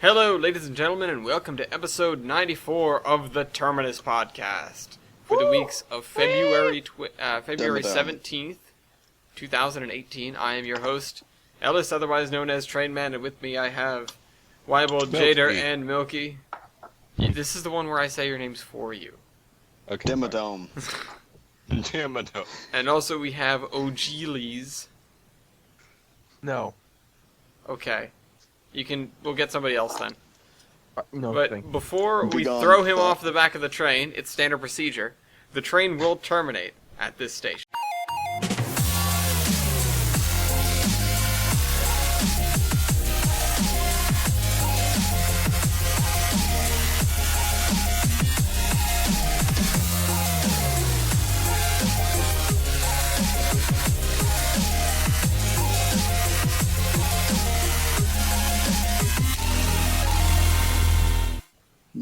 Hello, ladies and gentlemen, and welcome to episode 94 of the Terminus podcast for the weeks of February 17th, 2018. I am your host, Ellis, otherwise known as Trainman, and with me I have Weibel, Jader, and Milky. This is the one where I say your names for you. Okay. Dimmadome. Dimmadome. And also we have Ogeelies. No. Okay. We'll get somebody else then. No, But before we Gone. throw him off the back of the train, it's standard procedure. The train will terminate at this station.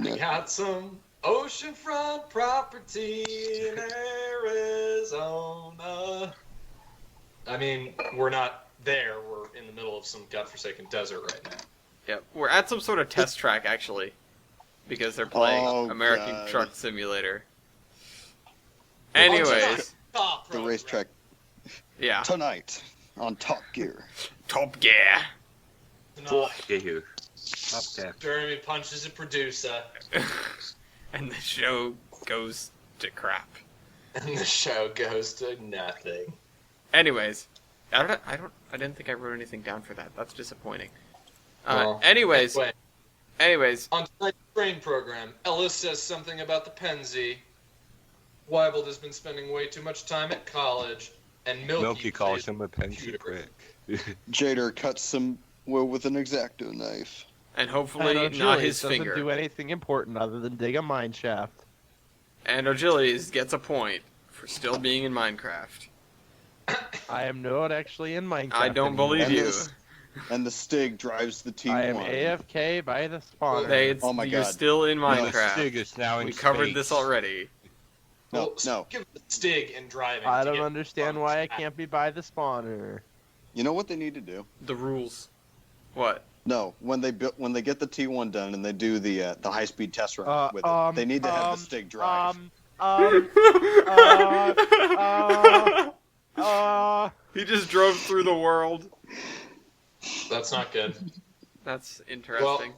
I got some oceanfront property in Arizona. I mean, we're not there. We're in the middle of some godforsaken desert right now. Yep, we're at some sort of test track, actually, because they're playing American God. Truck Simulator. Anyways, The racetrack yeah. tonight on Top Gear. Top Gear. Jeremy punches a producer, And the show goes to crap. and the show goes to nothing. Anyways, I didn't think I wrote anything down for that. That's disappointing. Well, Anyways, on tonight's train program, Ellis says something about the Penzi. Weibel has been spending way too much time at college, and Milky calls him a Penzi computer. prick. Jader cuts some wood with an X-Acto knife. and hopefully not his doesn't finger. do anything important other than dig a mine shaft. And Ogeelies gets a point for still being in Minecraft. I am not actually in Minecraft. I don't anymore. believe And you. And the Stig drives the T1. I am AFK by the spawner. Oh my You're God. still in The Minecraft. Stig is now in We covered space. this already. No, no. Give the Stig and driving. I to don't get understand why I can't be by the spawner. You know what they need to do? The rules. What? No, when they get the T1 done and they do the high-speed test run with it, they need to have the Stig drive. He just drove through the world. That's not good. That's interesting.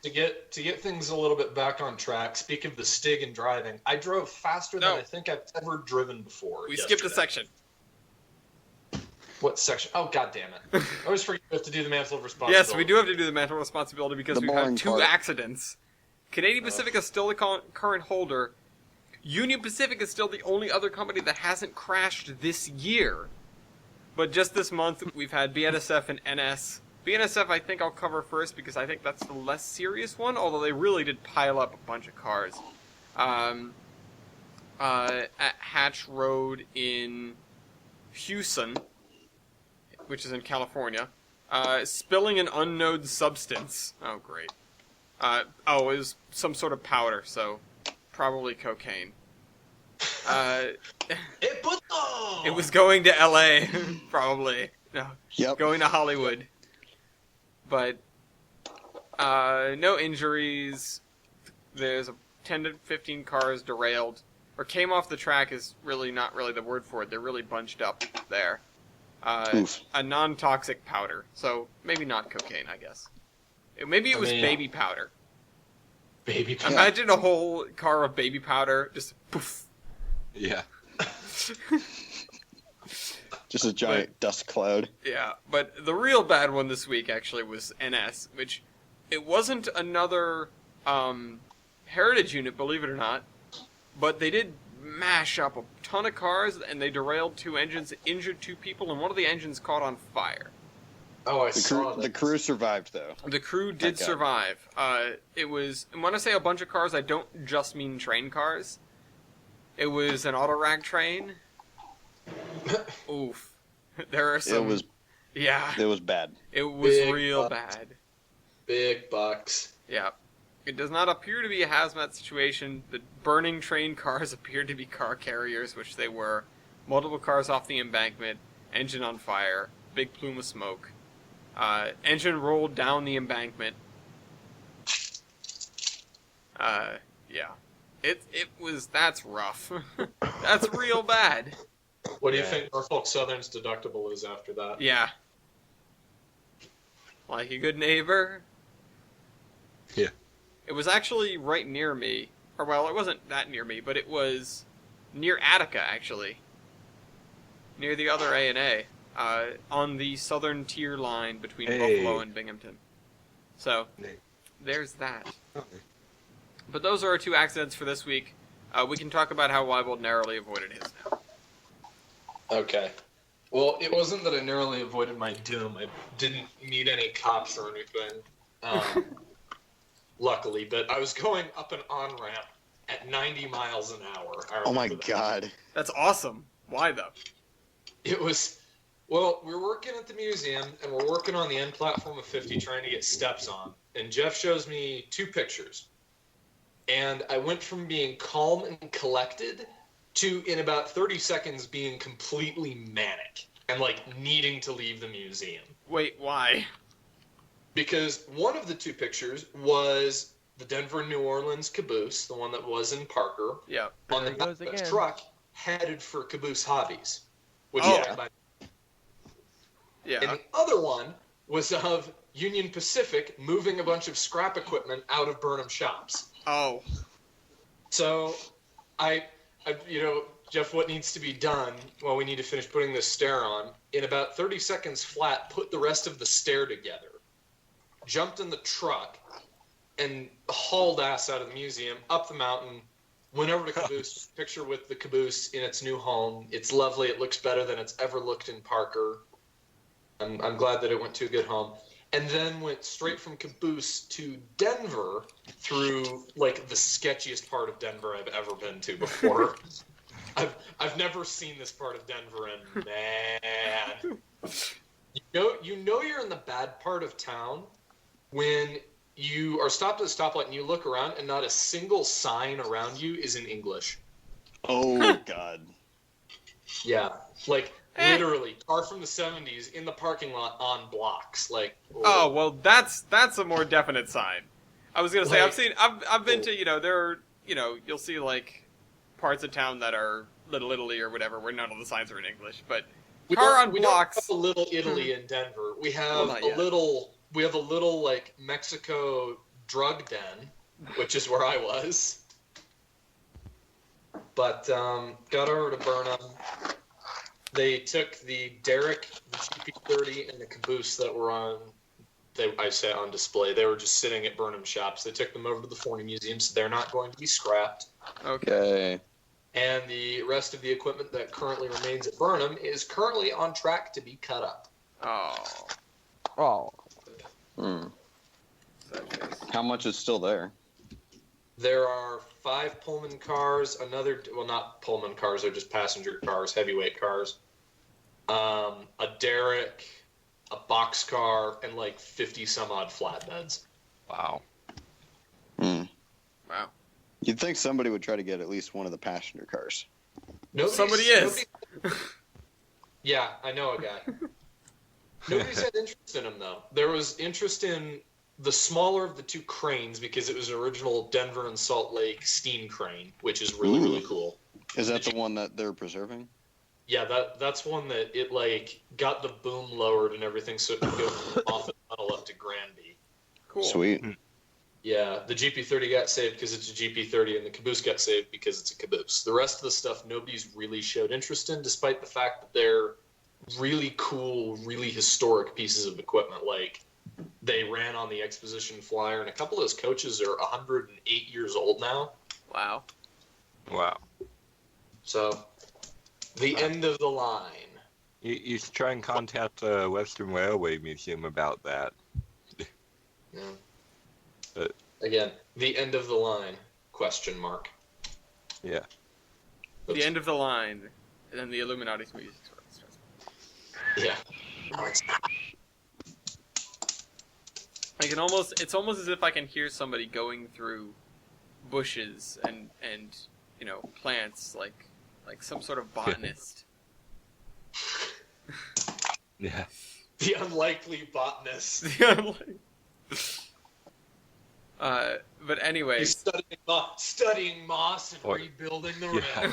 To get things a little bit back on track, speak of the Stig and driving, I drove faster than No. I think I've ever driven before. We skipped a yesterday. section. What section? Oh, God damn it. I always forget we have to do the mantle of responsibility. Yes, we do have to do the mental responsibility because The we've had boring 2 part. accidents. Canadian Pacific is still the current holder. Union Pacific is still the only other company that hasn't crashed this year. But just this month, we've had BNSF and NS. BNSF I think I'll cover first because I think that's the less serious one, although they really did pile up a bunch of cars. At Hatch Road in Houston, which is in California, spilling an unknown substance. Oh, great. It was some sort of powder, so probably cocaine. It was going to LA, probably. No, Yep. going to Hollywood. But, no injuries. There's 10 to 15 cars derailed. Or came off the track is really not really the word for it. They're really bunched up there. Oof. A non-toxic powder. So, maybe not cocaine, I guess. Maybe it was baby powder. Baby powder. Imagine a whole car of baby powder, just poof. Yeah. Just a giant dust cloud. Yeah, but the real bad one this week actually was NS, which it wasn't another heritage unit, believe it or not, but they did mash up a ton of cars and they derailed 2 engines, injured 2 people, and one of the engines caught on fire. Oh, I The saw crew, that. the crew survived though. The crew did Thank God. survive. It was, and when I say a bunch of cars, I don't just mean train cars. It was an autorag train. Oof. There are some... It was bad. It was Big real bucks. bad. Big bucks. Yeah. It does not appear to be a hazmat situation. The burning train cars appeared to be car carriers, which they were. Multiple cars off the embankment, engine on fire, big plume of smoke. Engine rolled down the embankment. Yeah. That's rough. That's real bad. What do you think Norfolk Southern's deductible is after that? Yeah. Like a good neighbor? Yeah. It was actually right near me. Or, well, it wasn't that near me, but it was near Attica, actually. Near the other A&A. On the southern tier line between Buffalo and Binghamton. So, there's that. But those are our two accidents for this week. We can talk about how Weibold narrowly avoided his now. Okay. Well, it wasn't that I narrowly avoided my doom. I didn't meet any cops or anything, luckily. But I was going up an on-ramp at 90 miles an hour. Oh my God. That's awesome. Why, though? It was... Well, we're working at the museum, and we're working on the end platform of 50 trying to get steps on. And Jeff shows me 2 pictures. And I went from being calm and collected to, in about 30 seconds, being completely manic and, like, needing to leave the museum. Wait, why? Because one of the 2 pictures was the Denver-New Orleans caboose, the one that was in Parker, Yeah. on the back of a truck headed for Caboose Hobbies. Which Yeah. And the other one was of Union Pacific moving a bunch of scrap equipment out of Burnham shops. Oh. So, Jeff, what needs to be done? Well, we need to finish putting this stair on. In about 30 seconds flat, put the rest of the stair together. Jumped in the truck and hauled ass out of the museum, up the mountain, went over to Caboose, picture with the caboose in its new home. It's lovely. It looks better than it's ever looked in Parker. I'm glad that it went to a good home. And then went straight from Caboose to Denver through, like, the sketchiest part of Denver I've ever been to before. I've never seen this part of Denver, and man, you know you're in the bad part of town when you are stopped at a stoplight and you look around and not a single sign around you is in English. Oh God. Yeah, like. Literally, car from the 70s in the parking lot on blocks. Like, oh well, that's a more definite sign. I was gonna say I've been to there are you'll see like parts of town that are Little Italy or whatever where none of the signs are in English, but car on blocks. We don't have a Little Italy in Denver. We have a little like Mexico drug den, which is where I was. But got over to Burnham. They took the Derrick, the GP30, and the caboose that were on display. They were just sitting at Burnham shops. They took them over to the Forney Museum, so they're not going to be scrapped. Okay. And the rest of the equipment that currently remains at Burnham is currently on track to be cut up. Oh. How much is still there? There are 5 Pullman cars, not Pullman cars, they're just passenger cars, heavyweight cars. A Derrick, a boxcar, and like 50 some odd flatbeds. Wow. Wow. You'd think somebody would try to get at least one of the passenger cars. Somebody is. Yeah, I know a guy. Nobody's had interest in him, though. There was interest in the smaller of the 2 cranes because it was an original Denver and Salt Lake steam crane, which is really, really cool. Is that the one that they're preserving? Yeah, that's one that it like got the boom lowered and everything so it could go from off the tunnel up to Granby. Cool. Sweet. Yeah, the GP30 got saved because it's a GP30 and the caboose got saved because it's a caboose. The rest of the stuff nobody's really showed interest in, despite the fact that they're really cool, really historic pieces of equipment. Like, they ran on the Exposition Flyer, and a couple of those coaches are 108 years old now. Wow. So, the end of the line. You should try and contact the Western Railway Museum about that. Yeah. Again, the end of the line, question mark. Yeah. The end of the line, and then the Illuminati's music starts. Yeah. It's almost as if I can hear somebody going through bushes and plants like some sort of botanist. Yeah. The unlikely botanist. But anyways. He's studying moss and rebuilding the rim.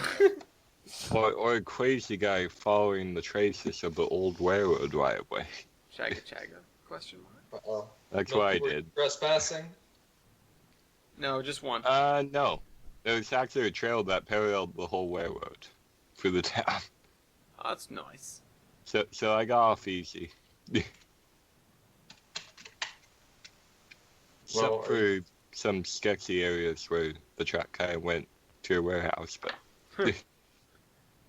Or a crazy guy following the traces of the old railroad right away. Chagga chagga? Question mark. Uh-oh. That's what I did. Trespassing? No, just one. No. There was actually a trail that paralleled the whole railroad through the town. Oh, that's nice. So I got off easy. Except for some sketchy areas where the track kind of went to a warehouse, but...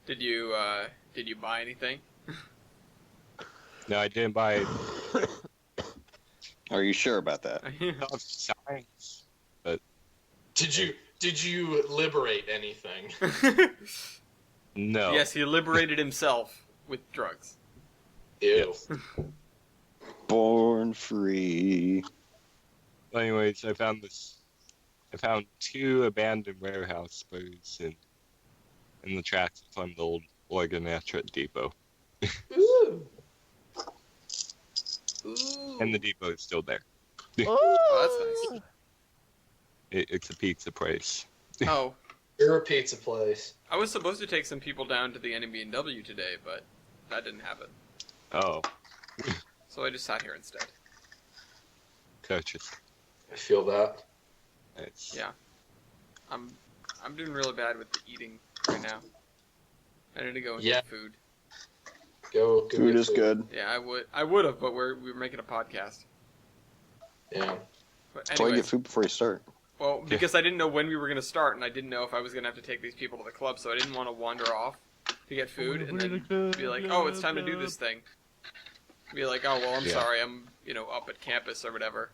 Did you buy anything? No, I didn't buy... Are you sure about that? Signs, but... Did you liberate anything? No. Yes, he liberated himself with drugs. Ew. Yes. Born free. Anyways, I found 2 abandoned warehouse spares in the tracks from the old Oregon Natural Depot. Ooh. Ooh. And the depot is still there. Oh, that's nice. It's a pizza place. Oh. You're a pizza place. I was supposed to take some people down to the NB&W today, but that didn't happen. Oh. So I just sat here instead. Coaches. I feel that. It's... Yeah. I'm doing really bad with the eating right now. I need to go and get food. Go Food is good. Yeah, I would have, but we're making a podcast. Yeah. But That's why you anyways, get food before you start. well, because I didn't know when we were going to start, and I didn't know if I was going to have to take these people to the club, so I didn't want to wander off to get food and then be like, oh, it's time to do this thing. Be like, oh, well, I'm sorry, I'm, up at campus or whatever.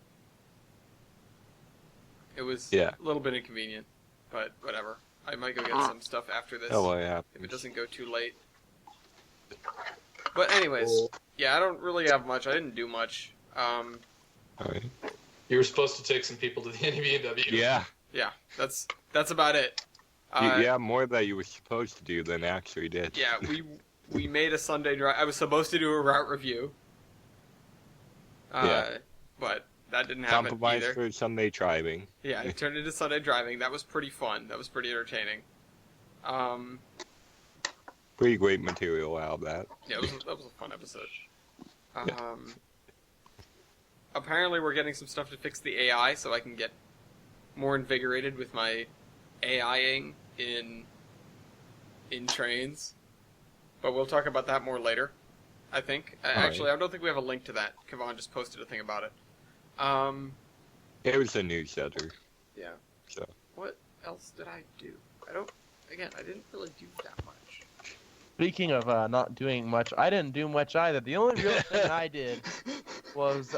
It was a little bit inconvenient, but whatever. I might go get some stuff after this if it doesn't go too late. But anyways, yeah, I don't really have much. I didn't do much. Alright. You were supposed to take some people to the NB&W. Yeah. Yeah, that's about it. More that you were supposed to do than actually did. Yeah, we made a Sunday drive. I was supposed to do a route review. But that didn't happen Compromise either. for Sunday driving. Yeah, it turned into Sunday driving. That was pretty fun. That was pretty entertaining. Pretty great material out of that. Yeah, that was a fun episode. Apparently we're getting some stuff to fix the AI so I can get more invigorated with my AIing in trains. But we'll talk about that more later, I think. Actually, I don't think we have a link to that. Kevon just posted a thing about it. It was a newsletter. Yeah. So. What else did I do? I didn't really do that much. Speaking of not doing much, I didn't do much either. The only real thing I did was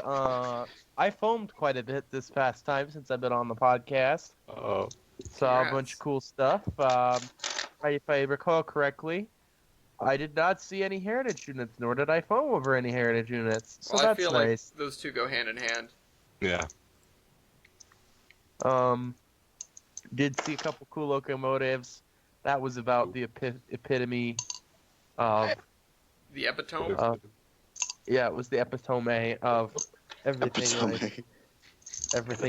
I foamed quite a bit this past time since I've been on the podcast. Oh. Saw a bunch of cool stuff. If I recall correctly, I did not see any heritage units, nor did I foam over any heritage units. So well, that's I feel nice. like those two go hand in hand. Yeah. Did see a couple cool locomotives. That was about the epitome of... The epitome? Yeah, it was the epitome of everything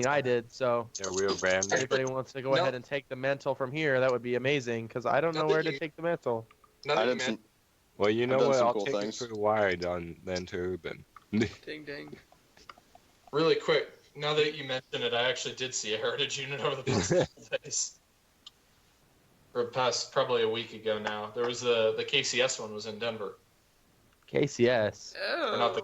I did, so... Yeah, we were banned. If anybody wants to go ahead and take the mantle from here, that would be amazing, because I don't know where to take the mantle. Well, you know what? I'll cool take things. it for wide on then to Urban. Ding ding. Really quick, now that you mention it, I actually did see a heritage unit over the past couple days. Or past probably a week ago now. There was the KCS one was in Denver. KCS. Oh.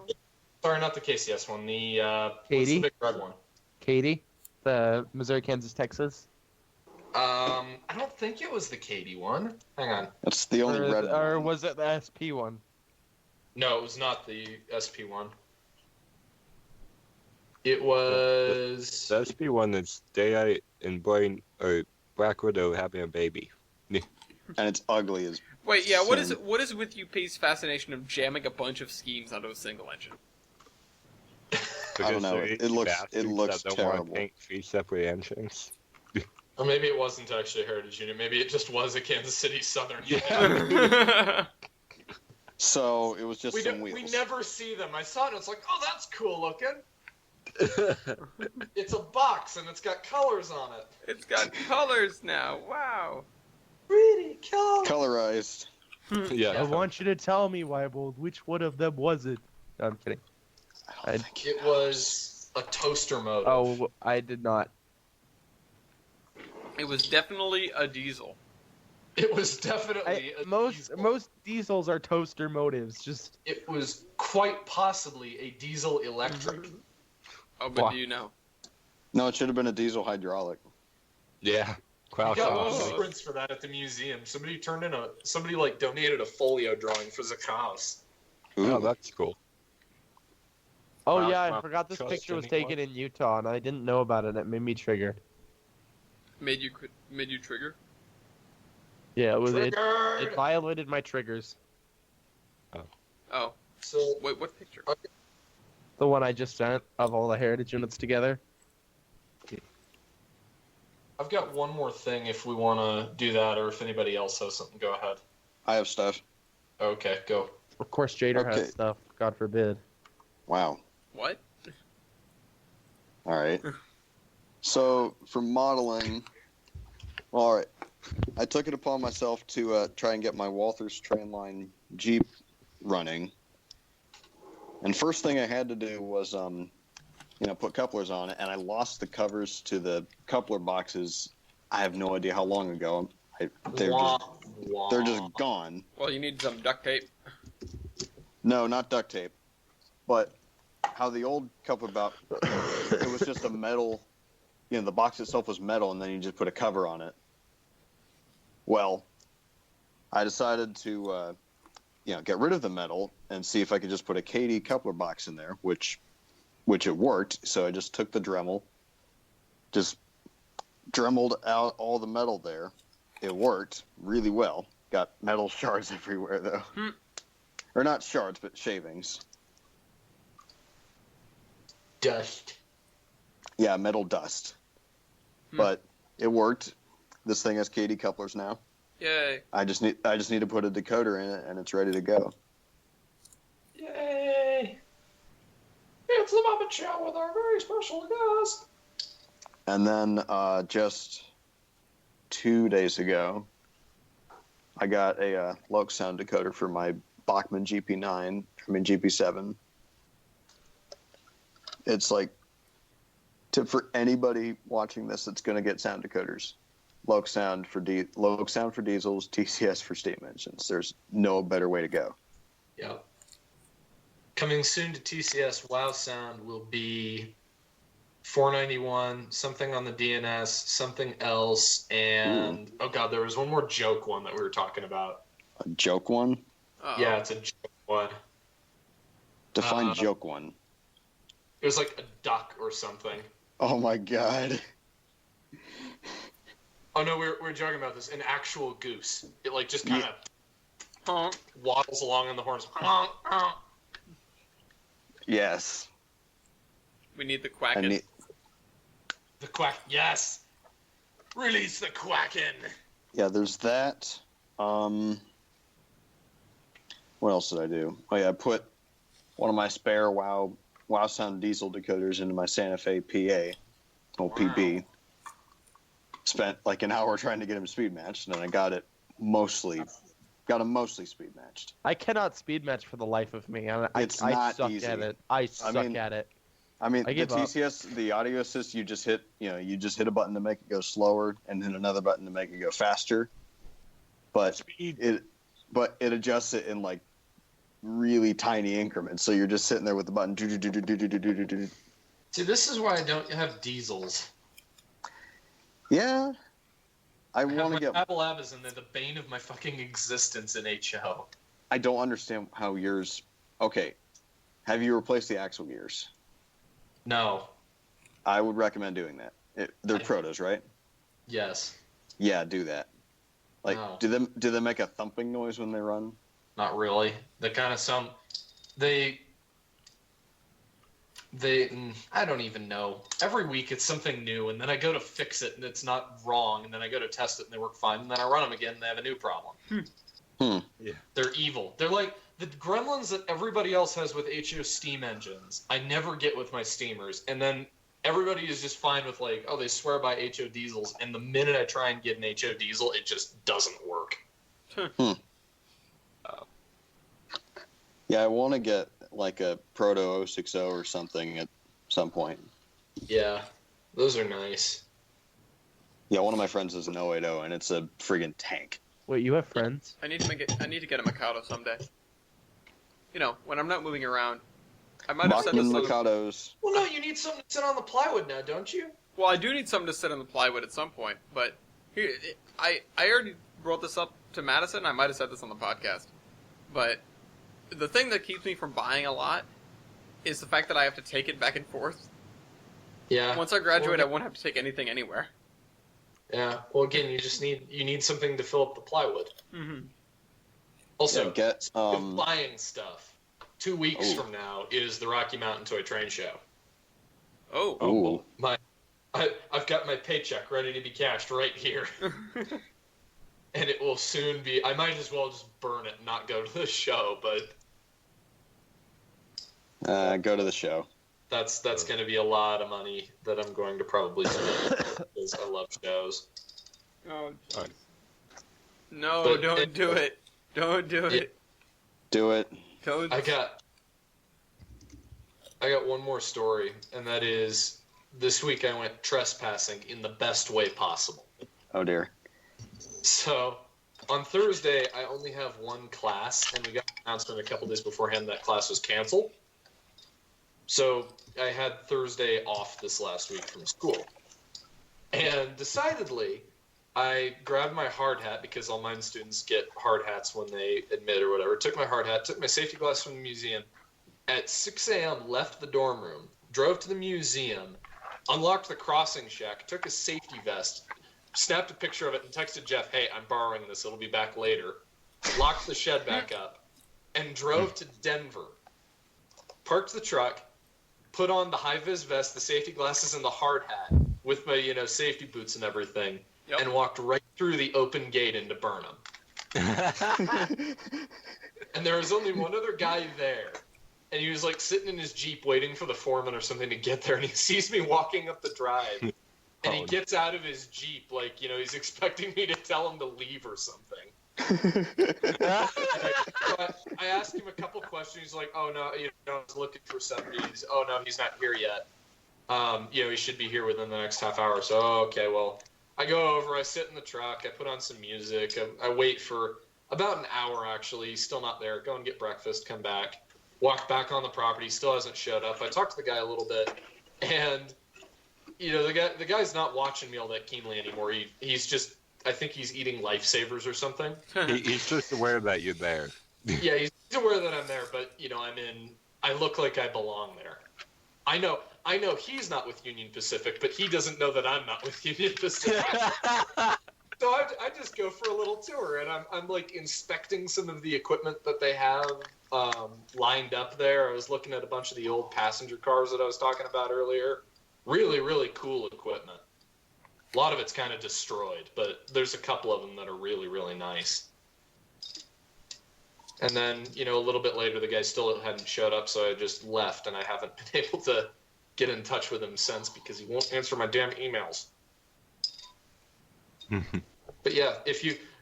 Or not the KCS one. The what's Katy? the big red one? Katy? The Missouri, Kansas, Texas? I don't think it was the Katy one. Hang on. That's the only red one. Or was it the SP one? No, it was not the SP one. It was... The SP one that's Daylight and Black Widow having a baby. And it's ugly as... Wait, yeah, what is with UP's fascination of jamming a bunch of schemes onto a single engine? I don't know. It looks terrible. Paint 3 separate engines. Or maybe it wasn't actually a heritage unit. Maybe it just was a Kansas City Southern unit. Yeah. So it was just some wheels. We never see them. I saw it and it's like, oh, that's cool looking. It's a box and it's got colors on it. It's got colors now. Wow. Pretty color. Colorized. Yeah. I want you to tell me, Wybold, which one of them was it? No, I'm kidding. It was a toaster motor. Oh, I did not. It was definitely a diesel. It was definitely a diesel. Most diesels are toaster motives. Just It was quite possibly a diesel electric. Oh, but Wow. do you know? No, it should have been a diesel hydraulic. Yeah. Wow. We got Oh. blueprints for that at the museum. Somebody donated a folio drawing for Zakos. Oh, that's cool. oh Wow, yeah, I wow. forgot this Trust picture was anyone? taken in Utah, and I didn't know about it. It made me triggered. Made you trigger? Yeah, it was. It Triggered! violated my triggers. Oh, So wait, what picture? The one I just sent of all the heritage units together. I've got one more thing if we want to do that, or if anybody else has something, go ahead. I have stuff. Okay, go. Of course, Jader Okay. has stuff. God forbid. Wow. What? All right. So for modeling, all right, I took it upon myself to try and get my Walther's Trainline Jeep running. And first thing I had to do was, put couplers on it, and I lost the covers to the coupler boxes. I have no idea how long ago. They're just gone. Well, you need some duct tape. No, not duct tape, but how the old coupler box, it was just a metal. The box itself was metal, and then you just put a cover on it. Well, I decided to, get rid of the metal and see if I could just put a KD coupler box in there, which it worked. So I just took the Dremel, just dremeled out all the metal there. It worked really well. Got metal shards everywhere, though. Or not shards, but shavings. Dust. Yeah, metal dust. But it worked. This thing has KD couplers now. Yay. I just need to put a decoder in it, and it's ready to go. Yay! It's the Muppet Show with our very special guest. And then just 2 days ago, I got a Loc sound decoder for my Bachmann GP7. It's like, tip for anybody watching this that's going to get sound decoders. Loc sound for diesels, TCS for steam engines. There's no better way to go. Yep. Coming soon to TCS, Wow Sound will be 491, something on the DNS, something else, and oh god, there was one more joke one that we were talking about. A joke one? Uh-oh. Yeah, it's a joke one. Define joke one. It was like a duck or something. Oh my god. Oh no, we're joking about this. An actual goose. It like just kind of Honk. waddles along on the horns. Honk, honk. Yes. We need the quacking. The quack. Yes. Release the quacking. Yeah, there's that. What else did I do? Oh yeah, I put one of my spare Wow Sound diesel decoders into my Santa Fe PA, PB. Spent like an hour trying to get him speed matched, and then I got him mostly speed matched. I cannot speed match for the life of me. I Not suck easy. at it. I suck at it. I mean, I the give up. TCS, the audio assist, you just hit a button to make it go slower, and then another button to make it go faster. But it adjusts it in like really tiny increments. So you're just sitting there with the button. See, this is why I don't have diesels. Yeah, I I have want my to get. Apple Abas, and they're the bane of my fucking existence in HO. I don't understand how yours. Okay, have you replaced the axle gears? No. I would recommend doing that. They're protos, right? Yes. Yeah, do that. Like, No. do they make a thumping noise when they run? Not really. They kind of sound. They. I don't even know. Every week it's something new, and then I go to fix it, and it's not wrong, and then I go to test it, and they work fine, and then I run them again, and they have a new problem. Hmm. Yeah. They're evil. They're like the gremlins that everybody else has with HO steam engines, I never get with my steamers. And then everybody is just fine with like, oh, they swear by HO diesels. And the minute I try and get an HO diesel, it just doesn't work. Yeah, I want to get like a Proto 060 or something at some point. Yeah, those are nice. Yeah, one of my friends is an 080, and it's a friggin' tank. Wait, you have friends? I need to get a Mikado someday. You know, when I'm not moving around. I might have said this. Mikados. Well, no, you need something to sit on the plywood now, don't you? Well, I do need something to sit on the plywood at some point, but here, I already brought this up to Madison. I might have said this on the podcast, but the thing that keeps me from buying a lot is the fact that I have to take it back and forth. Yeah. Once I graduate, I won't have to take anything anywhere. Yeah. Well, again, you need something to fill up the plywood. Mm-hmm. Also, Yeah, buying stuff. 2 weeks from now is the Rocky Mountain Toy Train Show. Oh. I've got my paycheck ready to be cashed right here. And it will soon be. I might as well just burn it and not go to the show, but go to the show. that's going to be a lot of money that I'm going to probably spend because I love shows. Oh. Fine. No, But don't do it. Don't do it. Do it. Don't. I got one more story, and that is this week I went trespassing in the best way possible. Oh dear. So on Thursday, I only have one class, and we got an announcement a couple days beforehand that class was canceled. So I had Thursday off this last week from school. And decidedly, I grabbed my hard hat because all mine students get hard hats when they admit or whatever. Took my hard hat, took my safety glass from the museum. At 6 a.m., left the dorm room, drove to the museum, unlocked the crossing shack, took a safety vest, snapped a picture of it, and texted Jeff, hey, I'm borrowing this. It'll be back later. Locked the shed back up, and drove to Denver. Parked the truck, put on the high-vis vest, the safety glasses, and the hard hat with my, safety boots and everything, and walked right through the open gate into Burnham. And there was only one other guy there. And he was like sitting in his Jeep waiting for the foreman or something to get there, and he sees me walking up the drive. And he gets out of his Jeep like, he's expecting me to tell him to leave or something. I asked him a couple questions. He's like, oh, no, I was looking for somebody. Oh, no, he's not here yet. He should be here within the next half hour. So, okay, well, I go over, I sit in the truck, I put on some music. I wait for about an hour, actually. He's still not there. Go and get breakfast, come back. Walk back on the property, still hasn't showed up. I talked to the guy a little bit, and the guy's not watching me all that keenly anymore. He's just, I think he's eating lifesavers or something. He's just aware that you're there. Yeah, he's aware that I'm there, but I look like I belong there. I know he's not with Union Pacific, but he doesn't know that I'm not with Union Pacific. So I just go for a little tour, and I'm like inspecting some of the equipment that they have lined up there. I was looking at a bunch of the old passenger cars that I was talking about earlier. Really, really cool equipment. A lot of it's kind of destroyed, but there's a couple of them that are really, really nice. And then, a little bit later, the guy still hadn't showed up, so I just left, and I haven't been able to get in touch with him since because he won't answer my damn emails. But yeah,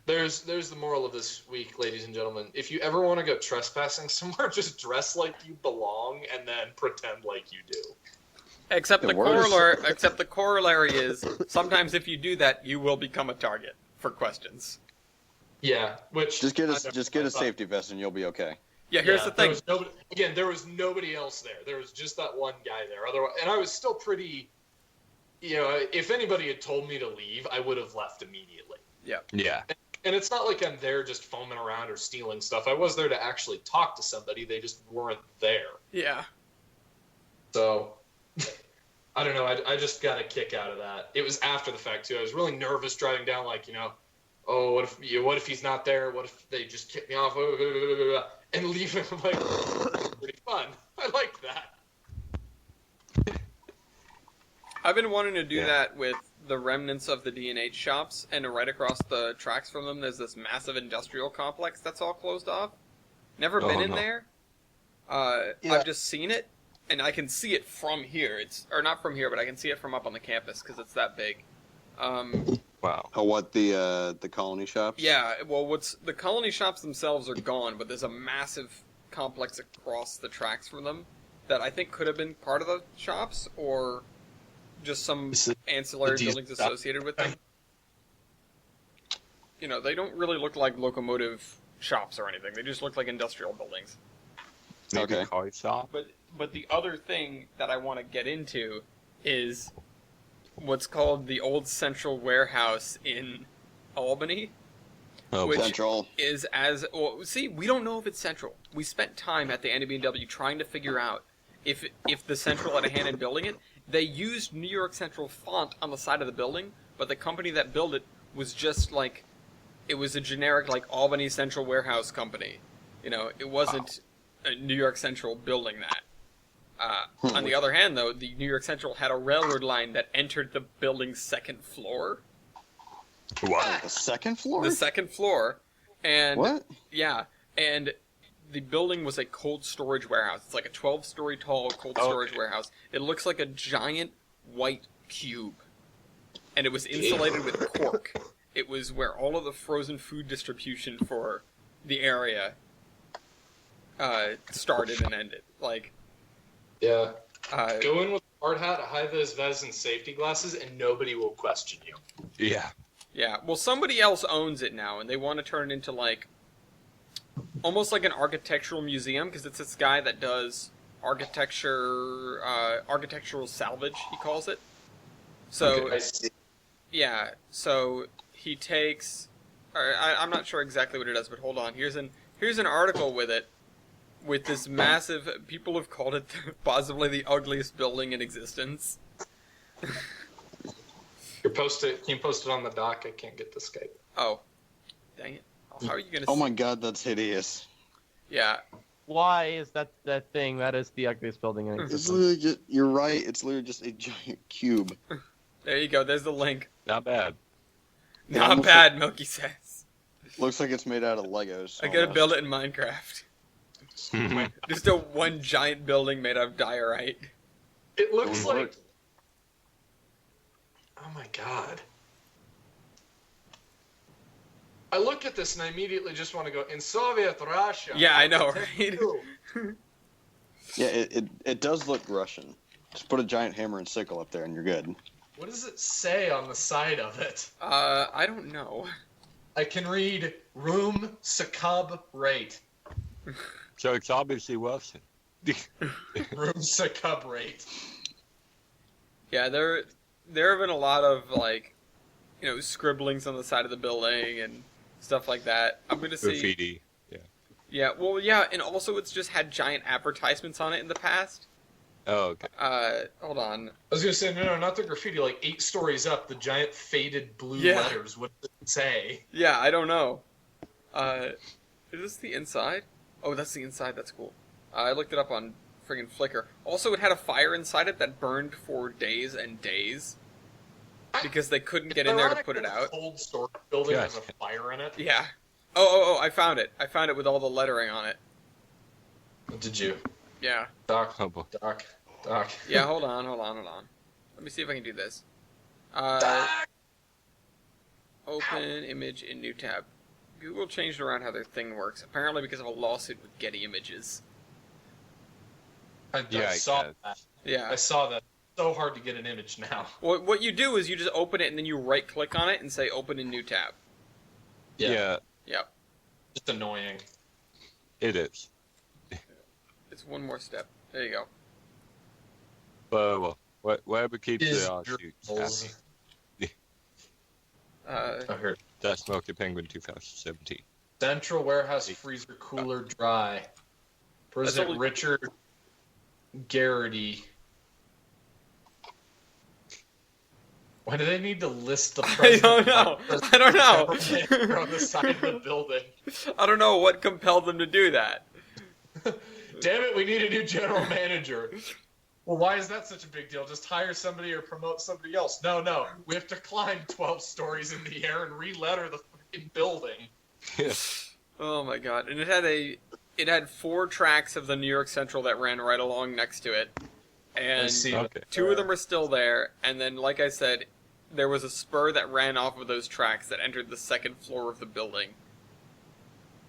there's the moral of this week, ladies and gentlemen. If you ever want to go trespassing somewhere, just dress like you belong and then pretend like you do. Except the corollary is sometimes if you do that, you will become a target for questions. Yeah, which just get a safety vest and you'll be okay. Yeah, here's the thing. There was nobody else there. There was just that one guy there. Otherwise, and I was still pretty. If anybody had told me to leave, I would have left immediately. Yeah. Yeah. And it's not like I'm there just foaming around or stealing stuff. I was there to actually talk to somebody. They just weren't there. Yeah. So, I don't know. I just got a kick out of that. It was after the fact, too. I was really nervous driving down, like, oh, what if he's not there? What if they just kick me off? And leave him. I'm like, pretty fun. I like that. I've been wanting to do that with the remnants of the D&H shops, and right across the tracks from them, there's this massive industrial complex that's all closed off. Never Oh, been in no. there. Yeah. I've just seen it, and I can see it from here. Or not from here, but I can see it from up on the campus because it's that big. Wow. Oh, what the colony shops? Yeah, well, the colony shops themselves are gone, but there's a massive complex across the tracks from them that I think could have been part of the shops or just some Is it ancillary the buildings diesel- associated with them. You know, they don't really look like locomotive shops or anything. They just look like industrial buildings. Maybe Okay. car shop? But the other thing that I want to get into is what's called the old central warehouse in Albany. Oh, Which- Central. Is as well. See, we don't know if it's central. We spent time at the NBW trying to figure out if the central had a hand in building it. They used New York Central font on the side of the building, but the company that built it was just like it was a generic like Albany Central Warehouse Company. You know, it wasn't a New York Central building that. On the other hand, though, the New York Central had a railroad line that entered the building's second floor. What? The second floor? The second floor, and What? yeah, and the building was a cold storage warehouse. It's like a 12-story tall cold storage warehouse. It looks like a giant white cube, and it was insulated with cork. It was where all of the frozen food distribution for the area started and ended. Like, Yeah. uh, Go in with a hard hat, a high-vis vest, and safety glasses, and nobody will question you. Yeah. yeah. Well, somebody else owns it now, and they want to turn it into like almost like an architectural museum because it's this guy that does architectural salvage. He calls it. So. I see. Yeah, so he takes. I'm not sure exactly what it does, but hold on. Here's an article with it, with this massive. People have called it possibly the ugliest building in existence. Can you post it on the dock? I can't get to Skype. Oh, dang it! Oh, how are you gonna? Oh my god, that's hideous. Yeah, Why is that thing? That is the ugliest building in It's existence. literally just, you're right, it's literally just a giant cube. there you go. There's the link. Not bad. It Not almost bad, Milky says. Looks like it's made out of Legos. I gotta almost. build it in Minecraft. Just a one giant building made out of diorite. It looks Don't like. work. Oh my god. I look at this and I immediately just want to go in Soviet Russia. Yeah, I know, Architect right? two." Yeah, it does look Russian. Just put a giant hammer and sickle up there and you're good. What does it say on the side of it? I don't know. I can read room succub rate. So it's obviously Wilson. Room succub rate. Yeah, there have been a lot of like, you know, scribblings on the side of the building and stuff like that. I'm gonna see. Graffiti. Yeah, well, yeah, and also it's just had giant advertisements on it in the past. Oh, okay. Hold on. I was gonna say no, not the graffiti. Like 8 stories up, the giant faded blue Yeah. letters. What does it say? Yeah, I don't know. Is this the inside? Oh, that's the inside. That's cool. I looked it up on friggin' Flickr. Also, it had a fire inside it that burned for days and days because they couldn't get in there to put it out. Cold storage building Yeah. has a fire in it. Yeah. Oh! I found it. I found it with all the lettering on it. Did you, Yeah. Doc? Oh, boy. Doc. Yeah. Hold on. Let me see if I can do this. Doc. Open image in new tab. Google changed around how their thing works, apparently because of a lawsuit with Getty Images. I Yeah, I saw guess. that. Yeah. I saw that. So hard to get an image now. Well, what you do is you just open it and then you right-click on it and say Open in new tab. Yeah, Yep. Just annoying. it is. It's one more step. There you go. But well, whatever keeps Is the your shoots balls- happy. I heard. That's Smoky Penguin 2017. Central warehouse freezer cooler dry. President only- Richard Garrity. Why do they need to list the I president? don't know. Vice I don't know. president on the side of the building. I don't know what compelled them to do that. Damn it, we need a new general manager. Well, why is that such a big deal? Just hire somebody or promote somebody else. No. We have to climb 12 stories in the air and re-letter the fucking building. Oh my god. And it had a it had 4 tracks of the New York Central that ran right along next to it, and Okay. 2 of them are still there. And then, like I said, there was a spur that ran off of those tracks that entered the 2nd floor of the building.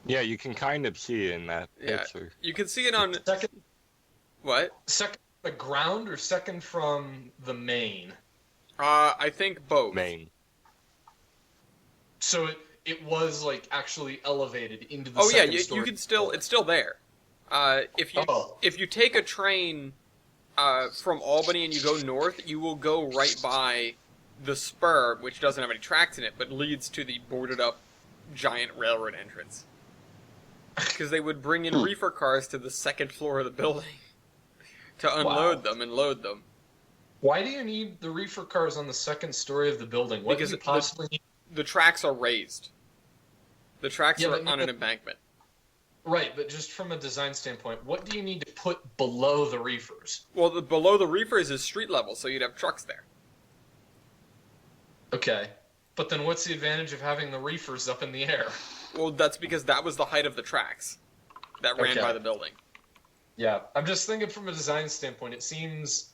Yeah, you can kind of see it in that Yeah. picture. You can see it on what? Second from the ground or second from the main? I think both. Main. So it was like actually elevated into the Oh yeah, second story. you can still it's still there. If you take a train from Albany and you go north, you will go right by the spur, which doesn't have any tracks in it, but leads to the boarded up giant railroad entrance. Because they would bring in reefer cars to the 2nd floor of the building to unload them and load them. Why do you need the reefer cars on the 2nd story of the building? What Because do you possibly need? The tracks are raised. The tracks Yeah, are but on an embankment. Right, but just from a design standpoint, what do you need to put below the reefers? Well, below the reefers is street level, so you'd have trucks there. Okay, but then what's the advantage of having the reefers up in the air? Well, that's because that was the height of the tracks that ran Okay. by the building. Yeah, I'm just thinking from a design standpoint, it seems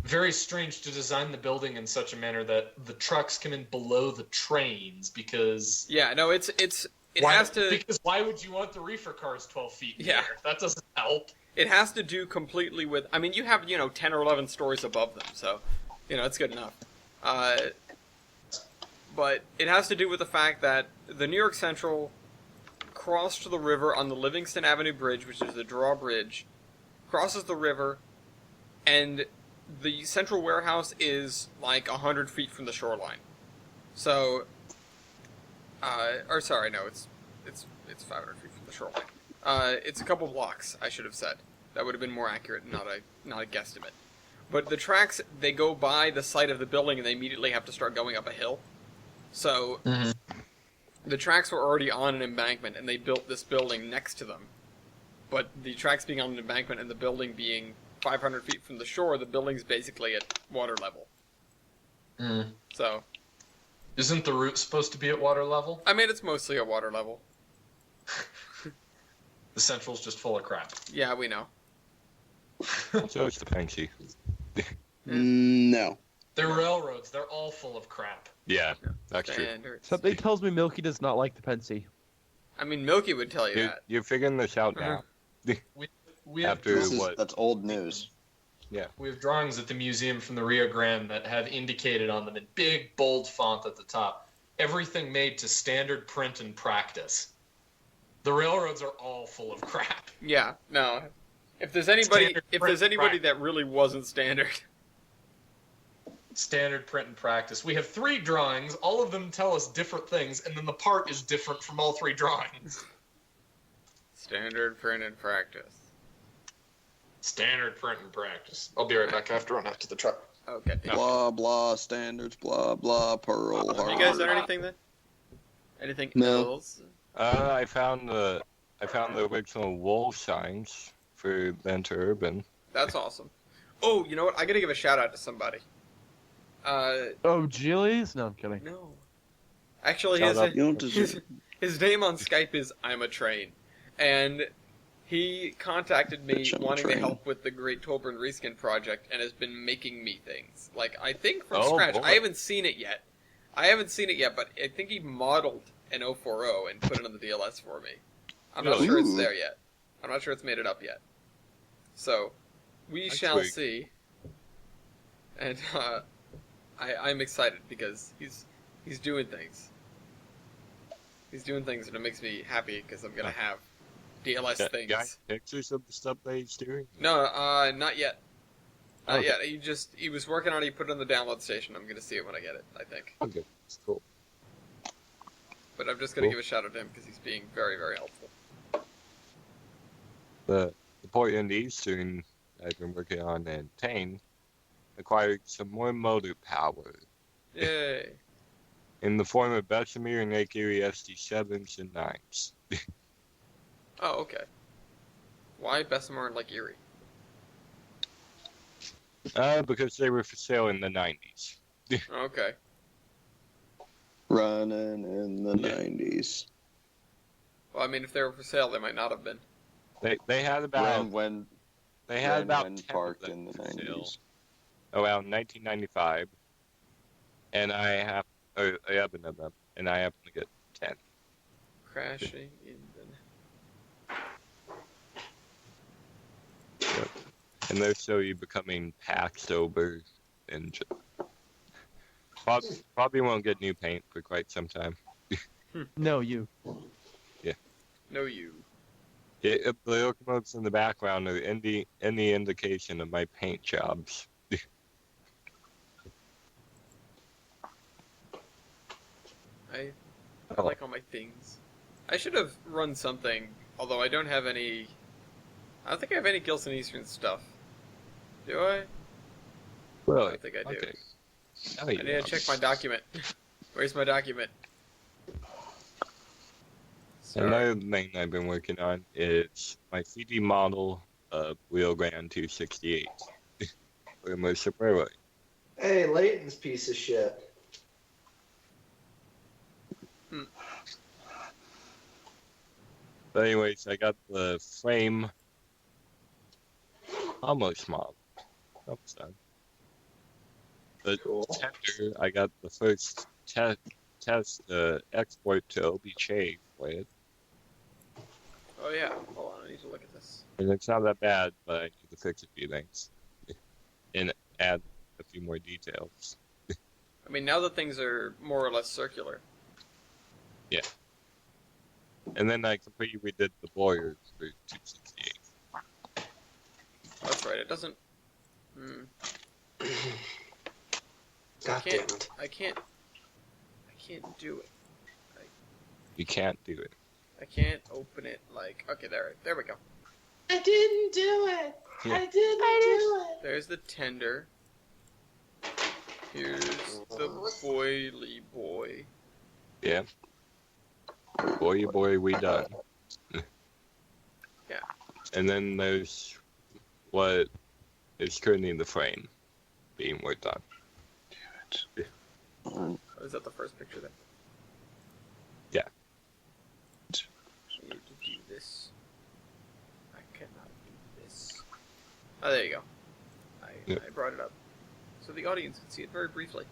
very strange to design the building in such a manner that the trucks come in below the trains because Yeah, no, it why, has to because why would you want the reefer cars 12 feet in the Yeah. air? That doesn't help. it has to do completely with. I mean, you have 10 or 11 stories above them, so it's good enough. But it has to do with the fact that the New York Central crossed the river on the Livingston Avenue Bridge, which is the drawbridge, crosses the river, and the central warehouse is like 100 feet from the shoreline. So, or sorry, no, it's 500 feet from the shoreline. It's a couple blocks, I should have said. That would have been more accurate, not a guesstimate. But the tracks, they go by the site of the building and they immediately have to start going up a hill. So, the tracks were already on an embankment and they built this building next to them. But the tracks being on an embankment and the building being 500 feet from the shore, the building's basically at water level. So, Isn't the route supposed to be at water level? I mean, it's mostly at water level. The Central's just full of crap. Yeah, we know. So it's the Banksy. No. They're railroads. They're all full of crap. Yeah, that's true. Standards. Something tells me Milky does not like the Pensy. I mean, Milky would tell you You're, that. you're figuring this out now. We have After That's old news. We have drawings at the museum from the Rio Grande that have indicated on them in big, bold font at the top, everything made to standard print and practice. The railroads are all full of crap. Yeah, no. If there's anybody, Standard print that really wasn't standard, Standard print and practice. We have 3 drawings. All of them tell us different things, and then the part is different from all 3 drawings. standard print and practice. Standard print and practice. I'll be right back. I have to run out to the truck. Okay. Blah, blah, standards, blah, blah, Pearl Harbor. You guys done anything then? Anything No. else? I found the original wall signs for Venter Urban. That's awesome. Oh, you know what? I gotta give a shout out to somebody. Oh, Gillies? No, I'm kidding. No. Actually, Shout out. You don't deserve his name on Skype is I'm a Train. And he contacted me Bitch, I'm a wanting to train. help with the Great Tolbern Reskin project and has been making me things. Like, I think from Oh, scratch. boy. I haven't seen it yet, but I think he modeled an 040 and put it on the DLS for me. I'm not Really? sure it's Ooh. there yet. I'm not sure it's made it up yet. So, we That's shall sweet. see. And I'm excited because he's doing things. He's doing things and it makes me happy because I'm gonna have DLS things. Got pictures of the stuff that he's doing? No, not yet. Not Okay. yet. He was working on it. He put it on the download station. I'm gonna see it when I get it, I think. Okay, that's cool. But I'm just gonna Cool. give a shout out to him because he's being very, very helpful. The Portland Eastern I've been working on and Tane acquired some more motor power Yay! in the form of Bessemer and Lake Erie SD7s and 9s. Oh, okay. Why Bessemer and Lake Erie? Because they were for sale in the 90s. Okay. running in the Yeah. 90s. Well, I mean, if they were for sale, they might not have been. They had about when they had about when 10 parked of them in the for sale 90s. around 1995, and I have 11 of them, and I happen to get 10. Crashing in the... Yep. And those show you becoming pack sober, and probably won't get new paint for quite some time. No, you. No, you. If the locomotives in the background are any indication of my paint jobs. I like all my things. I should have run something, although I don't have any... I don't think I have any Gilson Eastern stuff. Do I? I Really? don't think I do. Okay. I need to check my document. Where's my document? Sorry. Another thing I've been working on is my CD model of Rio Grande 268 for immersive railway. Hey, Leighton's piece of shit. But anyways, I got the frame almost model. Almost done. The Cool. tender, I got the first test export to OBJ for it. Oh yeah, hold on, I need to look at this. And it's not that bad, but I need to fix a few things. And add a few more details. I mean, now that things are more or less circular. Yeah. And then I completely redid the boilers for 268. Oh, that's right, it doesn't... God damn it. I can't do it. You can't do it. I can't open it like... Okay, there we go. I didn't do it. Yeah. I didn't do it. There's the tender. Here's the boily boy. Yeah. Boy, we done. Yeah. And then there's what is currently in the frame being worked on. Oh, is that the first picture there? Yeah. I need to do this. I cannot do this. Oh, there you go. I brought it up. So the audience can see it very briefly.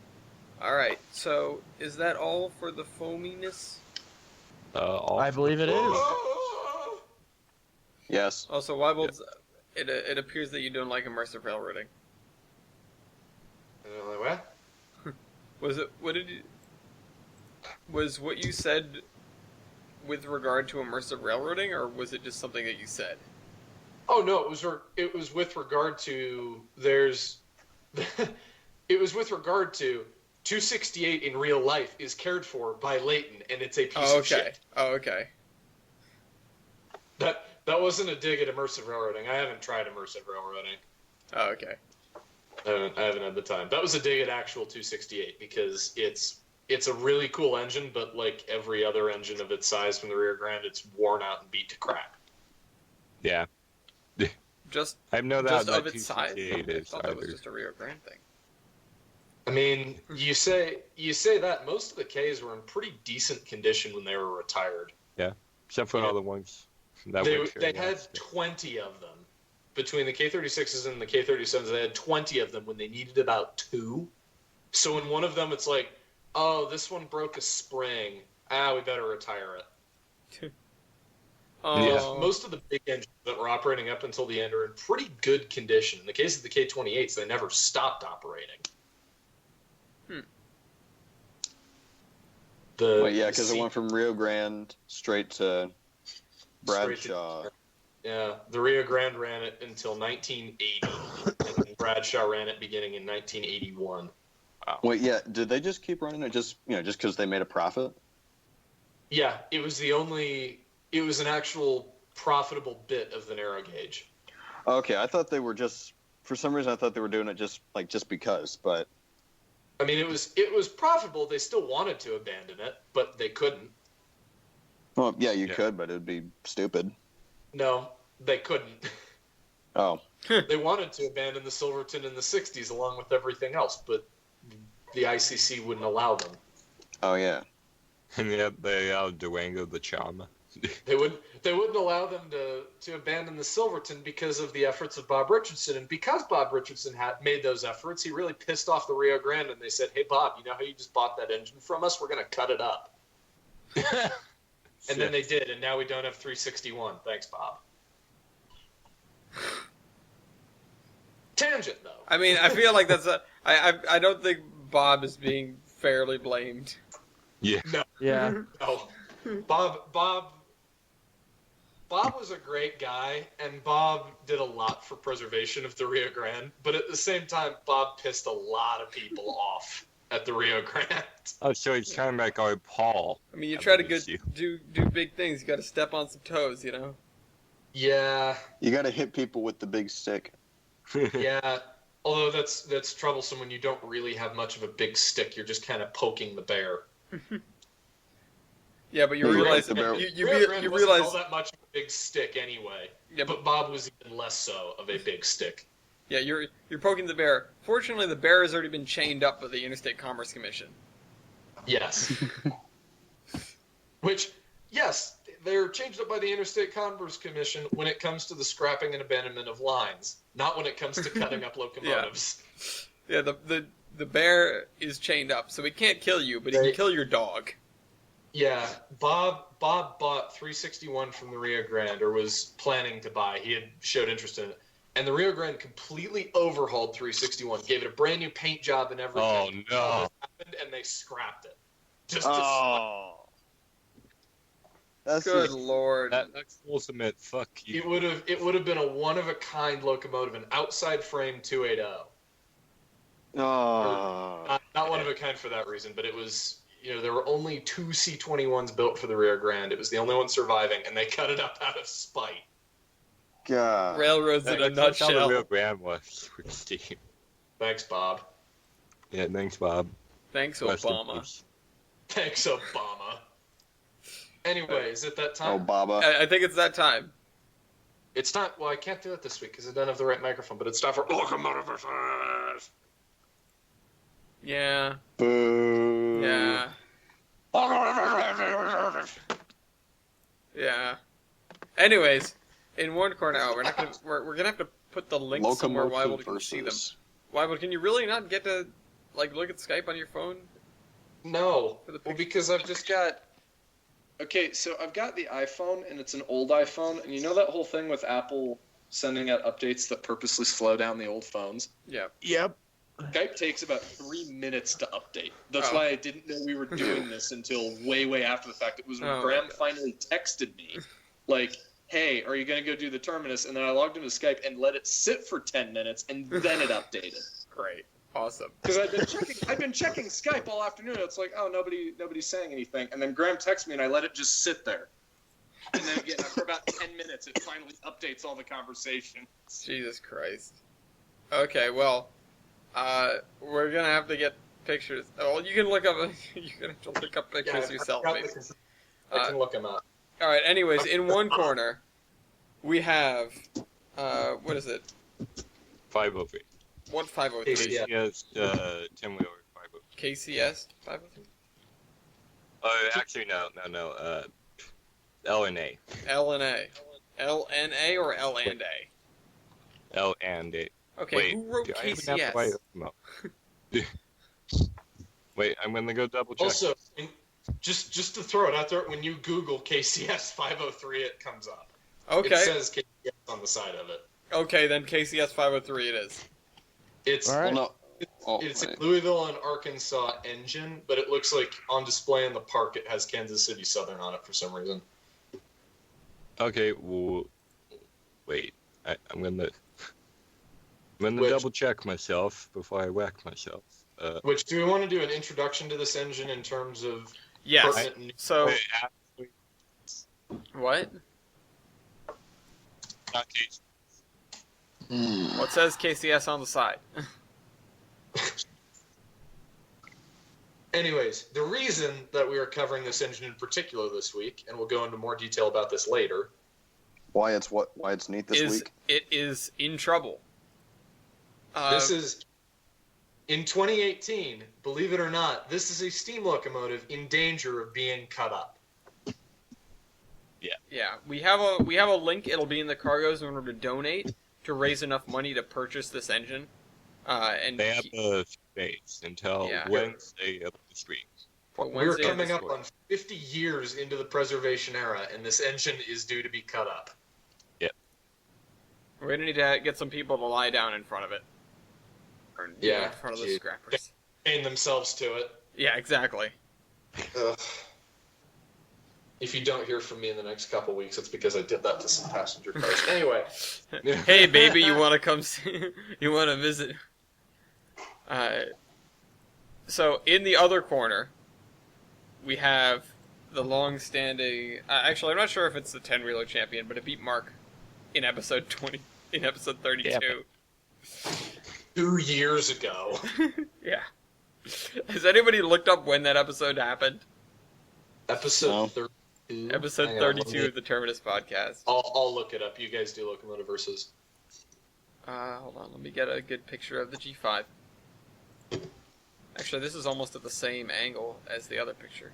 Alright, so is that all for the foaminess? I believe it is. Yes. Also, Wybold's, it appears that you don't like immersive railroading. What? Was what you said with regard to immersive railroading, or was it just something that you said? Oh no, it was with regard to it was with regard to 268 in real life is cared for by Leighton, and it's a piece of shit. Oh, okay. That wasn't a dig at immersive railroading. I haven't tried immersive railroading. Oh, okay. I haven't had the time. That was a dig at actual 268 because it's a really cool engine, but like every other engine of its size from the Rio Grande, it's worn out and beat to crap. Yeah. Just I know that just about of its size. I 268 is thought that was either. just a Rio Grande thing. I mean, you say that most of the Ks were in pretty decent condition when they were retired. Except for all the ones that They had 20 of them. Between the K36s and the K37s, they had 20 of them when they needed about 2. So in one of them, it's like, oh, this one broke a spring. We better retire it. Most of the big engines that were operating up until the end are in pretty good condition. In the case of the K28s, they never stopped operating. Because it went from Rio Grande straight to Bradshaw. Yeah, the Rio Grande ran it until 1980, and Bradshaw ran it beginning in 1981. Wow. Wait, yeah, did they just keep running it just because they made a profit? Yeah, it was an actual profitable bit of the narrow gauge. Okay, I thought they were for some reason I thought they were doing it just because, but... I mean, it was profitable. They still wanted to abandon it, but they couldn't. Well, yeah, you could, but it would be stupid. No, they couldn't. Oh. They wanted to abandon the Silverton in the 60s along with everything else, but the ICC wouldn't allow them. Oh, yeah. And yet they allowed Durango the Chama. They wouldn't allow them to abandon the Silverton because of the efforts of Bob Richardson. And because Bob Richardson had made those efforts, he really pissed off the Rio Grande. And they said, "Hey, Bob, you know how you just bought that engine from us? We're going to cut it up." And then they did, and now we don't have 361. Thanks, Bob. Tangent, though. I mean, I feel like that's I don't think Bob is being fairly blamed. Yeah. No. Yeah. No. Bob was a great guy, and Bob did a lot for preservation of the Rio Grande, but at the same time, Bob pissed a lot of people off at the Rio Grande. Oh, so it's kind of like our Paul. I mean, you try to do big things, you got to step on some toes, you know. Yeah. You got to hit people with the big stick. Yeah. Although that's troublesome when you don't really have much of a big stick. You're just kind of poking the bear. Yeah, but you Maybe realize like the bear- you Rio Grande wasn't realize all that much of a big stick anyway. Yeah, but Bob was even less so of a big stick. yeah, you're poking the bear. Fortunately, the bear has already been chained up by the Interstate Commerce Commission. Yes. Which, yes, they're changed up by the Interstate Commerce Commission when it comes to the scrapping and abandonment of lines, not when it comes to cutting up locomotives. Yeah, the bear is chained up, so he can't kill you, but he can kill your dog. Yeah, Bob bought 361 from the Rio Grande, or was planning to buy. He had showed interest in it. And the Rio Grande completely overhauled 361, gave it a brand new paint job and everything. Oh, no. And they scrapped it. That's Good just, lord. That's ultimate fuck you. It would have been a one of a kind locomotive, an outside frame 280. oh. Not one of a kind for that reason, but it was, there were only 2 C21s built for the Rio Grande. It was the only one surviving, and they cut it up out of spite. God. Railroads in a That's how the nutshell. real brand was with Steve. Thanks, Bob. Yeah, thanks, Bob. Thanks, Rest in Obama. peace. Thanks, Obama. Anyways, at that time, Oh, Baba. I think it's that time. it's not. Well, I can't do it this week because I don't have the right microphone. But it's time for locomotive versus. Yeah. Boo. Yeah. Yeah. Anyways, in one corner, we're gonna have to put the link somewhere Locomotive Wywold can see them. versus. Wywold, can you really not get to look at Skype on your phone? No, For the well, picture? because I've just got. Okay, so I've got the iPhone, and it's an old iPhone, and you know that whole thing with Apple sending out updates that purposely slow down the old phones? Yeah. Yep. Skype takes about 3 minutes to update. That's Oh. why I didn't know we were doing this until way after the fact. It was when Oh, Graham my God. finally texted me, like, "Hey, are you going to go do the Terminus?" And then I logged into Skype and let it sit for 10 minutes, and then it updated. Great. Awesome. Because I've been checking Skype all afternoon. It's like, oh, nobody's saying anything. And then Graham texts me, and I let it just sit there. And then again, after about 10 minutes, it finally updates all the conversation. Jesus Christ. Okay, well, we're gonna have to get pictures. Oh, you can look up. You're gonna have to look up pictures yourself, maybe. I can look them up. All right. Anyways, in one corner, we have what is it? 503. What 503? Yeah. Yes, 10-wheeler 503. KCS 503. Actually, no. L and A. LNA. LNA or L and A? L and A. Okay. Wait, who wrote do I even have the right KCS? no. Wait, I'm gonna go double check. Also, just to throw it out there, when you Google KCS 503, it comes up. Okay. It says KCS on the side of it. Okay, then KCS 503 it is. It's All right. Well, no. Oh, it's a wait. Louisville and Arkansas engine, but it looks like on display in the park it has Kansas City Southern on it for some reason. Okay, well, wait. I'm gonna Which- double check myself before I whack myself. Which, do we want to do an introduction to this engine in terms of Yes. pertinent news? So wait, actually, what? not case. What says KCS on the side? Anyways, the reason that we are covering this engine in particular this week, and we'll go into more detail about this later, Why it's neat this week? It is in trouble. this is in 2018. Believe it or not, this is a steam locomotive in danger of being cut up. Yeah, we have a link. It'll be in the cargoes in order to donate to raise enough money to purchase this engine. And They have a space until Wednesday of this week. We're coming up on 50 years into the preservation era, and this engine is due to be cut up. Yep. We're gonna need to get some people to lie down in front of it. Or, in front of the scrappers. Chain themselves to it. Yeah, exactly. Ugh. If you don't hear from me in the next couple weeks, it's because I did that to some passenger cars. Anyway. Hey, baby, you want to come see? You want to visit? So, in the other corner, we have the long-standing... actually, I'm not sure if it's the 10-wheeler champion, but it beat Mark in episode 32. Yeah. 2 years ago. Yeah. Has anybody looked up when that episode happened? Episode 32? Episode 32 of the Terminus podcast. I'll look it up. You guys do Locomotive Versus. Hold on, let me get a good picture of the G5. Actually, this is almost at the same angle as the other picture.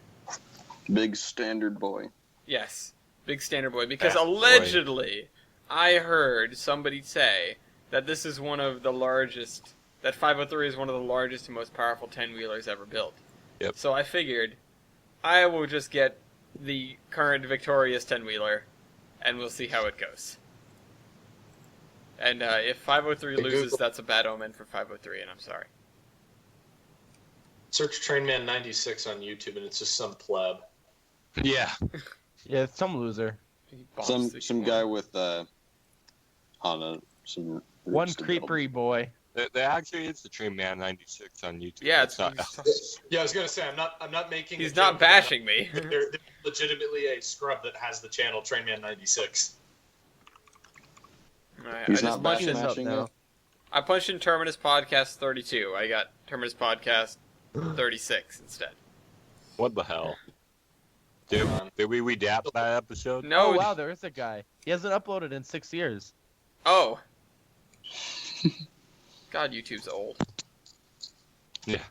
Big standard boy. Yes, big standard boy. Because Boy. allegedly, I heard somebody say that this is one of the largest, that 503 is one of the largest and most powerful 10-wheelers ever built. Yep. So I figured, I will just get the current victorious 10-wheeler, and we'll see how it goes. And if 503 loses, that's a bad omen for 503, and I'm sorry. Search Trainman 96 on YouTube, and it's just some pleb. Yeah. Yeah, it's some loser. He bombs the Some G1. guy with I don't know, some One roots to build. creepery boy. There actually is the Train Man 96 on YouTube. Yeah, it's not. Yeah, I was gonna say I'm not making. He's a not joke bashing me. about it. There's legitimately a scrub that has the channel Trainman 96. Alright, He's I just not punched bashing in. up mashing now. it. I punched in Terminus Podcast 32. I got Terminus Podcast 36 instead. What the hell? Did we redact that episode? No. Oh wow, there is a guy. He hasn't uploaded in 6 years. Oh. God, YouTube's old. Yeah.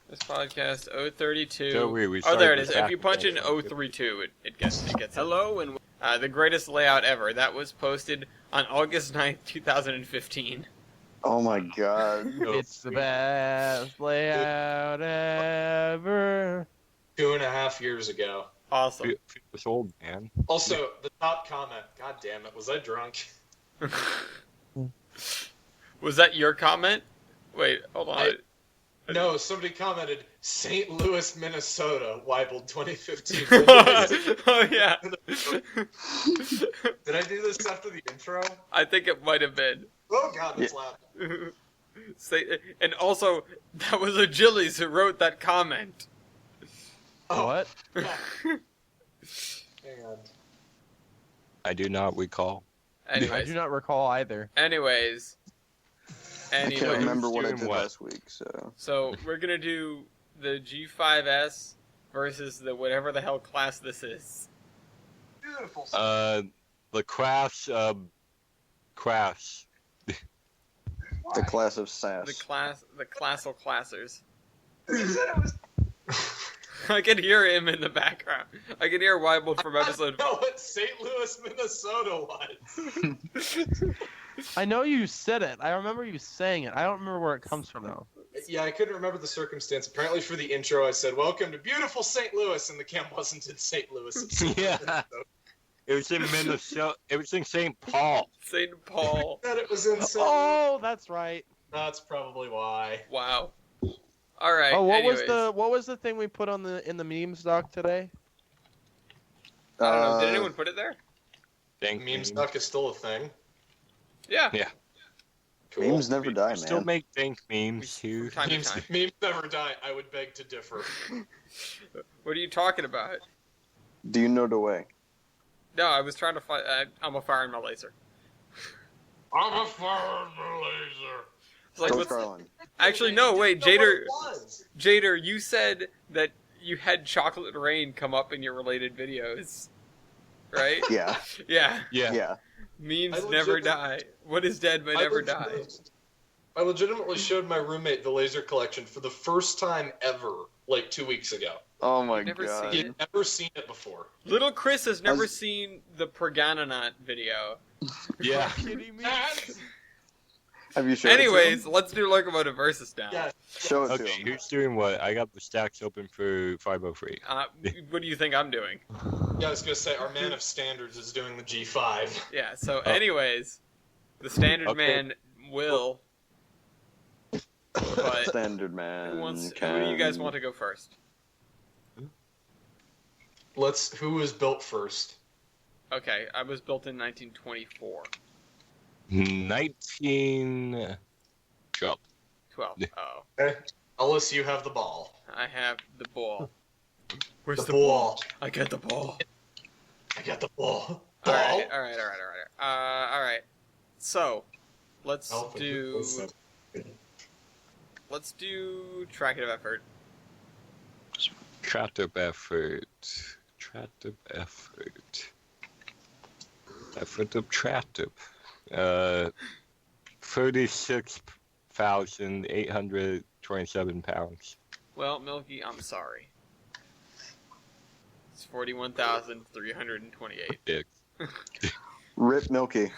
This podcast 032. So we Oh, there it is. started If you punch in back- 032, it gets hello and the greatest layout ever. That was posted on August 9th, 2015. Oh my god. It's the best layout ever. 2.5 years ago. Awesome. This old man. Also, the top comment. God damn it, was I drunk? Was that your comment? Wait, hold on. No, somebody commented St. Louis, Minnesota, Weibel 2015. Oh yeah. Did I do this after the intro? I think it might have been. Oh god, that's loud. And also, that was Achilles who wrote that comment. Oh, What? yeah. Hang on. I do not recall. I Anyways, do not recall either. anyways, I can't remember what I Doing did what? last week, so. So we're gonna do the G5S versus the whatever the hell class this is. Beautiful. The crash, crash. The class of sass. The classal classers. You said it was. I can hear him in the background. I can hear Weibel from episode. I know what St. Louis, Minnesota was. I know you said it. I remember you saying it. I don't remember where it comes from though. Yeah, I couldn't remember the circumstance. Apparently, for the intro, I said, "Welcome to beautiful St. Louis," and the cam wasn't in St. Louis. It's Yeah. It was in Minnesota. It was in St. Paul. St. Paul. That it was in St. Oh, that's right. That's probably why. Wow. All right. Oh, what anyways. was the thing we put on in the memes doc today? I don't know. Did anyone put it there? Thank Meme you. stock is still a thing. Yeah. Yeah. Cool. Memes never die, We still man. make dank memes too. Time to time. Memes never die. I would beg to differ. What are you talking about? Do you know the way? No, I was trying to find. I'm a firing my laser. I'm a firing the laser. It's like, Go what's... Carlin. Actually, no. You Wait, didn't know Jader. what it was. Jader, you said that you had Chocolate Rain come up in your related videos, right? Yeah. Yeah. Yeah. Yeah. Memes I never legit- die. What is dead may never die. I legitimately showed my roommate the laser collection for the first time ever, like 2 weeks ago. Oh my Never god. seen You've never seen it before. Little Chris has never was- seen the Perganaut video. Yeah. Kidding me? Have you showed it to Anyways, him? let's do Locomotive Versus now. Yeah. Show it to Okay, him. who's doing what? I got the stacks open for 503. What do you think I'm doing? Yeah, I was gonna say our man of standards is doing the G5. Yeah, so anyways, the standard Okay. man will. But Standard man. who do you guys want to go first? Who was built first? Okay, I was built in 1924. 19. Jump. 12. Oh, Okay. Ellis, you have the ball. I have the ball. Where's The ball. I got the ball. I got the ball. All right. All right. So, let's Oh, do. listen. Let's do tractive effort. Tractive effort. Tractive effort. Effort of tractive. 36,827 pounds. Well, Milky, I'm sorry. It's 41,328. Big. Rip Milky.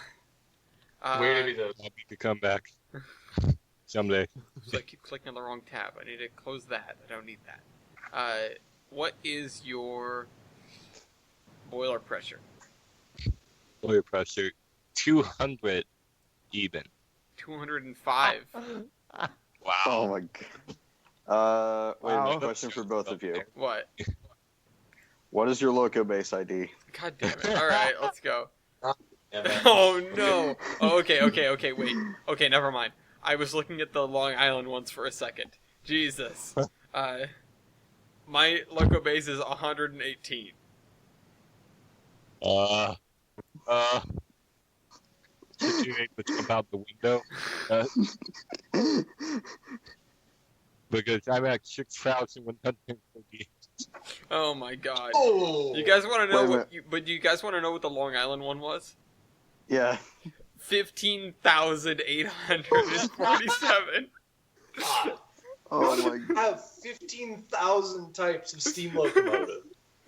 Where did he go? Happy to come back someday. So I keep clicking on the wrong tab. I need to close that. I don't need that. What is your boiler pressure? Oil pressure 200 even. 205. Wow. Oh my god. Wait a Wow. minute, question for both of you. What? What is your loco base ID? God damn it. Alright, let's go. Yeah, man. Oh no. Oh, okay, wait. Okay, never mind. I was looking at the Long Island ones for a second. Jesus. My loco base is 118. Did you able to jump out the window? Because I'm at 6,148. Oh my god. Oh! You guys want to know Wait a what? But do you guys want to know what the Long Island one was? Yeah. 15,847. God. Oh my You have 15,000 types of steam locomotive.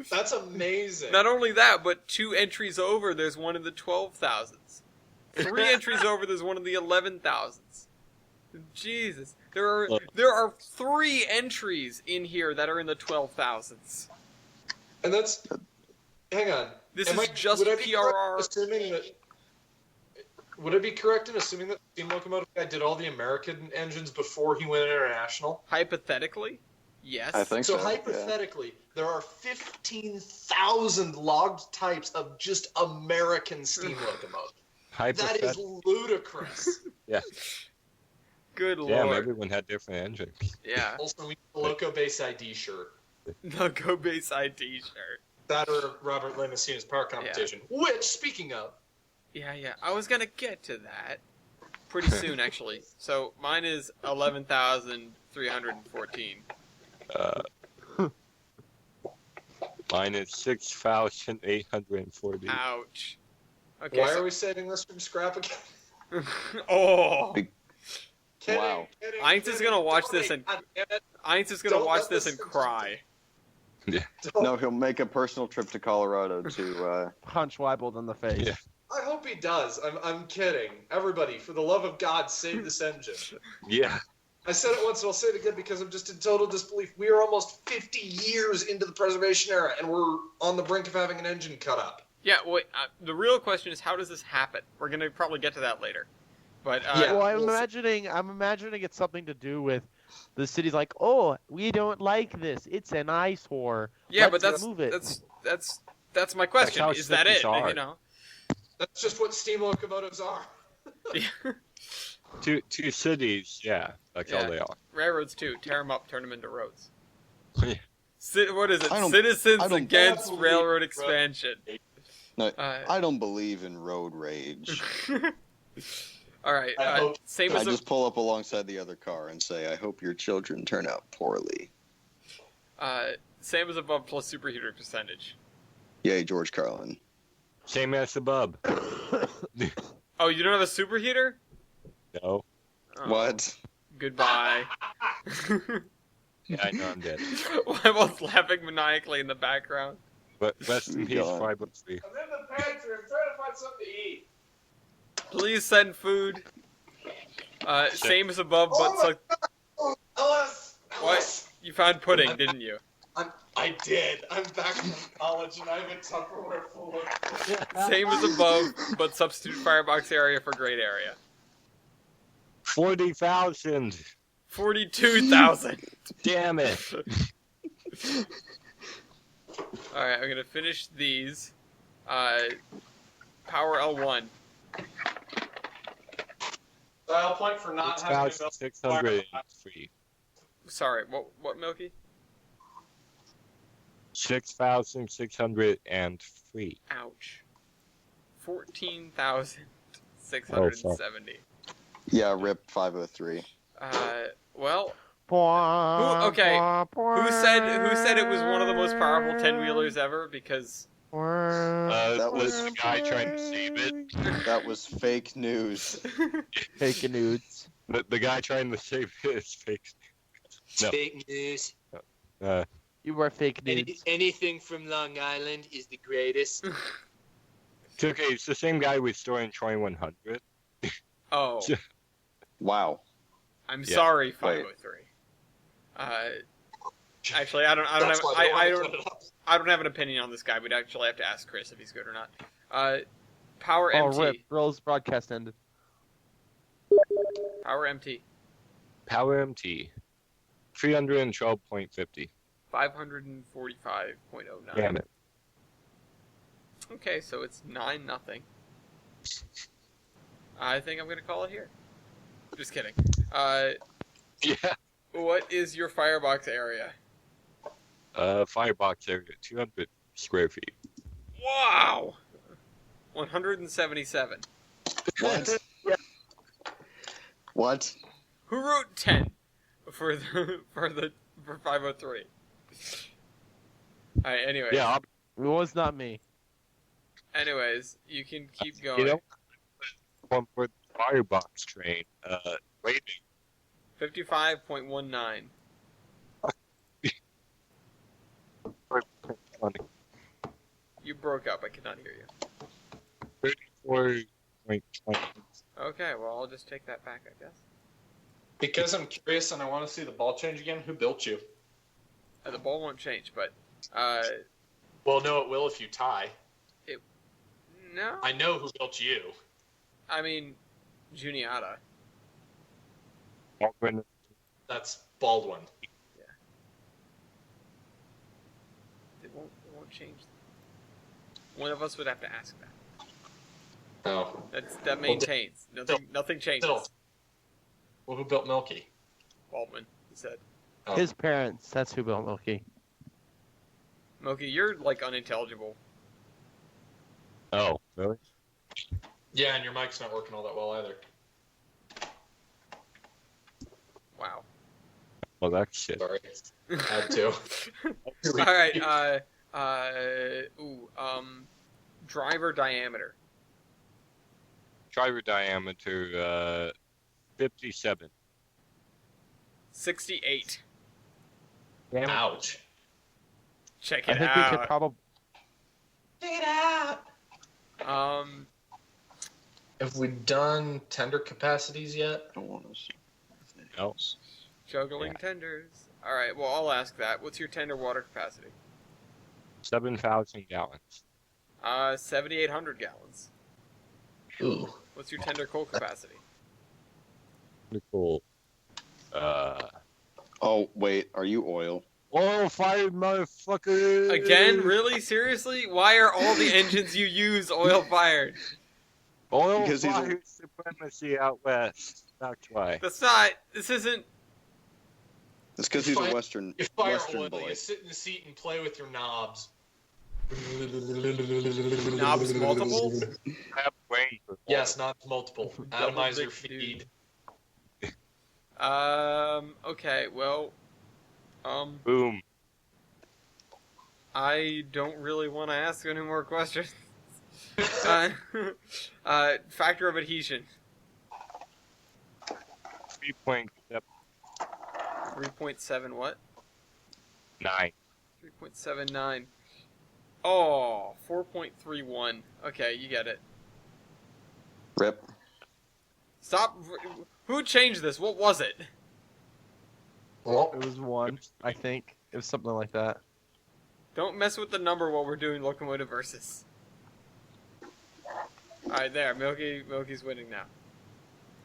That's amazing. Not only that, but 2 entries over, there's one in the 12,000s. 3 entries over, there's one in the 11,000s. Jesus, there are 3 entries in here that are in the 12,000s. And that's. Hang on. This Am is I- just would I be correct PRR. assuming that? Would I be correct in assuming that the steam locomotive guy did all the American engines before he went international? Hypothetically, yes. I think So so. hypothetically, there are 15,000 logged types of just American steam locomotive. That is ludicrous. Yeah. Good Damn, lord. everyone had different engines. Yeah. Also, we need a Loco Base ID shirt. The Go Base ID shirt. That or Robert Lemessina's power competition. Which, speaking of, Yeah. I was gonna get to that pretty soon, actually. So mine is 11,314. Mine is 6,840. Ouch. Okay. why are we saving this from scrap again? Oh. Big- Kidding, Wow. kidding, Ainz is gonna watch this kidding. and- God damn it. Ainz is gonna Don't watch let this this and cry. Don't- No, he'll make a personal trip to Colorado to. Punch Weibold in the face. Yeah. I hope he does. I'm kidding. Everybody, for the love of God, save this engine. Yeah. I said it once and I'll say it again because I'm just in total disbelief. We are almost 50 years into the preservation era and we're on the brink of having an engine cut up. Yeah. Wait. The real question is, how does this happen? We're gonna probably get to that later. But Yeah. Well, we'll I'm imagining it's something to do with the city's like, oh, we don't like this. It's an eyesore. yeah, Let's but move it. that's my question. how Is that it? cities are. You know. That's just what steam locomotives are. Yeah. Two cities, yeah. That's Yeah. all they are. Railroads too. Tear them up, turn them into roads. Yeah. What is it? I don't- Citizens I don't- Against Absolutely. Railroad Expansion. No, I don't believe in road rage. All right. I hope- Same I as just pull up alongside the other car and say, "I hope your children turn out poorly." same as above plus superheater percentage. Yay, George Carlin. Same as above. Oh, you don't have a superheater? No. Oh, What? Goodbye. Yeah, I know I'm dead. While's laughing maniacally in the background. But rest in peace, God. 503. I'm in the pantry. I'm trying to find something to eat. Please send food. Same as above, but Ellis! what? You found pudding, didn't you? I did. I'm back from college and I have a Tupperware full of... Same as above, but substitute firebox area for great area. 40,000! 42,000. Damn it! Alright, I'm gonna finish these. Power L1. Dial point for not having to 6,603. Sorry, what Milky? 6,603. Ouch. 14,670. Yeah, rip 503. Well, who said it was one of the most powerful 10-wheelers ever? Because That was- the guy trying to save it. That was fake news. Fake nudes. The guy trying to save it is fake. No. Fake news. You were fake nudes. Anything from Long Island is the greatest. It's okay, it's the same guy we store in 2100. oh, Wow. I'm Yeah. sorry, Wait. 503. Actually, I don't That's have why they I wanna don't put it up. I don't have an opinion on this guy. We'd actually have to ask Chris if he's good or not. Power Oh, MT. rip. Bill's broadcast ended. Power MT. Power MT. 312.50. 545.09. Damn it. Okay, so it's 9-0. I think I'm gonna call it here. Just kidding. Yeah. What is your firebox area? Firebox area, 200 square feet. Wow! 177. What? What? Who wrote 10 for 503? Alright, anyways. Yeah, It was not me. Anyways, you can keep going. you know, one for the firebox train, rating 55.19. You broke up. I could not hear you. 34.20. Okay, well, I'll just take that back, I guess. Because I'm curious and I want to see the ball change again, who built you? The ball won't change, but, Well, no, it will if you tie. no. I know who built you. I mean, Juniata. Baldwin, That's Baldwin. It won't change. One of us would have to ask that. Oh. That maintains. Nothing changes. Still. Well, who built Milky? Baldwin, he said. Oh. His parents. That's who built Milky. Milky, you're, like, unintelligible. oh, really? Yeah, and your mic's not working all that well either. Wow. Well, that's shit. Sorry. Had to. Alright, driver diameter. Driver diameter, 57. 68. Ouch. Check I it think we could out. probably. Check it out. Have we done tender capacities yet? I don't want to see. No. Juggling tenders. Alright, well, I'll ask that. What's your tender water capacity? 7,000 gallons. 7,800 gallons. Ooh. What's your tender coal capacity? Pretty cool. Oh, wait. Are you oil? Oil fired motherfucker! Again? Really? Seriously? Why are all the engines you use oil fired? Oil Because he's a- fired supremacy out west. That's why. This isn't. It's because he's a Fire- Western You fire Western oil, boy. you sit in the seat and play with your knobs. Knobs multiple? I have brain for Yes, knobs multiple. Atomizer Double-dick feed. Okay, well, Boom. I don't really want to ask any more questions. Factor of adhesion. 3.7. 3.7 what? 9. 3.79. Oh, 4.31. Okay, you get it. Rip. Stop. Who changed this? What was it? Well, It was 1, I think. It was something like that. Don't mess with the number while we're doing locomotive versus. Alright, there. Milky's winning now.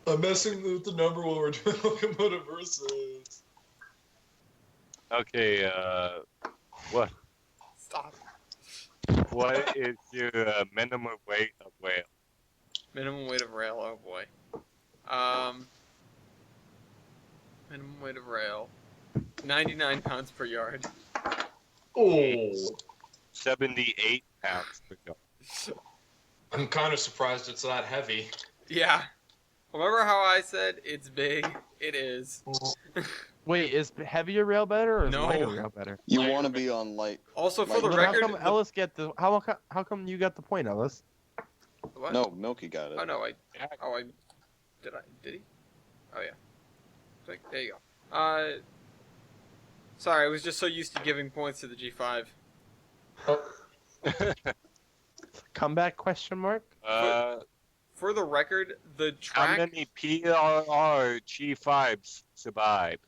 I'm messing with the number while we're doing locomotive versus. Okay, what Stop. what is your minimum weight of whale? Minimum weight of rail. Oh boy. Minimum weight of rail. 99 pounds per yard. Oh, 78 pounds per yard. I'm kind of surprised it's that heavy. Yeah. Remember how I said it's big? It is. Wait, is heavier rail better or is No. lighter rail better? You Lighter. want to be on light. Also, for Like, the then Then record, how come Ellis get the how come you got the point, Ellis? what? No, Milky got it. Oh no, did he? Oh yeah. There you go. Sorry, I was just so used to giving points to the G5. Comeback question mark? For the record, the How track. many PRR G5s survive?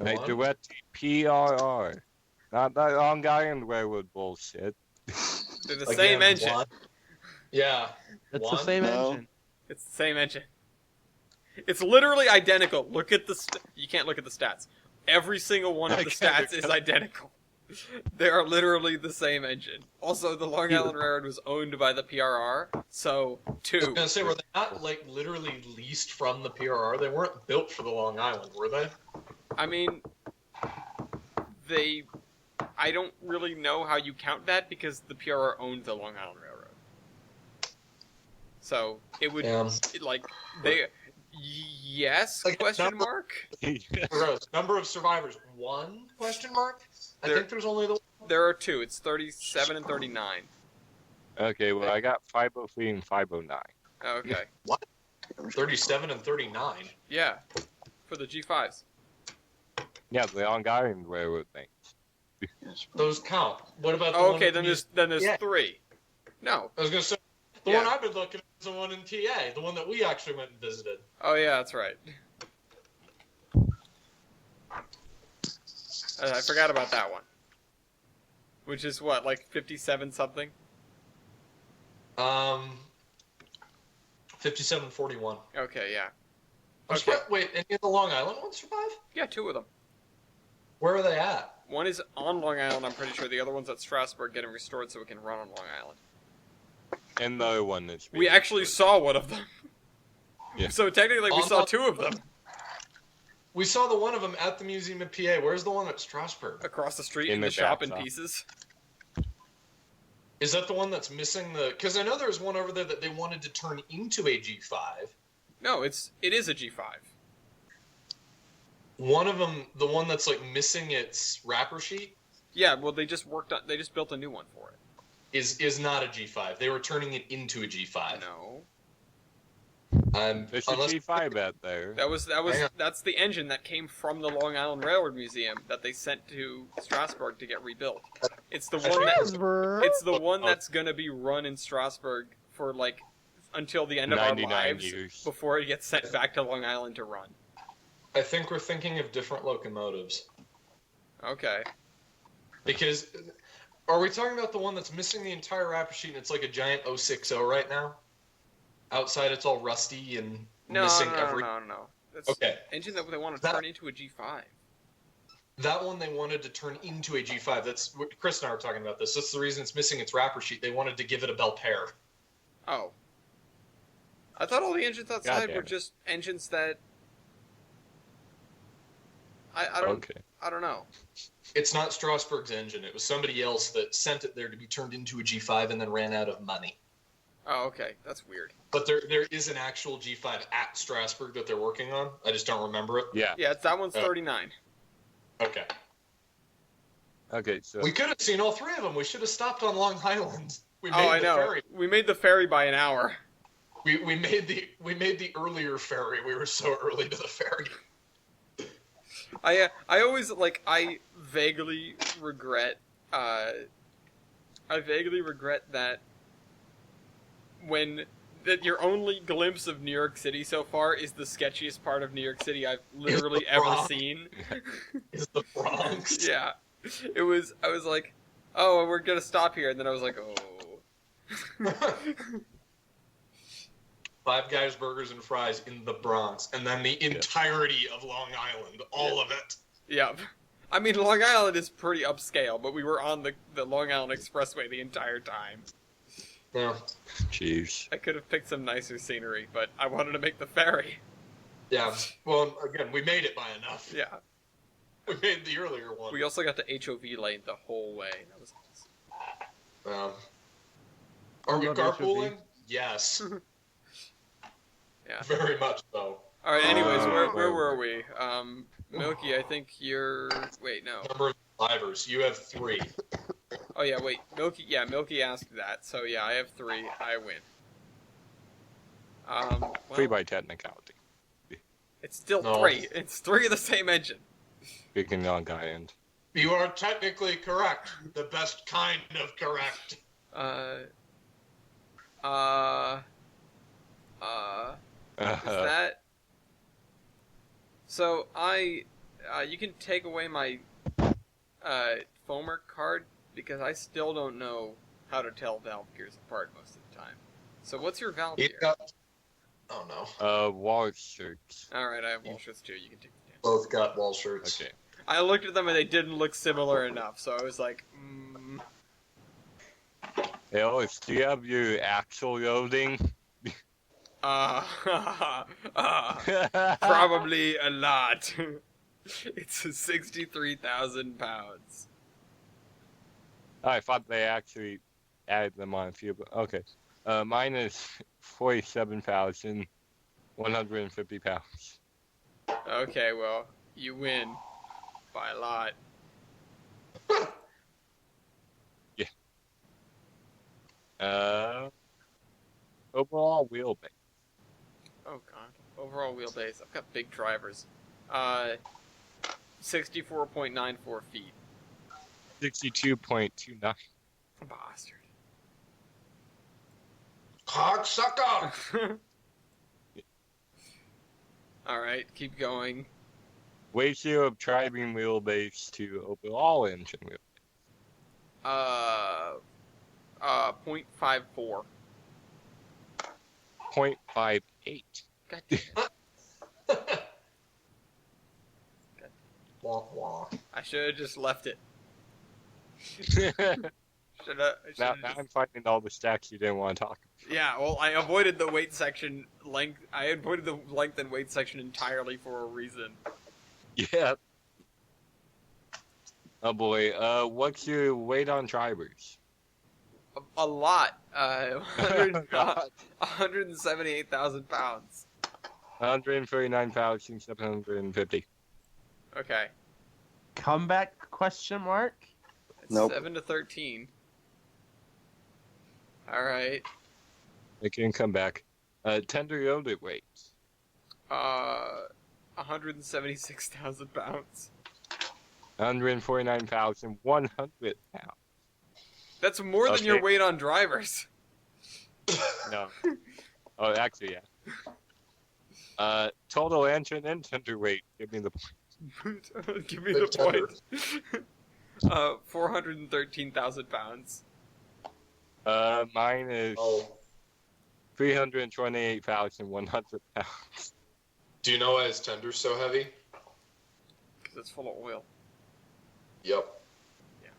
Hey, One? directly PRR. Not that Long Island Railroad bullshit. They're the Again, same engine. one. Yeah. It's One? the same No. engine. It's the same engine. It's literally identical. Look at the. You can't look at the stats. Every single one of the stats is identical. They are literally the same engine. Also, the Long Island Railroad was owned by the PRR, so I was 2. gonna say, were they not like literally leased from the PRR? They weren't built for the Long Island, were they? I mean, I don't really know how you count that because the PRR owned the Long Island Railroad. So it would yes Like, question number- mark. Gross. Number of survivors, 1 question mark? I think there's only the There are 2. It's 37 and 39. Okay, well, I got 503 and 509. Okay. 37 and 39. Yeah. For the G5s. Yeah, the Long Island Railroad thing. Those count. What about the Oh, one okay, in then the- there's Yeah. 3. No. I was gonna say the Yeah. one I've been looking at is the one in TA, the one that we actually went and visited. Oh yeah, that's right. I forgot about that one. Which is what, like 57 something? 5741. Okay, yeah. I'm Okay. surprised- Wait, any of the Long Island ones survive? Yeah, 2 of them. Where are they at? One is on Long Island, I'm pretty sure. The other one's at Strasbourg getting restored so it can run on Long Island. And the other one that's... We actually saw one of them. Yeah. So technically we On saw the- 2 of them. We saw the one of them at the museum in PA. Where's the one at Strasbourg? Across the street In in the the shop back in shop. pieces. Is that the one that's missing the? Because I know there was one over there that they wanted to turn into a G5. No, it is a G5. One of them, the one that's like missing its wrapper sheet, Yeah, well they just built a new one for it. is not a G5. They were turning it into a G5. No. There's a Unless G5 out there. Hang on. That's the engine that came from the Long Island Railroad Museum that they sent to Strasbourg to get rebuilt. It's the one that's gonna be run in Strasbourg for like until the end of our 99 lives years. before it gets sent back to Long Island to run. I think we're thinking of different locomotives. Okay. Because are we talking about the one that's missing the entire wrapper sheet and it's like a giant 060 right now? Outside it's all rusty and missing every. No. That's Okay. engine that they want to That- turn into a G5. That one they wanted to turn into a G5. That's Chris and I were talking about this. That's the reason it's missing its wrapper sheet. They wanted to give it a Belpaire. Oh. I thought all the engines outside Goddamn were it. just engines that. I don't. Okay. I don't know. It's not Strasbourg's engine. It was somebody else that sent it there to be turned into a G5 and then ran out of money. Oh, okay. That's weird. But there is an actual G5 at Strasbourg that they're working on. I just don't remember it. Yeah. Yeah, that one's Oh. 39. Okay. Okay, so... We could have seen all 3 of them. We should have stopped on Long Island. We Oh, I the know. ferry. We made the ferry by an hour. We made the earlier ferry. We were so early to the ferry. I always I vaguely regret that your only glimpse of New York City so far is the sketchiest part of New York City I've literally ever seen. Is the Bronx? Yeah. I was like, oh, we're gonna stop here, and then I was like, oh. Five Guys Burgers and Fries in the Bronx, and then the entirety of Long Island, all of it. Yep. I mean, Long Island is pretty upscale, but we were on the Long Island Expressway the entire time. Yeah. Jeez. I could have picked some nicer scenery, but I wanted to make the ferry. Yeah. Well, again, we made it by enough. Yeah. We made the earlier one. We also got to HOV lane the whole way. That was awesome. Are we Love carpooling? HOV. Yes. Yeah. Very much so. All right. Anyways, where were we? Milky, I think you're. Wait, no. Number of survivors. You have 3. Oh yeah, wait. Milky. Yeah, Milky asked that. So yeah, I have 3. I win. Well, 3 by technicality. it's still No. 3. It's 3 of the same engine. Speaking on guy end. You are technically correct. The best kind of correct. Is that? So you can take away my foamer card because I still don't know how to tell valve gears apart most of the time. So what's your valve gear? Oh no. Wall shirts. All right, I have wall shirts too. You can take them down. Both got wall shirts. Okay. I looked at them and they didn't look similar enough, so I was like, Hey, Alex, do you have your axle loading? probably a lot. It's 63,000 pounds. I thought they actually added them on a few, but okay. Mine is 47,150 pounds. Okay, well, you win by a lot. Yeah. Overall wheelbase. Oh god. Overall wheelbase. I've got big drivers. 64.94 feet. 62.29. Bastard. Cocksucker! Alright, keep going. Ratio of driving wheelbase to overall engine wheelbase. 0.54. 0.58. God damn it. Wah, wah. I should have just left it. now I'm finding all the stacks you didn't want to talk about. Yeah, well, I avoided the weight section length. I avoided the length and weight section entirely for a reason. Yeah. Oh boy, what's your weight on drivers? A lot. 178,000 pounds. 139,750. Okay. Comeback question mark? It's Nope. 7 to 13. Alright. It can come back. Tender loaded weight. 176,000 pounds. 149,100 pounds. That's more than your Okay. weight on drivers. No. Oh, actually, yeah. Total engine and tender weight. Give me the point. Give me Big the point. 413,000 pounds. Mine is Oh. 328,100 pounds. Do you know why his tender's so heavy? Because it's full of oil. Yep. Yeah.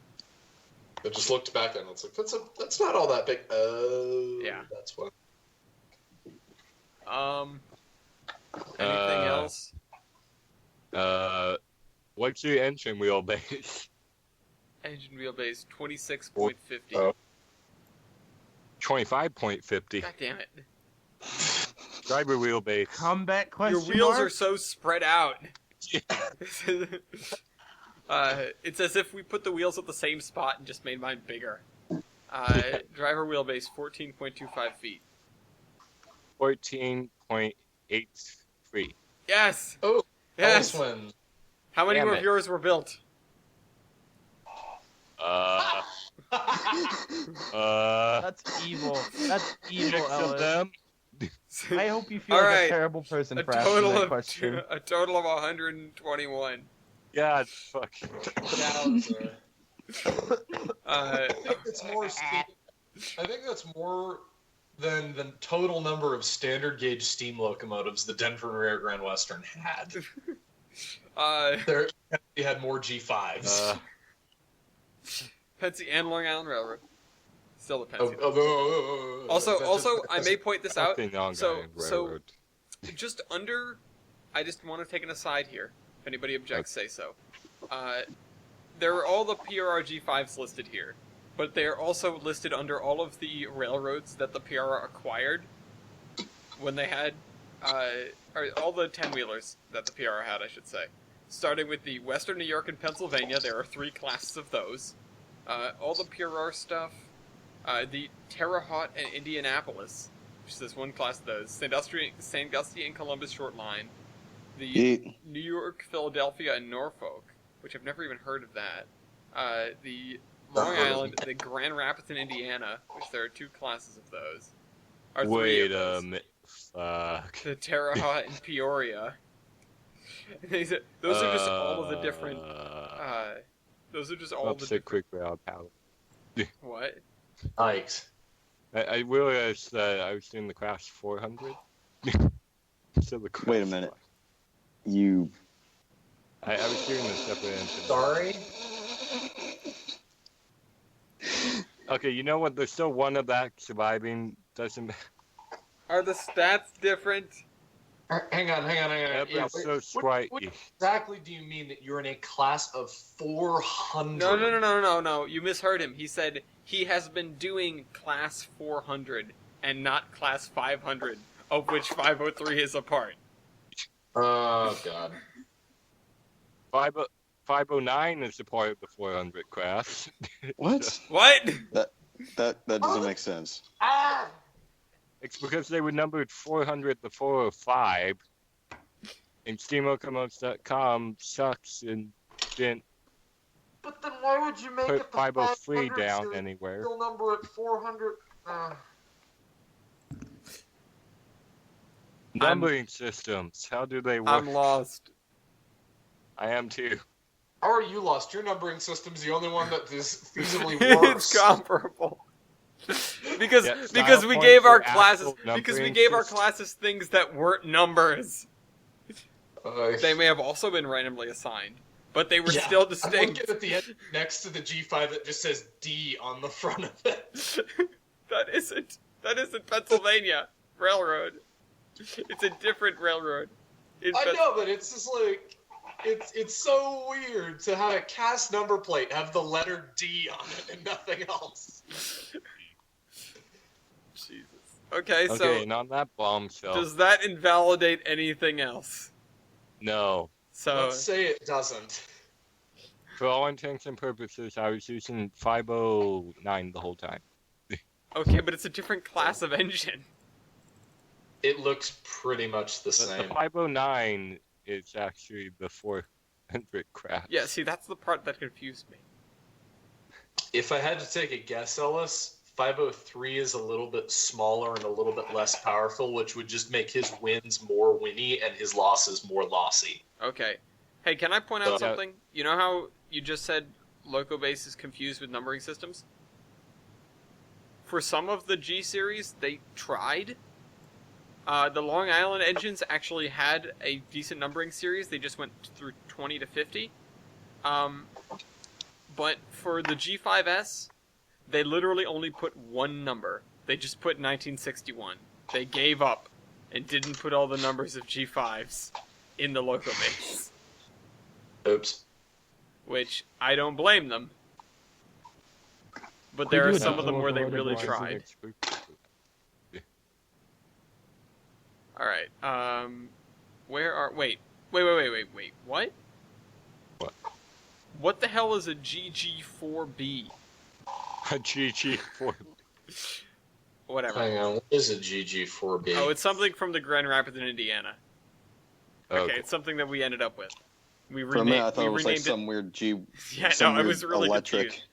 I just looked back and it's like, that's not all that big. Oh, Yeah. That's what. Anything else? What's your engine wheelbase? Engine wheelbase 26.50. Oh. 25.50. God damn it. Driver wheelbase. Comeback question Your wheels mark? are so spread out. It's as if we put the wheels at the same spot and just made mine bigger. Driver wheelbase 14.25 feet. 14.83. Yes! Oh, Yes! Ellis wins. How many Damn more it. of yours were built? That's evil. That's evil, 6 of Ellis. them. I hope you feel All like right. a terrible person A for asking total that of question. a total of 121. God, fuck. Yowza. Uh, I think it's more. I think that's more than the total number of standard gauge steam locomotives the Denver and Rare Grand Western had. They had more G5s. Pensy and Long Island Railroad. Still the Oh, Pensy. Also, I may point this out. Fucking Long So, Island so Railroad. just under. I just want to take an aside here. If anybody objects, say so. There are all the PRR G5s listed here, but they are also listed under all of the railroads that the PRR acquired when they had, or all the 10-wheelers that the PRR had, I should say. Starting with the Western New York and Pennsylvania, there are 3 classes of those. All the PRR stuff, the Terre Haute and Indianapolis, which is this one class of those, Sandusky and Columbus Short Line, the New York, Philadelphia, and Norfolk, which I've never even heard of that. The Long Island, the Grand Rapids in Indiana, which there are 2 classes of those. Or 3 Wait of a those. minute. Fuck. The Terre Haute and Peoria. Those are just all of the different. Those are just all of the Upset different. quick rail power. What? Yikes. I realized that I was doing the Crash 400. So the Crash Wait a minute. You. I was doing the separate engine. Sorry? Okay, you know what? There's still one of that surviving. Doesn't matter. Are the stats different? Hang on. That Yeah, was so what sprightly. exactly do you mean that you're in a class of 400? No. You misheard him. He said he has been doing class 400 and not class 500, of which 503 is a part. Oh, God. 509 is a part of the 400 class. What? What? That doesn't make sense. Ah! It's because they were numbered 400 to 405, and SteamLocomotives.com sucks and didn't But then why would you make put it the 503 500 down series anywhere. still number at 400? Numbering systems, how do they work? I'm lost. I am too. How are you lost? Your numbering system's the only one that is feasibly It's worse. comparable. because Yeah, because style we points gave our for classes actual because we numbering gave our system. classes things that weren't numbers. They They may have also been randomly assigned, but they were Yeah, still I'm distinct. looking at the end next to the G5 that just says D on the front of it. That isn't Pennsylvania Railroad. It's a different railroad. I know, but it's just like it's so weird to have a cast number plate have the letter D on it and nothing else. Jesus. Okay, Okay, so and on that bombshell, does that invalidate anything else? no. So Let's say it doesn't. For all intents and purposes, I was using 509 the whole time. okay, but it's a different class of engine. It looks pretty much the But same. the 509 is actually the 400 crap. Yeah, see, that's the part that confused me. If I had to take a guess, Ellis, 503 is a little bit smaller and a little bit less powerful, which would just make his wins more winny and his losses more lossy. Okay. Hey, can I point out Yeah. something? You know how you just said Locobase is confused with numbering systems? For some of the G series, they tried. The Long Island engines actually had a decent numbering series. They just went through 20 to 50. But for the G5S, they literally only put one number. They just put 1961. They gave up and didn't put all the numbers of G5s in the Locobase. Oops. Which, I don't blame them. But there are do some it of them where they really locomotive tried. Alright, where are... Wait, what? What? What the hell is a GG4B? A GG4. Whatever. Hang on, what is a GG4B? Oh, it's something from the Grand Rapids in Indiana. Okay, Okay. it's something that we ended up with. We For a minute, I renamed. thought We it was like renamed it. some weird G. Yeah, some no, I weird was really electric. confused.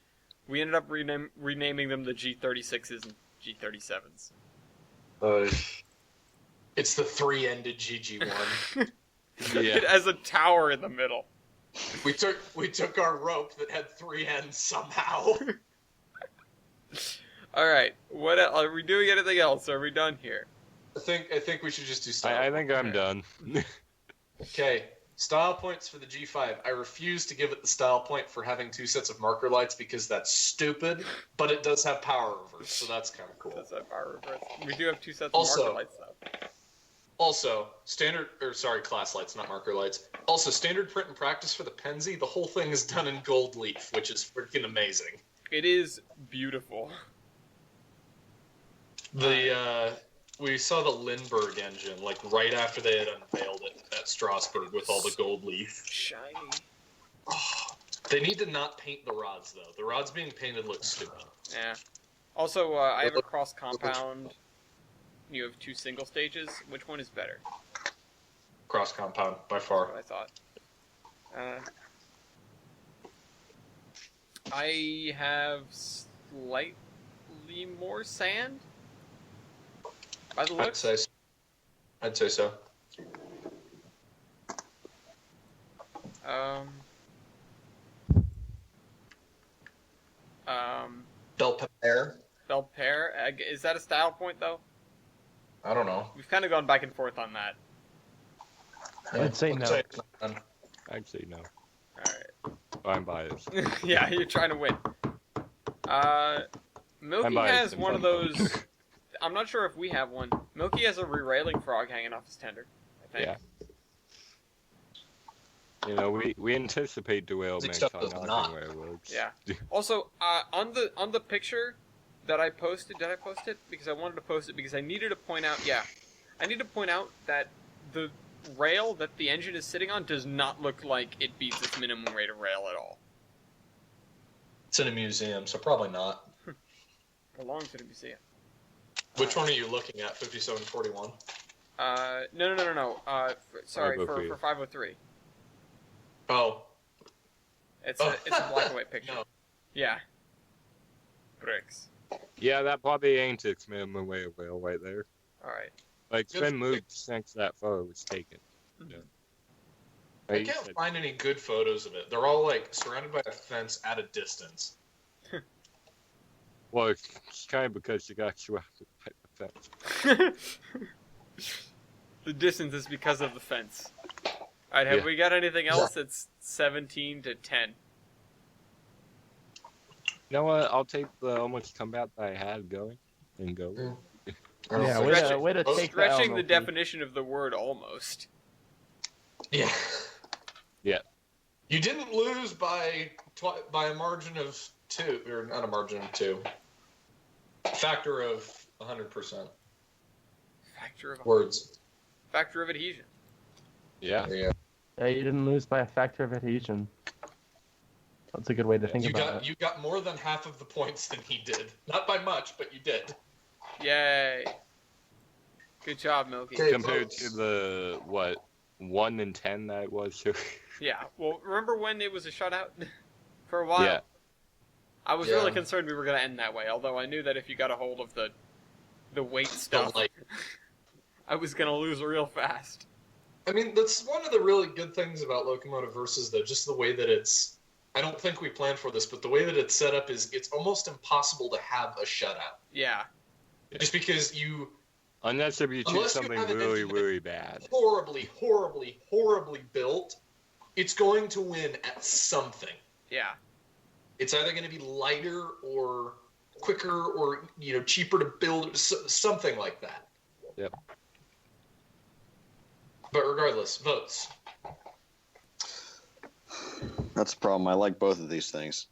We ended up renaming them the G36s and G37s. It's the three-ended GG1. It has a tower in the middle. we took our rope that had three ends somehow. All right, what else? Are we doing anything else? Are we done here? I think we should just do style. I think I'm done. Okay, style points for the G5. I refuse to give it the style point for having 2 sets of marker lights because that's stupid, but it does have power reverse, so that's kind of cool. Does that power reverse? We do have 2 sets of Also- marker lights, though. Also, class lights, not marker lights. Also, standard print and practice for the Penzi, the whole thing is done in gold leaf, which is freaking amazing. It is beautiful. We saw the Lindbergh engine, like, right after they had unveiled it at Strasbourg with all the gold leaf. Shiny. They need to not paint the rods, though. The rods being painted look stupid. Yeah. Also, I have a cross compound. You have 2 single stages. Which one is better? Cross compound, by far. That's what I thought. I have slightly more sand. By the looks. I'd say so. Belpaire? Belpaire. Is that a style point though? I don't know. We've kind of gone back and forth on that. I'd say no. I'd say no. All I'm biased. right. Yeah, you're trying to win. Milky I'm biased has in one of some those. I'm not sure if we have one. Milky has a re-railing frog hanging off his tender. I think. Yeah. You know, we anticipate derailments Stuff on does knocking not. railroads. Yeah. Also, on the picture that I posted, did I post it? Because I wanted to post it because I needed to point out. Yeah, I need to point out that the rail that the engine is sitting on does not look like it beats its minimum rated rail at all. It's in a museum, so probably not. Belongs to the museum. Which one are you looking at? 5741? No. Sorry, 503. for 503. Oh. It's a black and white picture. No. Yeah. Bricks. Yeah, that probably ain't its minimum rail right there. All right. Like, it's Good been moved since that photo was taken. Yeah. I Like you can't said, find any good photos of it. They're all, like, surrounded by a fence at a distance. well, it's kind of because you got surrounded by the fence. The distance is because of the fence. All right. Have Yeah. we got anything else? It's 17 to 10. You know what? I'll take the almost combat that I had going and go. Yeah, way to take Stretching that the definition of the word almost. Yeah. Yeah. You didn't lose by a margin of 2, or not a margin of 2. Factor of 100%. Words. Factor of adhesion. Yeah. Yeah. Yeah, you didn't lose by a factor of adhesion. That's a good way to think about it. You got more than half of the points than he did. Not by much, but you did. Yay. Good job, Milky. Okay. Compared to the, 1 in 10 that it was. Yeah. Well, remember when it was a shutout for a while? Yeah. I was Yeah. really concerned we were going to end that way, although I knew that if you got a hold of the weight stuff, Like, I was going to lose real fast. I mean, that's one of the really good things about Locomotive Versus, though, just the way that it's... I don't think we planned for this, but the way that it's set up is it's almost impossible to have a shutout. Yeah. Just because you... Unless if you choose Unless you something have an really, engine really bad. horribly built, it's going to win at something. Yeah. It's either going to be lighter or quicker or, cheaper to build, something like that. Yep. But regardless, votes. That's the problem. I like both of these things.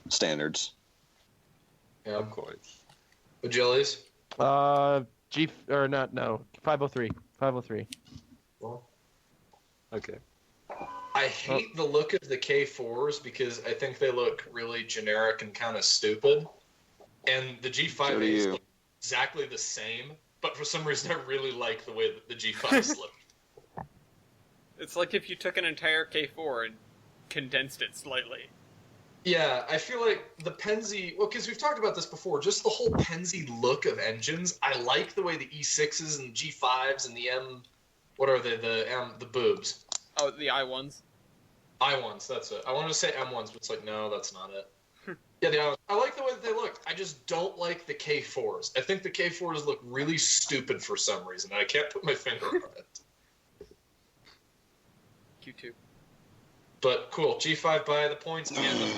Standards. Yeah. Of course. The jellies. No, 503. 503. Well, Okay. I hate the look of the K4s because I think they look really generic and kind of stupid. And the So do G5As you. look exactly the same, but for some reason I really like the way that the G5s look. It's like if you took an entire K4 and condensed it slightly. Yeah, I feel like the Penzi, well, because we've talked about this before, just the whole Penzi look of engines. I like the way the E6s and G5s and the what are they, the boobs? Oh, the I1s? I1s, that's it. I wanted to say M1s, but it's like, no, that's not it. Yeah, the I1s. I like the way that they look. I just don't like the K4s. I think the K4s look really stupid for some reason. I can't put my finger on it. Q2. But cool, G5 by the points and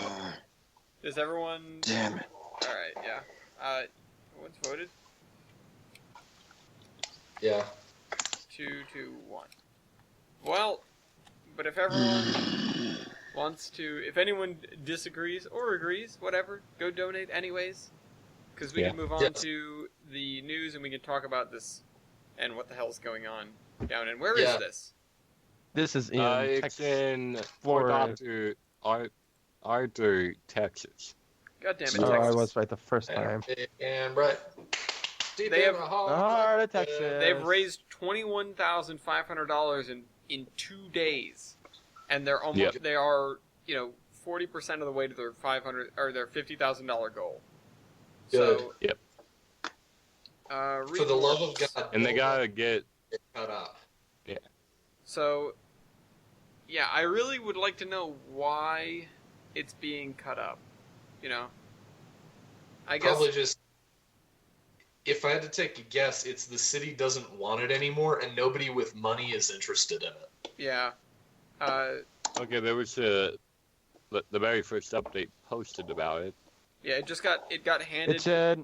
Does everyone... Damn it. Alright, yeah. Everyone's voted? yeah. 2-1. Well, but if everyone wants to... If anyone disagrees or agrees, whatever, go donate anyways. Because we can move on to the news and we can talk about this and what the hell's going on down in... Where is this? This is in it's Texas. in Florida. Arthur, Texas. God damn it, Oh, Texas. I was right the first time. And right. Deep They in have- the heart Heart of Texas. They've raised $21,500 in 2 days, and they're almost they are 40% of the way to their their $50,000 goal. So Good. For the love of God. And they gotta get it cut up. So, yeah, I really would like to know why it's being cut up. I guess Probably just, if I had to take a guess, it's the city doesn't want it anymore, and nobody with money is interested in it. yeah. okay. There was the very first update posted about it. Yeah, it got handed. It said,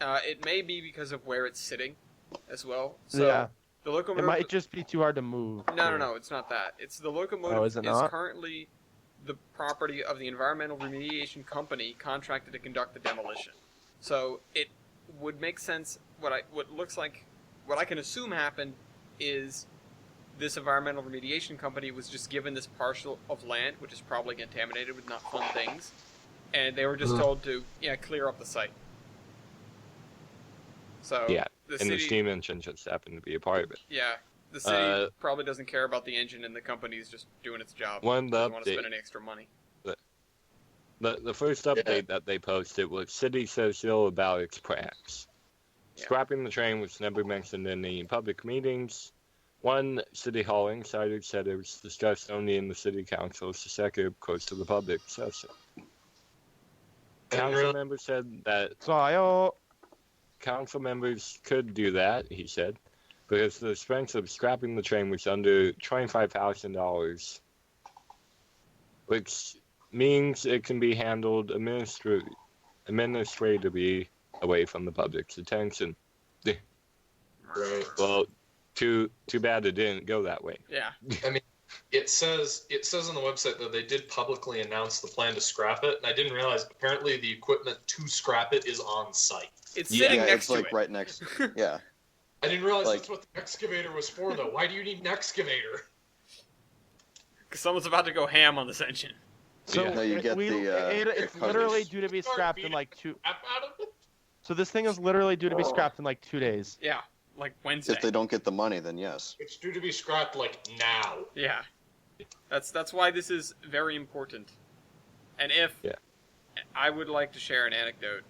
It may be because of where it's sitting, as well. So yeah, the it locomotive. might just be too hard to move. No, it's not that. It's the locomotive is it not? currently the property of the Environmental Remediation Company contracted to conduct the demolition. So it would make sense. What I can assume happened is this Environmental Remediation Company was just given this parcel of land, which is probably contaminated with not fun things, and they were just told to clear up the site. So Yeah, the and city, the steam engine just happened to be a part of it. yeah, the city probably doesn't care about the engine, and the company's just doing its job. One Doesn't want to update. spend any extra money. The first update that they posted was city says ill about its tracks. Yeah. Scrapping the train was never mentioned in the public meetings. One city hall insider said it was discussed only in the city council's executive close to the public session. Council members said that So, council members could do that, he said, because the expense of scrapping the train was under $25,000, which means it can be handled administratively away from the public's attention. Right. Well, too bad it didn't go that way. Yeah. I mean, it says on the website that they did publicly announce the plan to scrap it, and I didn't realize apparently the equipment to scrap it is on site. It's sitting next it's to like it. right next. Yeah. I didn't realize Like- that's what the excavator was for, though. Why do you need an excavator? Because someone's about to go ham on this engine. so Yeah. No, you get it's coverage. literally due to be scrapped in like 2. Crap out of it? So this thing is literally due to be scrapped in like 2 days. Yeah, like Wednesday. If they don't get the money, then yes. It's due to be scrapped like now. Yeah. That's why this is very important. And I would like to share an anecdote.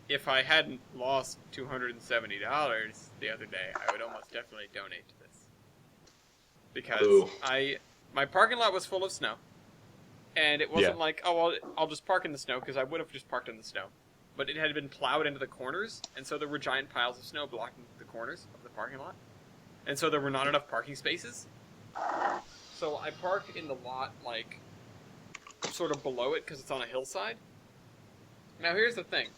If I hadn't lost $270 the other day, I would almost definitely donate to this. Because Ooh. my parking lot was full of snow. And it wasn't like, I'll just park in the snow, because I would have just parked in the snow. But it had been plowed into the corners, and so there were giant piles of snow blocking the corners of the parking lot. And so there were not enough parking spaces. So I parked in the lot, like, sort of below it, because it's on a hillside. Now here's the thing.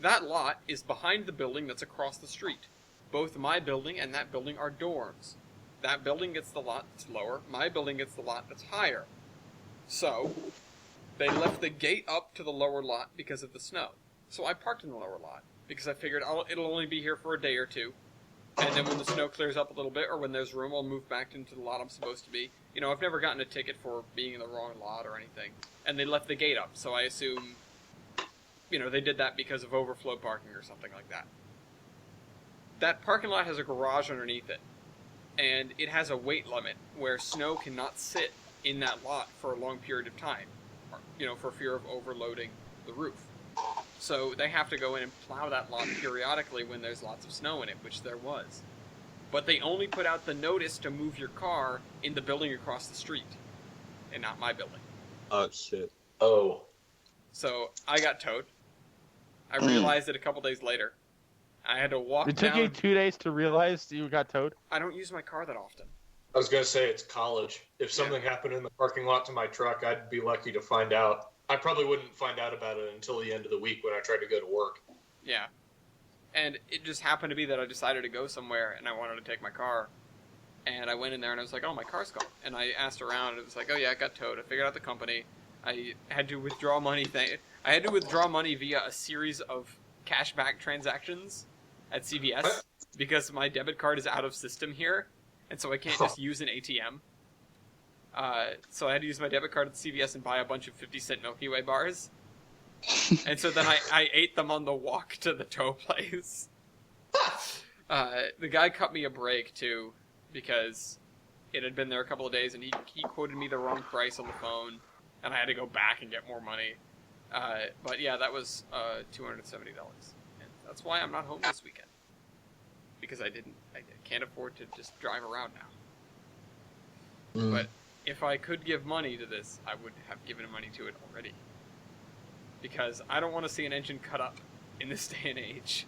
That lot is behind the building that's across the street. Both my building and that building are dorms. That building gets the lot that's lower, my building gets the lot that's higher. So, they left the gate up to the lower lot because of the snow. So I parked in the lower lot, because I figured it'll only be here for a day or two. And then when the snow clears up a little bit, or when there's room, I'll move back into the lot I'm supposed to be. I've never gotten a ticket for being in the wrong lot or anything. And they left the gate up, so I assume, they did that because of overflow parking or something like that. That parking lot has a garage underneath it. and it has a weight limit where snow cannot sit in that lot for a long period of time, for fear of overloading the roof. So they have to go in and plow that lot periodically when there's lots of snow in it, which there was. But they only put out the notice to move your car in the building across the street, and not my building. Oh, shit. Oh. So I got towed. I realized it a couple days later. I had to walk It took down. you 2 days to realize you got towed? I don't use my car that often. I was going to say it's college. If something happened in the parking lot to my truck, I'd be lucky to find out. I probably wouldn't find out about it until the end of the week when I tried to go to work. Yeah. And it just happened to be that I decided to go somewhere and I wanted to take my car. And I went in there and I was like, oh, my car's gone. And I asked around and it was like, oh, yeah, it got towed. I figured out the company. I had to withdraw money. I had to withdraw money via a series of cashback transactions at CVS because my debit card is out of system here. And so I can't just use an ATM. So I had to use my debit card at CVS and buy a bunch of 50-cent Milky Way bars. And so then I ate them on the walk to the tow place. The guy cut me a break, too, because it had been there a couple of days, and he quoted me the wrong price on the phone, and I had to go back and get more money. But yeah, that was $270. And that's why I'm not home this weekend. Because I can't afford to just drive around now. But if I could give money to this, I would have given money to it already. Because I don't want to see an engine cut up in this day and age.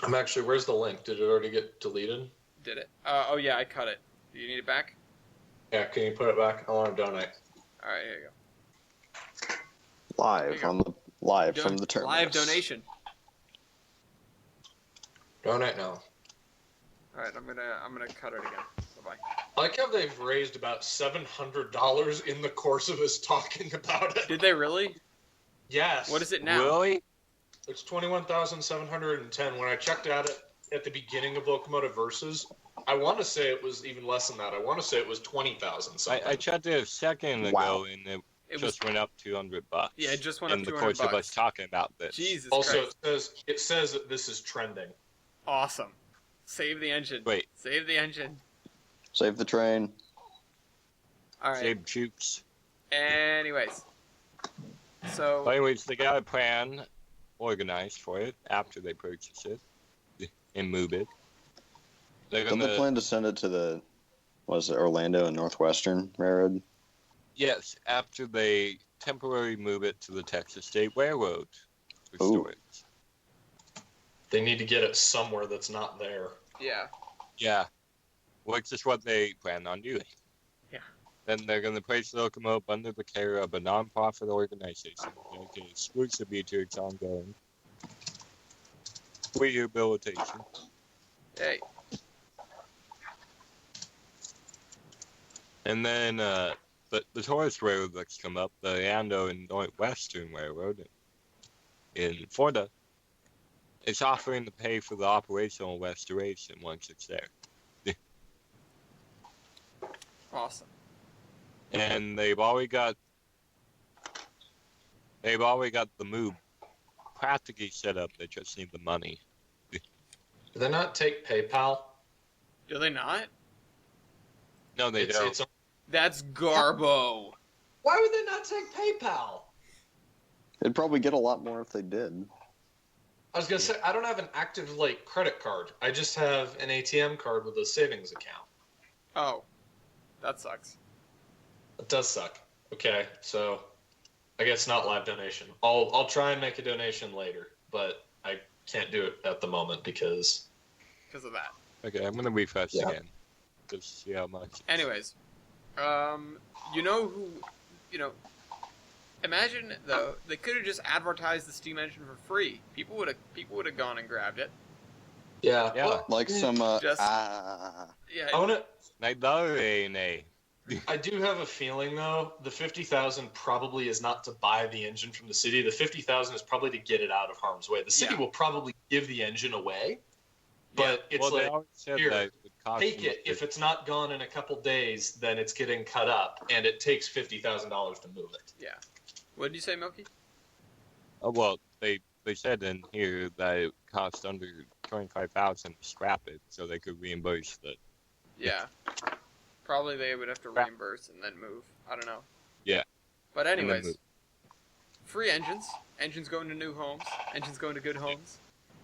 I'm actually, where's the link? Did it already get deleted? Did it? Oh yeah, I cut it. Do you need it back? Yeah, can you put it back? I want to donate. Alright, here you go. Live from the Terminus. Live donation. Donate now. Alright, I'm gonna cut it again. Bye-bye. I like how they've raised about $700 in the course of us talking about it. Did they really? Yes. What is it now? Really? It's 21,710. When I checked out at the beginning of Locomotive Versus, I want to say it was even less than that. I want to say it was 20,000 something. I checked it a second ago, and it just went up $200. Yeah, it just went up $200. In the course of us talking about this. Jesus also, Christ. it says that this is trending. Awesome. Save the engine. Wait. Save the engine. Save the train. Alright. Save troops. Anyways. So... Anyways, they got a plan organized for it after they purchase it and move it. Don't they plan to send it to the, Orlando and Northwestern Railroad? Yes, after they temporarily move it to the Texas State Railroad for storage. They need to get it somewhere that's not there. Yeah. Yeah. Which is what they plan on doing. Yeah. Then they're going to place the locomotive under the care of a non-profit organization dedicated exclusively to its ongoing rehabilitation. Hey. And then the tourist railroad that's come up, the Ando and Northwestern Railroad in Florida, it's offering to pay for the operational restoration once it's there. Awesome. And they've already got the move practically set up. They just need the money. Do they not take PayPal? Do they not? No, they don't. That's garbo. Why would they not take PayPal? They'd probably get a lot more if they did. I was going to say, I don't have an active, credit card. I just have an ATM card with a savings account. Oh. That sucks. It does suck. Okay, so I guess not live donation. I'll try and make a donation later, but I can't do it at the moment because of that. Okay, I'm gonna refresh again. Just to see how much. Anyways, imagine though they could have just advertised the steam engine for free. People would have gone and grabbed it. Yeah. Yeah. Like some Yeah. I do have a feeling though, the 50,000 probably is not to buy the engine from the city. The 50,000 is probably to get it out of harm's way. The city will probably give the engine away, but it's here, take it. If it's not gone in a couple days, then it's getting cut up, and it takes $50,000 to move it. Yeah. What did you say, Milky? Oh well, they said in here that it cost under $25,000 to scrap it, so they could reimburse the. Yeah. Probably they would have to reimburse and then move. I don't know. Yeah. But And then anyways, move. free engines. Engines going to new homes. Engines going to good homes.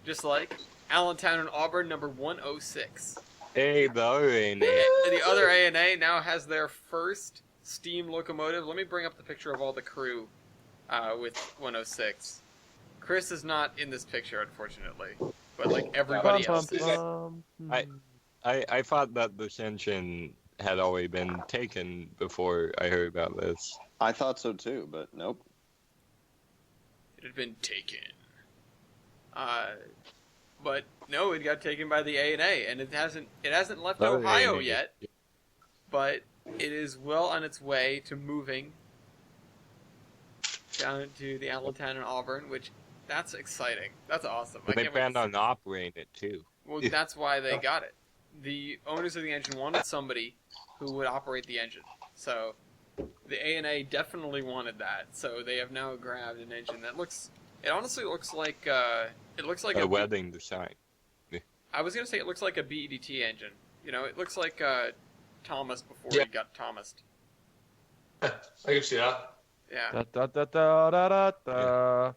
Just like Allentown and Auburn, number 106. Hey, the other The other A&A now has their first steam locomotive. Let me bring up the picture of all the crew with 106. Chris is not in this picture, unfortunately. But, like, everybody else is. I thought that this engine had already been taken before I heard about this. I thought so too, but nope. It had been taken. But no, it got taken by the A&A, and it hasn't left Oh, Ohio A&A. yet. But it is well on its way to moving down to the Allentown and Auburn, which that's exciting. That's awesome. But I they can't wait planned to on operating it too. Well, that's why they got it. The owners of the engine wanted somebody who would operate the engine. So the A&A definitely wanted that. So they have now grabbed an engine that looks. It honestly looks like. It looks like A wedding design. I was gonna say it looks like a BEDT engine. You know, it looks like Thomas before Yeah. he got Thomased. I can see that. Yeah, Da, da, da, da, da, da, da.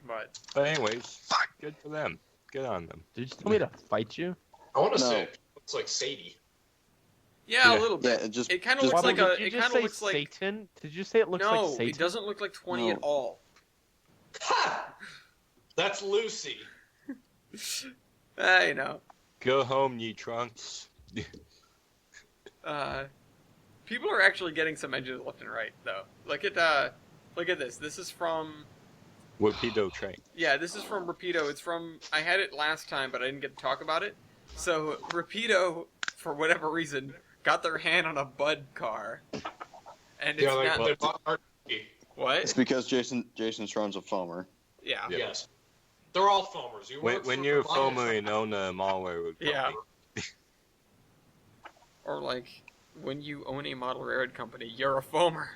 but But anyways, good for them. Good on them. Did you tell me to fight you? I want to No. say it looks like Sadie. yeah, Yeah. a little Yeah, bit. it just. It kind of just looks like Wobble, a. did you It just kind say of looks like. Satan? Did you say it looks No, like Satan? it doesn't look like 20 No. at all. Ha! That's Lucy. You know. Go home, ye trunks. People are actually getting some engines left and right, though. Look at this. This is from. Rapido train. Yeah, this is from Rapido. It's from. I had it last time, but I didn't get to talk about it. So Rapido, for whatever reason, got their hand on a Bud car, and it's Yeah, not. they're not RT. It's What? because Jason Strawn's a foamer. Yeah. Yeah. Yes. They're all foamers. You work When for you're a Reliance. foamer and own a malware company. Yeah. Or like when you own a model railroad company, you're a foamer.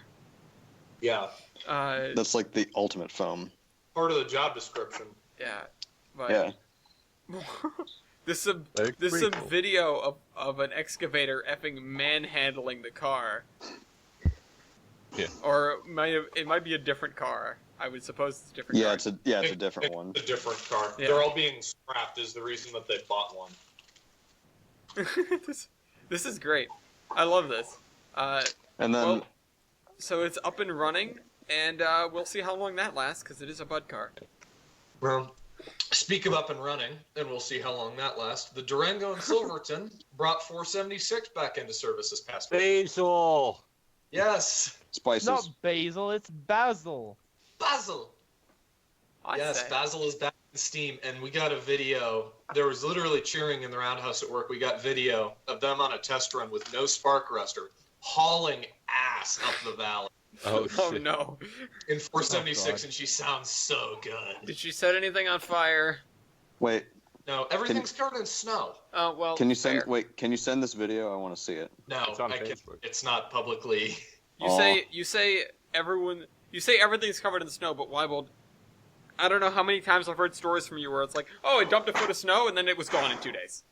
Yeah. That's like the ultimate foam. Part of the job description. Yeah. But Yeah. There's some That's there's pretty some cool. video of an excavator effing manhandling the car. Yeah. Or it might be a different car. I would suppose it's a different Yeah, car. it's a different one. It's a different car. Yeah. They're all being scrapped is the reason that they bought one. This is great. I love this. And then Well, so it's up and running, and we'll see how long that lasts, because it is a Bud car. Well, speak of up and running, and we'll see how long that lasts. The Durango and Silverton brought 476 back into service this past week. Basil! Yes. spices. It's not basil, it's basil. Basil. I Yes, say. Basil is back in Steam, and we got a video. There was literally cheering in the roundhouse at work. We got video of them on a test run with no spark arrestor, hauling ass up the valley Oh, Oh shit. no. in 476, God. and she sounds so good. Did she set anything on fire? Wait, No, everything's covered in snow. Oh, well, can you send? fair. Wait, can you send this video? I want to see it. No, It's on I can't. Facebook. It's not publicly. You say everything's covered in snow, but Weibold, I don't know how many times I've heard stories from you where it's like, oh, it dumped a foot of snow and then it was gone in 2 days.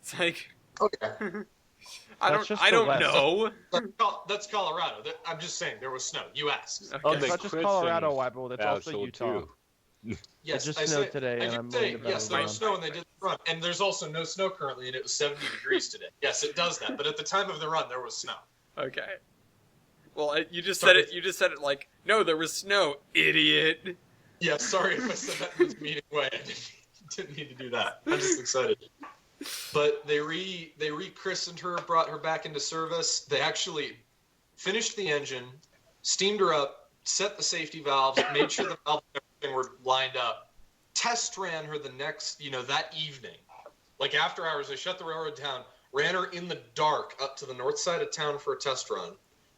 It's like, Okay. I That's don't just the know. West. That's Colorado. I'm just saying there was snow. You asked. Okay. Oh, It's they not just christened Colorado, Weibold, it's also Basil, Utah. too. Yes, just I snowed said- today, I and did I'm say, willing to bet yes, it there was was snow, and they did the run. And there's also no snow currently, and it was 70 degrees today. Yes, it does that. But at the time of the run, there was snow. Okay. Well, you just said it. You just said it like, no, there was snow, idiot. Yeah, sorry if I said that in this meeting way. I didn't need to do that. I'm just excited. But they rechristened her, brought her back into service. They actually finished the engine, steamed her up, set the safety valves, made sure the valves and everything were lined up. Test ran her the next, that evening. Like after hours, they shut the railroad down, ran her in the dark up to the north side of town for a test run.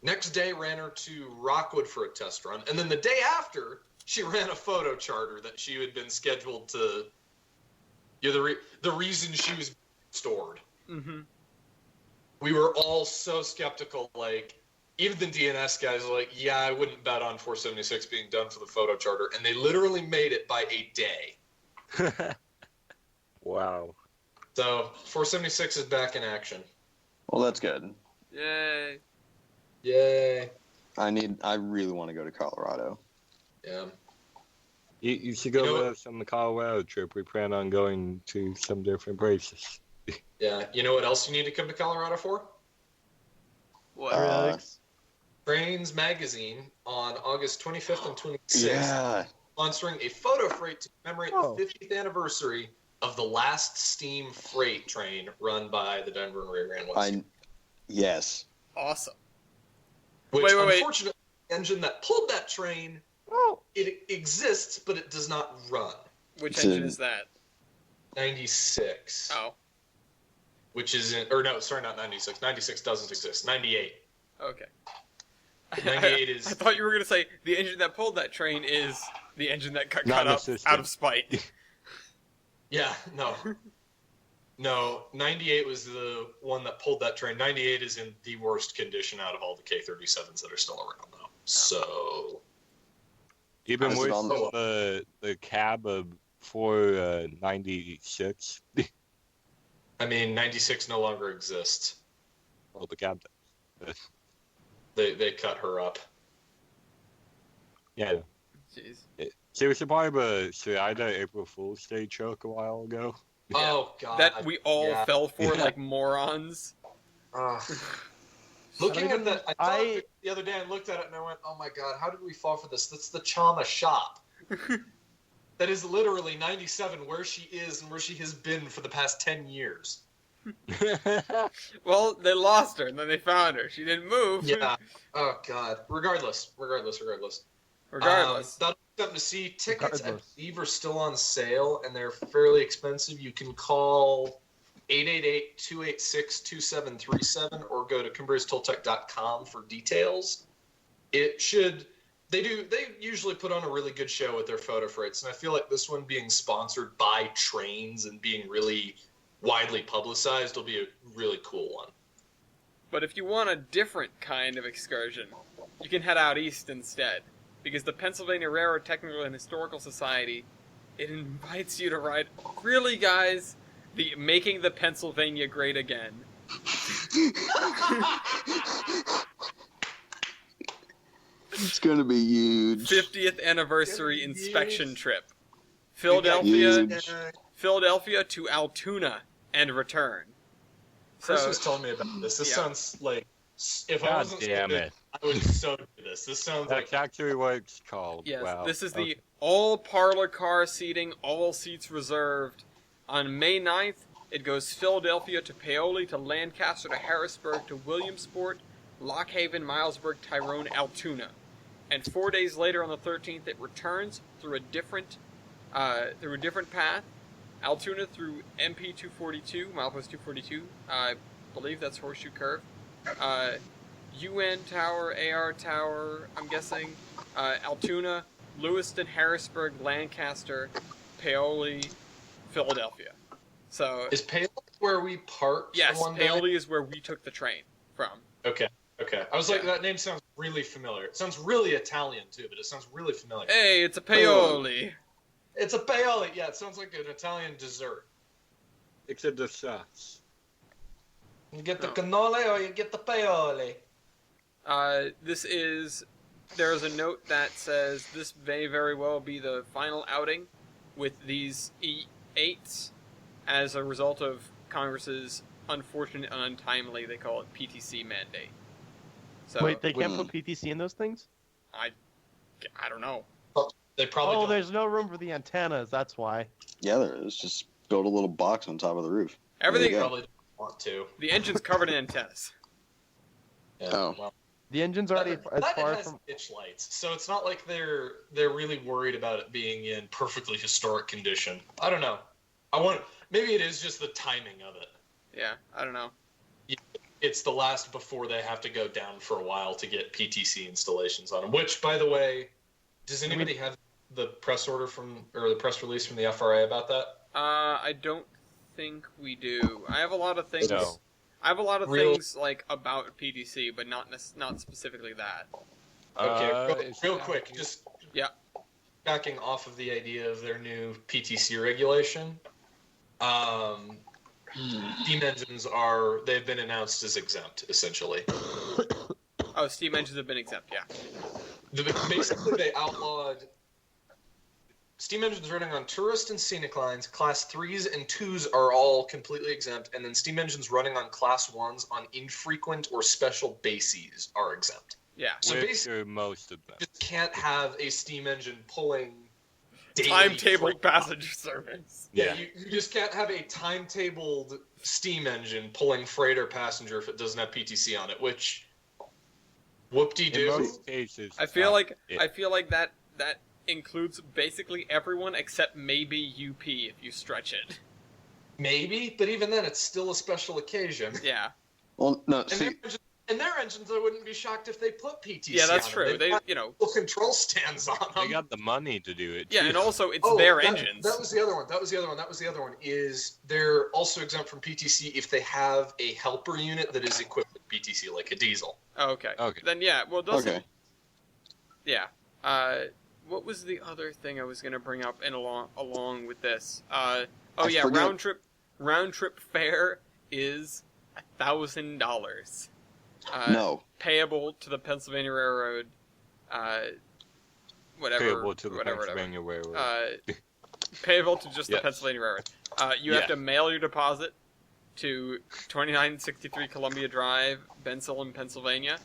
Next day, ran her to Rockwood for a test run. And then the day after, she ran a photo charter that she had been scheduled to. The reason she was stored. Mm-hmm. We were all so skeptical. Like, even the DNS guys were like, yeah, I wouldn't bet on 476 being done for the photo charter. And they literally made it by a day. Wow. So 476 is back in action. Well, that's good. Yay. Yay. I really want to go to Colorado. Yeah. You should go You know with what- us on the Colorado trip. We plan on going to some different places. Yeah. You know what else you need to come to Colorado for? What? Alex. Trains Magazine on August 25th and 26th, Yeah. sponsoring a photo freight to commemorate Oh. the 50th anniversary of the last steam freight train run by the Denver and Rio Grande West. Yes. Awesome. Which, wait. unfortunately, the engine that pulled that train, Oh. it exists, but it does not run. Which It's engine a- is that? 96. Oh, Which is in, or no, sorry, not 96. 96 doesn't exist. 98. okay. 98 is. I thought you were going to say the engine that pulled that train is the engine that got Not cut an up assistant. out of spite. Yeah, no. No, 98 was the one that pulled that train. 98 is in the worst condition out of all the K-37s that are still around, though. So, Even Is it worse on than the cab of 496. I mean, 96 no longer exists. Well, the cab does. They cut her up. Yeah. Jeez. She was a part of a Shirida April Fool's Day joke a while ago. Yeah. Oh, God. That we all yeah. fell for Yeah. like morons. Looking at that, I thought of I- it the other day, I looked at it and I went, oh my God, how did we fall for this? That's the Chama shop. That is literally 97, where she is and where she has been for the past 10 years. Well, they lost her and then they found her. She didn't move. Yeah. Oh, God. Regardless. Regardless. That'll be something to see. Tickets, Regardless. I believe, are still on sale, and they're fairly expensive. You can call 888-286-2737 or go to cumbriastoltech.com for details. They usually put on a really good show with their photo freights, and I feel like this one being sponsored by trains and being really widely publicized will be a really cool one. But if you want a different kind of excursion, you can head out east instead. Because the Pennsylvania Railroad Technical and Historical Society, it invites you to ride, really guys, the Making the Pennsylvania Great Again. It's going to be huge. 50th anniversary Huge. inspection trip. Huge. Philadelphia to Altoona and return. Chris So, was telling me about this. This Yeah. sounds like if I God wasn't damn stupid, it. I would so do this. This sounds like That's actually what it's called. yes, Wow. this is the Okay. all parlor car seating, all seats reserved. On May 9th, it goes Philadelphia to Paoli to Lancaster to Harrisburg to Williamsport, Lockhaven, Milesburg, Tyrone, Altoona. And 4 days later on the 13th, it returns through a different path. Altoona through MP 242, milepost 242. I believe that's Horseshoe Curve. UN Tower, AR Tower, I'm guessing. Altoona, Lewiston, Harrisburg, Lancaster, Paoli, Philadelphia. So, is Paoli where we parked? yes, the one day? Paoli is where we took the train from. Okay. I was like, Yeah. that name sounds really familiar. It sounds really Italian too, but it sounds really familiar. Hey, it's a Paoli. It's a Paoli. Yeah, it sounds like an Italian dessert. It's a sauce. You get the Oh. cannoli or you get the Paoli. There's a note that says this may very well be the final outing with these E8s as a result of Congress's unfortunate and untimely, they call it PTC mandate. So, Wait, they can't put PTC in those things? I don't know. They probably Oh, don't. there's no room for the antennas. That's why. Yeah, there is. Just build a little box on top of the roof. Everything, There you probably don't want to. the engine's covered in antennas. Yeah, Oh. well, The engine's already as it far has from. itch lights, so it's not like they're really worried about it being in perfectly historic condition. I don't know. Maybe it is just the timing of it. Yeah, I don't know. It's the last before they have to go down for a while to get PTC installations on them. Which, by the way, does anybody have the press order or the press release from the FRA about that? I don't think we do. I have a lot of things. No. I have a lot of Real- things like about PTC, but not specifically that. Okay, It's- real quick, just Yeah. backing off of the idea of their new PTC regulation. Steam engines they've been announced as exempt, essentially. Oh, steam engines have been exempt, yeah. Basically, they outlawed steam engines running on tourist and scenic lines. Class 3s and 2s are all completely exempt, and then steam engines running on Class 1s on infrequent or special bases are exempt. Yeah. So Which basically, are most of them. you just can't have a steam engine pulling daily Timetabled freight. passenger service. Yeah, you just can't have a timetabled steam engine pulling freight or passenger if it doesn't have PTC on it, which In whoop-de-doo. most cases, I feel like it. that includes basically everyone except maybe UP if you stretch it. Maybe, but even then, it's still a special occasion. Yeah. Well, no, see, And their engines, I wouldn't be shocked if they put PTC Yeah, that's on true. them. They, got you know. little control stands on them. They got the money to do it. Yeah, too. and also it's their engines. That was the other one. Is they're also exempt from PTC if they have a helper unit that is equipped with PTC, like a diesel. Oh, okay. Okay. Then yeah, well, doesn't. okay. Yeah. What was the other thing I was gonna bring up in along with this? I Yeah, forget. round trip fare is $1,000. No. Payable to the Pennsylvania Railroad. Whatever. Payable to the whatever. Pennsylvania Railroad. Payable to just the Yes. Pennsylvania Railroad. You have to mail your deposit to 2963 Columbia Drive, Bensalem, Pennsylvania,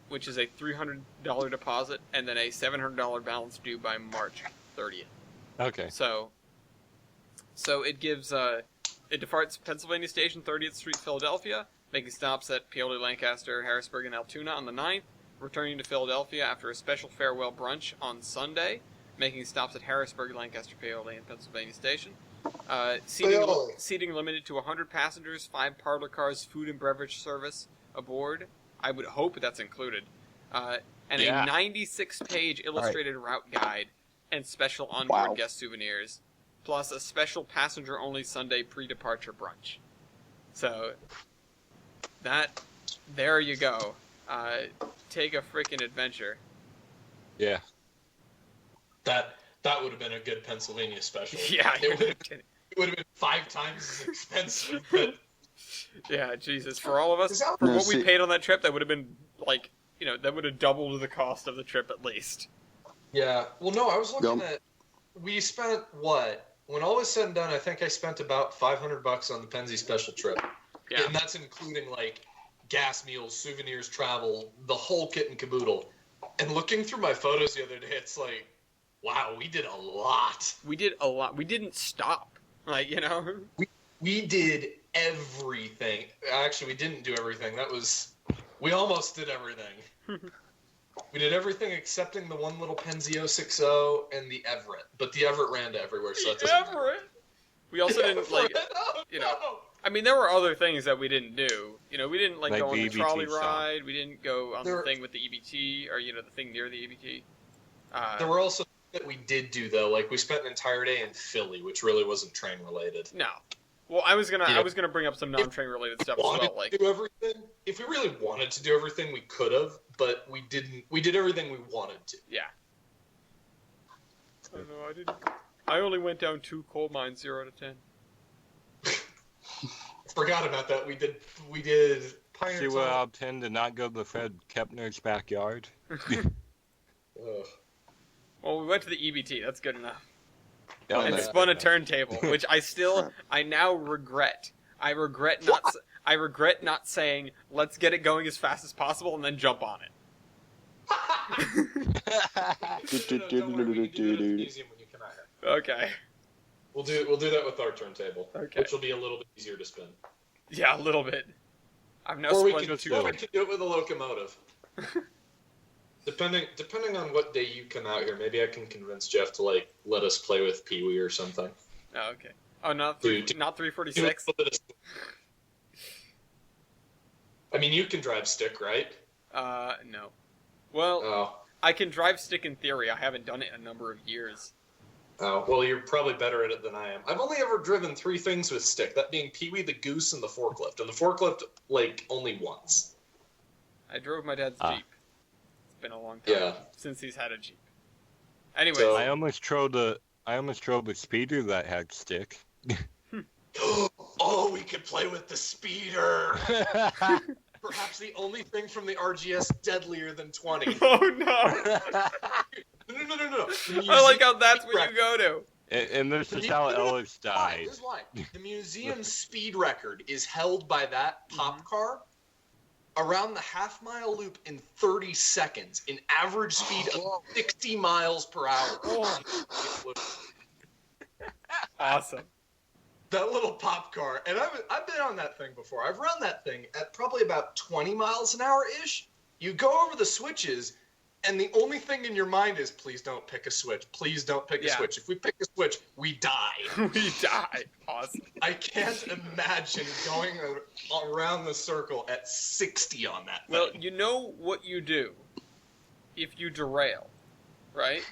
which is a $300 deposit and then a $700 balance due by March 30th. Okay. So it gives it departs Pennsylvania Station, 30th Street, Philadelphia, making stops at Paoli, Lancaster, Harrisburg, and Altoona on the 9th, returning to Philadelphia after a special farewell brunch on Sunday, making stops at Harrisburg, Lancaster, Paoli, and Pennsylvania Station. Seating limited to 100 passengers, 5 parlor cars, food and beverage service aboard. I would hope that's included. And Yeah. a 96-page illustrated route guide and special onboard Wow. guest souvenirs, plus a special passenger-only Sunday pre-departure brunch. So, there you go. Take a freaking adventure. Yeah. That would have been a good Pennsylvania special. Yeah, it you're would, not kidding. it would have been 5 times as expensive. But Yeah, Jesus. For all of us, Is that- for No, what we see- paid on that trip, that would have been, like, that would have doubled the cost of the trip at least. yeah, well, no, I was looking Yep. at. We spent what? When all was said and done, I think I spent about $500 on the Pennsy special trip. Yeah. And that's including like gas, meals, souvenirs, travel, the whole kit and caboodle. And looking through my photos the other day, it's like, wow, we did a lot. We did a lot. We didn't stop. Like, We did everything. Actually, we didn't do everything. We almost did everything. We did everything excepting the one little Penzio 60 and the Everett. But the Everett ran to everywhere, so that doesn't matter. Everett. We also didn't, like, Oh, no. I mean, there were other things that we didn't do. We didn't, like Like go on the the trolley EBT stop. ride. We didn't go on the There- thing with the EBT, or, the thing near the EBT. There were also things that we did do, though. Like, we spent an entire day in Philly, which really wasn't train-related. No. Well, I was gonna Yeah. bring up some non-train related stuff as Wanted well. Like, to do everything. If we really wanted to do everything, we could have, but we didn't. We did everything we wanted to. yeah. Oh no, I didn't. I only went down 2 coal mines, 0 to 10. Forgot about that. We did Pioneer See what Tunnel. I'll tend to not go to Fred Kepner's backyard. Ugh. Well, we went to the EBT. That's good enough. Oh, And Okay. spun a turntable, which I now regret. I regret not saying, let's get it going as fast as possible and then jump on it. Don't worry, we can do that at the museum when you come out here. Okay. We'll do that with our turntable, Okay. which will be a little bit easier to spin. Yeah, a little bit. I've now Or we spun can, two. or we can do it with a locomotive. Depending on what day you come out here, maybe I can convince Jeff to let us play with Pee Wee or something. Oh, okay. Oh, not Dude. not 346. I mean, you can drive stick, right? No. Well, Oh. I can drive stick in theory. I haven't done it in a number of years. Oh, well, you're probably better at it than I am. I've only ever driven 3 things with stick, that being Pee Wee, the goose, and the forklift. And the forklift, only once. I drove my dad's Ah. Jeep. It's been a long time Yeah. since he's had a Jeep. Anyways, So- I almost drove a speeder that had stick. Oh, we could play with the speeder. Perhaps the only thing from the RGS deadlier than 20. Oh no! No. I like how that's what you go to. and this is how Ellis died. Here's why. The museum speed record is held by that pop car around the half-mile loop in 30 seconds, an average speed of 60 miles per hour. Awesome. That little pop car, and I've been on that thing before. I've run that thing at probably about 20 miles an hour-ish. You go over the switches, and the only thing in your mind is, please don't pick a switch. Please don't pick a switch. If we pick a switch, we die. We die. Awesome. I can't imagine going around the circle at 60 on that thing. Well, you know what you do if you derail, right?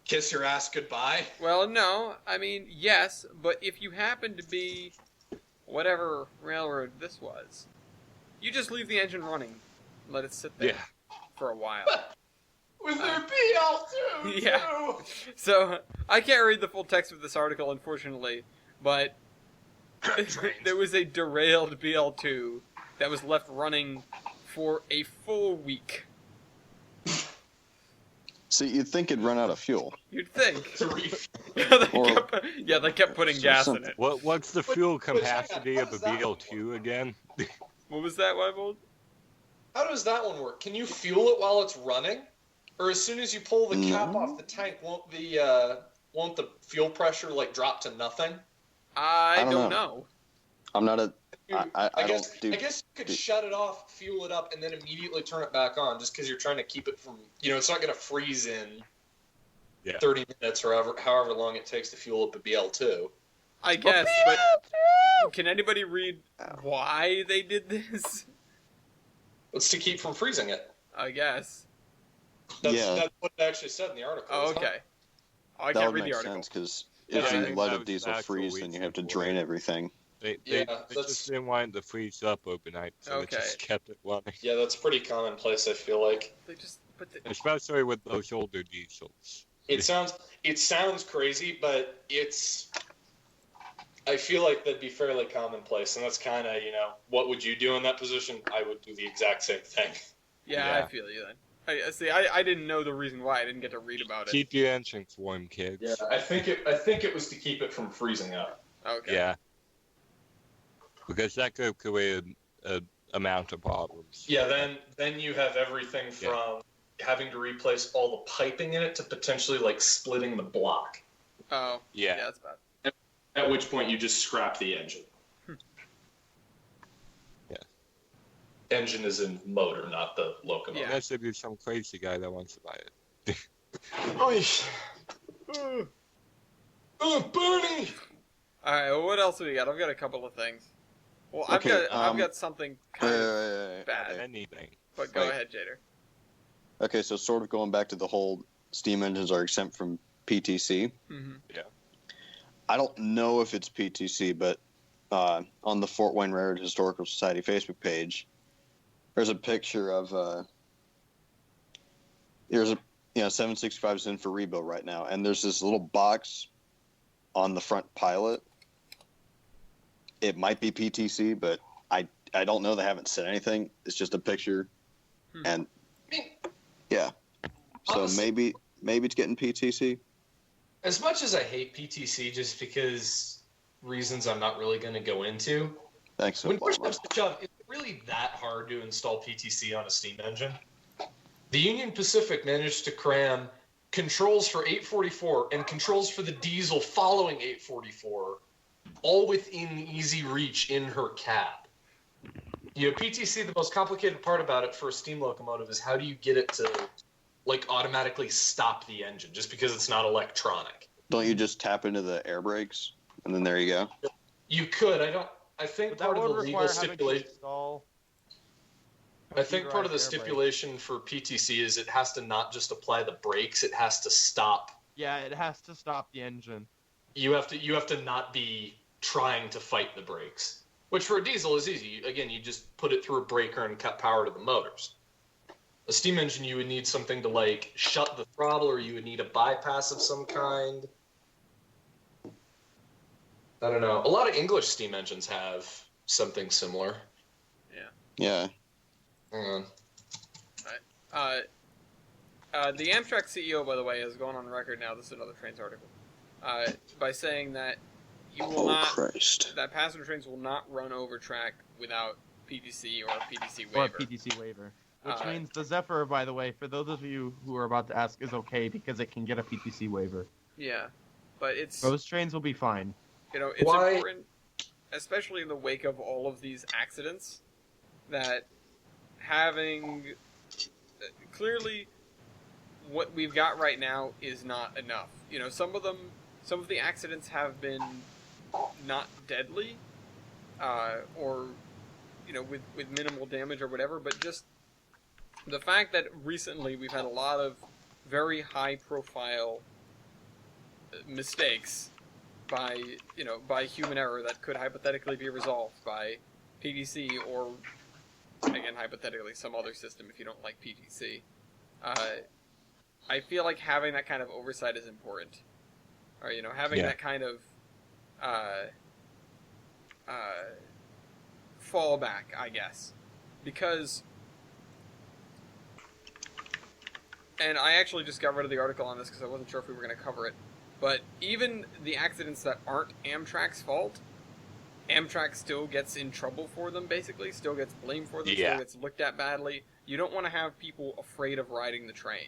Kiss your ass goodbye? Well, no. I mean, yes, but if you happen to be whatever railroad this was, you just leave the engine running. Let it sit there. Yeah. For a while. With their BL2, Yeah. too. So, I can't read the full text of this article, unfortunately, but there was a derailed BL2 that was left running for a full week. See, you'd think it'd run out of fuel. You'd think. Or- they kept putting gas in it. What's the fuel hang on, capacity how of a does that BL2 again? What was that, Weibold? How does that one work? Can you fuel it while it's running? Or as soon as you pull the cap off the tank, won't the fuel pressure like drop to nothing? I don't know. I'm not a. I guess you could shut it off, fuel it up, and then immediately turn it back on, just because you're trying to keep it from, it's not going to freeze in 30 minutes or however long it takes to fuel up a BL2. I guess, but can anybody read why they did this? It's to keep from freezing it. I guess. That's what it actually said in the article. Oh, okay. Oh, I that can't would read the make article. sense because Yeah, if I you think let that a was diesel the actual freeze, then you have to reason for drain it. everything. They that's- just didn't want it to freeze up overnight, so Okay. they just kept it running. Yeah, that's pretty commonplace, I feel like. Especially with those older diesels. It sounds crazy, but I feel like that'd be fairly commonplace, and that's kind of, what would you do in that position? I would do the exact same thing. Yeah, Yeah. I feel you then. I didn't know the reason why. I didn't get to read about it. Keep your engines warm, kids. Yeah, I think it was to keep it from freezing up. Okay. Yeah. Because that could create a amount of problems. Yeah, then you have everything from having to replace all the piping in it to potentially like splitting the block. Oh. Yeah. That's bad. At which point you just scrap the engine. Yeah. Engine is in motor, not the locomotive. Unless if you're some crazy guy that wants to buy it. Oh, Bernie! All right. Well, what else do we got? I've got a couple of things. Well, Okay, I've got something kind of Wait. bad. Anything. But go Wait. ahead, Jader. Okay, so sort of going back to the whole steam engines are exempt from PTC. Mm-hmm. I don't know if it's PTC, but on the Fort Wayne Railroad Historical Society Facebook page, there's a picture of there's a 765 is in for rebuild right now, and there's this little box on the front pilot. It might be PTC, but I don't know. They haven't said anything. It's just a picture, and yeah. So Honestly, maybe it's getting PTC. as much as I hate PTC just because reasons I'm not really going to go into, Thanks. when push comes to shove, is it really that hard to install PTC on a steam engine? The Union Pacific managed to cram controls for 844 and controls for the diesel following 844 all within easy reach in her cab. PTC, the most complicated part about it for a steam locomotive is how do you get it to automatically stop the engine just because it's not electronic. Don't you just tap into the air brakes and then there you go? You could. I think part of the legal stipulation. I think part of the stipulation for PTC is it has to not just apply the brakes; it has to stop. Yeah, it has to stop the engine. You have to not be trying to fight the brakes, which for a diesel is easy. Again, you just put it through a breaker and cut power to the motors. A steam engine, you would need something to shut the throttle, or you would need a bypass of some kind. I don't know. A lot of English steam engines have something similar. Yeah. Hang on. The Amtrak CEO, by the way, has gone on record now. This is another trains article, by saying that that passenger trains will not run over track without PTC or a PTC waiver. Or a PTC waiver. Which means the Zephyr, by the way, for those of you who are about to ask, is okay because it can get a PTC waiver. Yeah, but those trains will be fine. It's important, especially in the wake of all of these accidents, that having clearly what we've got right now is not enough. Some of the accidents have been not deadly, or with minimal damage or whatever, but just the fact that recently we've had a lot of very high profile mistakes by human error that could hypothetically be resolved by PTC or, again, hypothetically some other system if you don't like PTC. I feel like having that kind of oversight is important. Or, having that kind of fallback, I guess. Because, and I actually just got rid of the article on this because I wasn't sure if we were going to cover it, but even the accidents that aren't Amtrak's fault, Amtrak still gets in trouble for them, basically, still gets blamed for them, still gets looked at badly. You don't want to have people afraid of riding the train.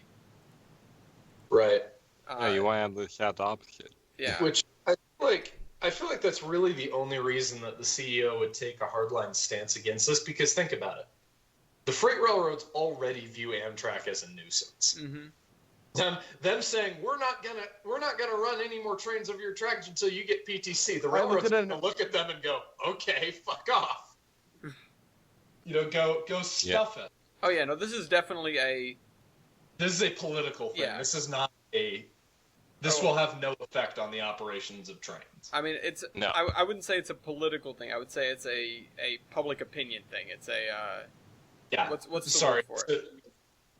Right. You want to have this at the opposite. Yeah. Which I feel like that's really the only reason that the CEO would take a hardline stance against this, because think about it. The freight railroads already view Amtrak as a nuisance. Mm-hmm. Them saying we're not gonna run any more trains over your tracks until you get PTC. The railroads are gonna look at them and go, okay, fuck off. Go stuff it. Oh yeah, no, this is definitely a political thing. Yeah. This is not This will have no effect on the operations of trains. I mean, No. I wouldn't say it's a political thing. I would say it's a public opinion thing. It's a yeah. What's the word for it?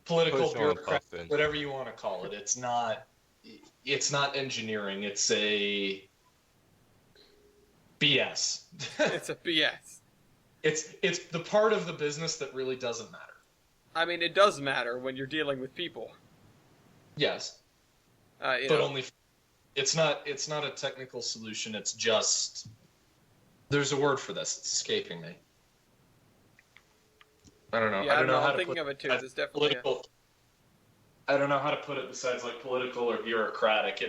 Political bureaucrat, whatever you want to call it. It's not engineering. It's a BS. It's a BS. It's the part of the business that really doesn't matter. I mean, it does matter when you're dealing with people. Yes. But only. It's not a technical solution. It's just. There's a word for this. It's escaping me. I don't know. Yeah, I don't know how I'm to thinking put of it too. It's definitely political. I don't know how to put it besides like political or bureaucratic.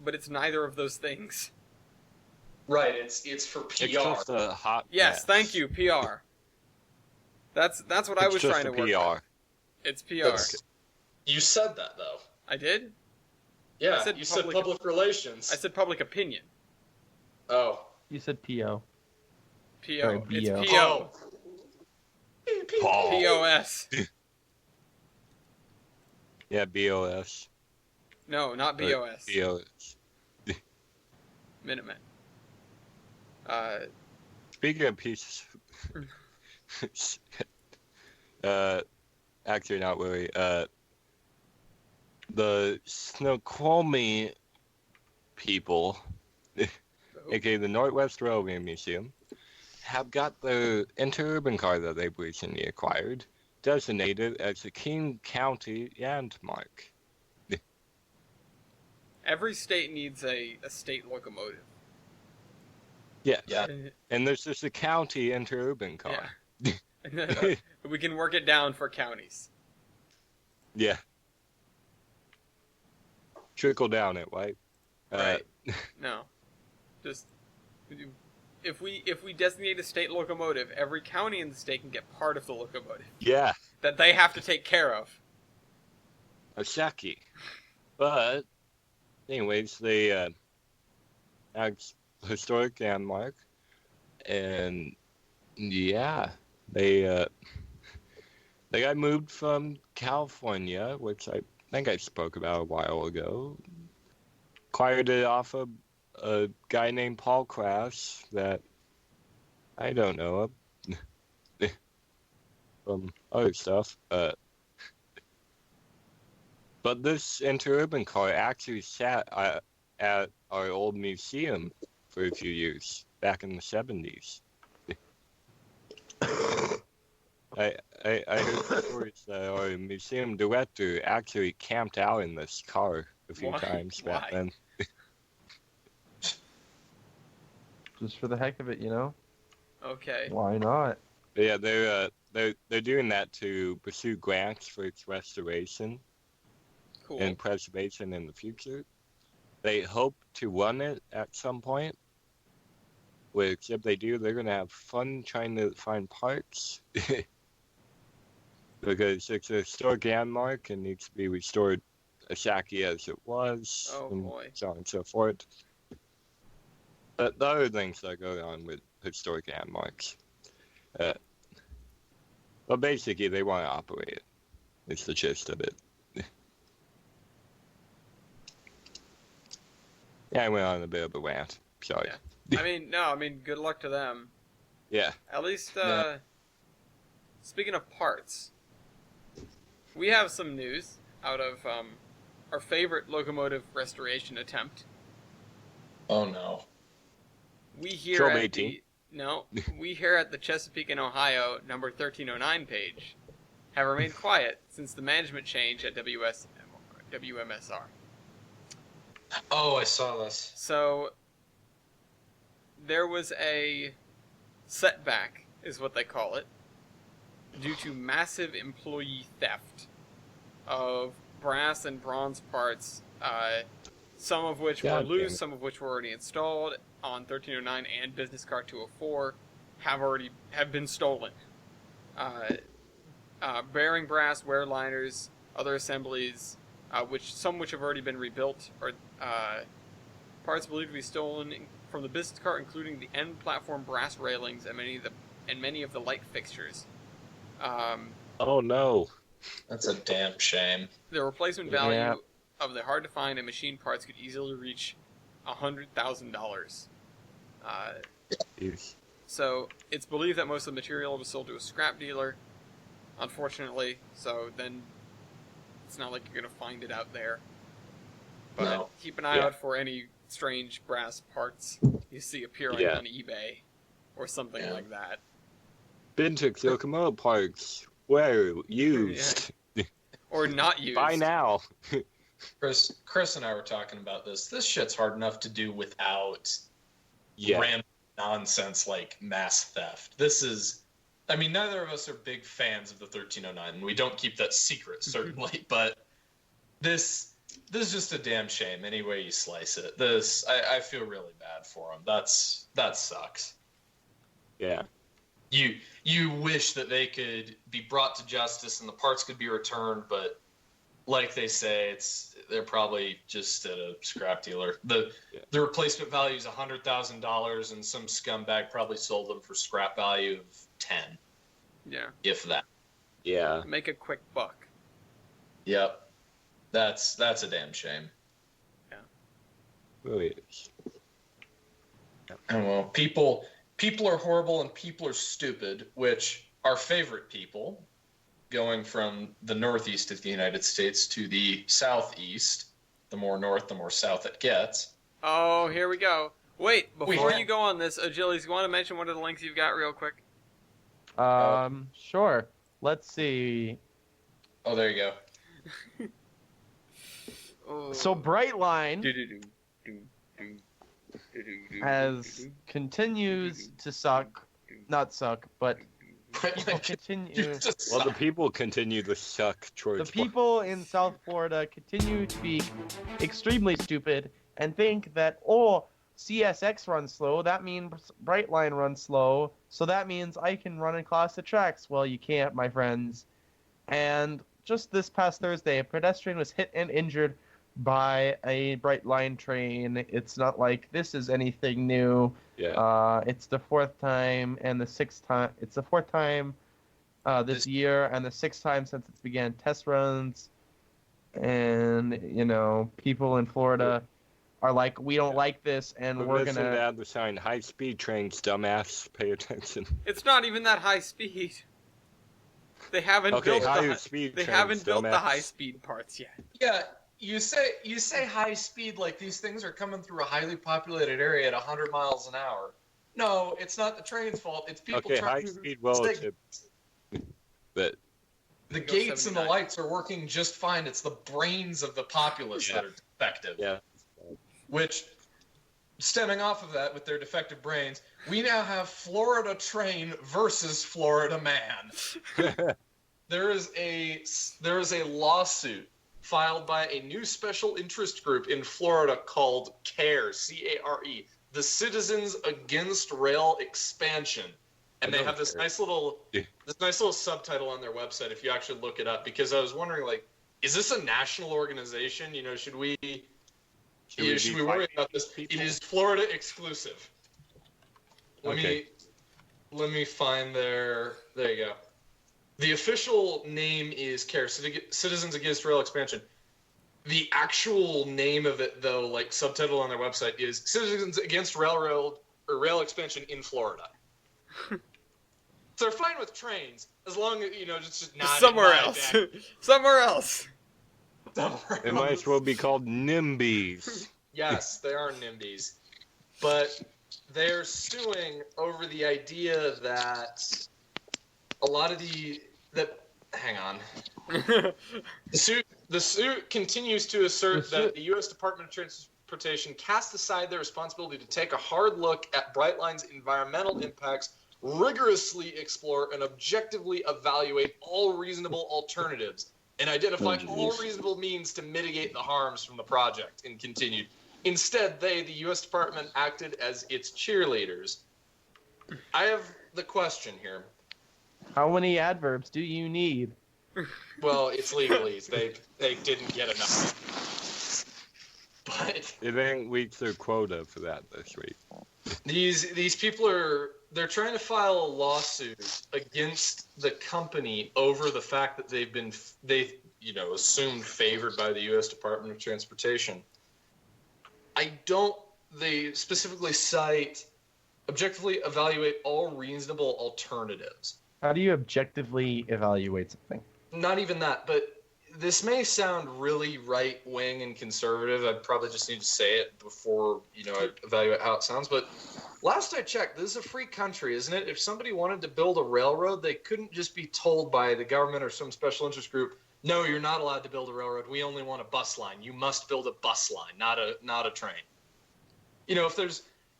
But it's neither of those things. Right. It's for PR. It's just a hot Yes, mess. thank you, PR. That's what I was trying to work PR. with. It's PR. You said that though. I did? Yeah, you said public relations. I said public opinion. Oh. You said PO. PO. Sorry, It's BO. PO. Paul. POS. Yeah, BOS. No, not BOS. BOS. Minutemen. Speaking of pieces, actually not really. The Snoqualmie people, aka the Northwest Railway Museum, have got the interurban car that they've recently acquired designated as a King County landmark. Every state needs a state locomotive. Yes. Yeah. And there's just a county interurban car. Yeah. We can work it down for counties. Yeah. Trickle down it, right? Right. No. Just if we designate a state locomotive, every county in the state can get part of the locomotive Yeah. that they have to take care of. A Saki. But anyways, they have historic landmark, and yeah, they got moved from California, which I think I spoke about a while ago. Acquired it off of a guy named Paul Crash that I don't know from other stuff. But this interurban car actually sat at our old museum for a few years, back in the 70s. I heard stories that our museum director actually camped out in this car a few Why? times back Why? then. Just for the heck of it, you know? Okay. Why not? But yeah, they're doing that to pursue grants for its restoration Cool. and preservation in the future. They hope to run it at some point. Which, if they do, they're gonna have fun trying to find parts. Because it's a historic landmark and needs to be restored exactly as it was, Oh, and boy. so on and so forth. But the other things that go on with historic landmarks. But basically, they want to operate it. It's the gist of it. Yeah, I went on a bit of a rant. Sorry. I mean, good luck to them. Yeah. At least, Yeah. speaking of parts, we have some news out of our favorite locomotive restoration attempt. Oh no. We here Job at 18. we here at the Chesapeake and Ohio number 1309 page have remained quiet since the management change at WMSR. Oh, I saw this. So there was a setback, is what they call it, due to massive employee theft of brass and bronze parts, some of which were God damn loose, it. some of which were already installed on 1309 and Business Car 204, have been stolen. Bearing brass, wear liners, other assemblies, some which have already been rebuilt, or parts believed to be stolen from the business car, including the end platform brass railings and many of the light fixtures. Oh no. That's a damn shame. The replacement value Yeah. of the hard-to-find and machine parts could easily reach $100,000. Jeez. So it's believed that most of the material was sold to a scrap dealer, unfortunately. So then it's not like you're going to find it out there. But No. keep an eye Yeah. out for any strange brass parts you see appearing Yeah. on eBay or something Yeah. like that. Vintage locomotive parts. Where used? Or not used. Buy now. Chris and I were talking about this. This shit's hard enough to do without Yeah. random nonsense like mass theft. This is, I mean, neither of us are big fans of the 1309, and we don't keep that secret, certainly, but this is just a damn shame any way you slice it. I feel really bad for them. That sucks. Yeah. You wish that they could be brought to justice and the parts could be returned, but like they say, they're probably just at a scrap dealer. The replacement value is $100,000, and some scumbag probably sold them for scrap value of 10, Yeah. if that. Yeah. Make a quick buck. Yep, that's a damn shame. Really is. And well, people are horrible and people are stupid, which our favorite people, going from the northeast of the United States to the southeast, the more north, the more south it gets. Oh, here we go. Wait, before have- you go on this, Achilles, you want to mention one of the links you've got real quick? Sure. Let's see. Oh, there you go. Oh. So Brightline continues to suck. Not suck, but people continue. Well, the people continue to suck The towards. people in South Florida continue to be extremely stupid and think that, CSX runs slow, that means Brightline runs slow, so that means I can run across the tracks. Well, you can't, my friends. And just this past Thursday, a pedestrian was hit and injured by a Brightline train. It's not like this is anything new. Yeah. It's the fourth time and the sixth time. It's the fourth time this year and the sixth time since it began test runs. And people in Florida are like, we don't like this, and we're Listen gonna. to have the sign high-speed trains, dumbass. Pay attention. It's not even that high speed. They haven't Okay, built higher the speed they trains, haven't built the dumbass. high speed parts yet. Yeah, you say high speed like these things are coming through a highly populated area at 100 miles an hour. No, it's not the train's fault. It's people Okay, trying high speed relative. But The Go gates and the 79. lights are working just fine. It's the brains of the populace that are defective. yeah, Which, stemming off of that with their defective brains, we now have Florida train versus Florida man. There is a lawsuit filed by a new special interest group in Florida called CARE, C-A-R-E, the Citizens Against Rail Expansion. And they have this nice little subtitle on their website if you actually look it up, because I was wondering, like, is this a national organization? You know, should we worry about this? people? It is Florida exclusive. Let me find there you go. The official name is CARE, Citizens Against Rail Expansion. The actual name of it, though, like subtitle on their website, is Citizens Against Rail Expansion in Florida. So they're fine with trains, as long as, just not Somewhere else. Somewhere else. it might as well be called NIMBYs. Yes, they are NIMBYs. But they're suing over the idea that a lot of hang on. The suit continues to assert that the U.S. Department of Transportation cast aside their responsibility to take a hard look at Brightline's environmental impacts, rigorously explore and objectively evaluate all reasonable alternatives, and identify all reasonable means to mitigate the harms from the project, and continued. Instead, the U.S. Department, acted as its cheerleaders. I have the question here. How many adverbs do you need? Well, it's legalese. They didn't get enough. But It didn't reach their quota for that this week. these people they're trying to file a lawsuit against the company over the fact that they've assumed favored by the U.S. Department of Transportation. They specifically cite objectively evaluate all reasonable alternatives. How do you objectively evaluate something? Not even that, but this may sound really right-wing and conservative. I probably just need to say it before, I evaluate how it sounds. But last I checked, this is a free country, isn't it? If somebody wanted to build a railroad, they couldn't just be told by the government or some special interest group, no, you're not allowed to build a railroad. We only want a bus line. You must build a bus line, not a train.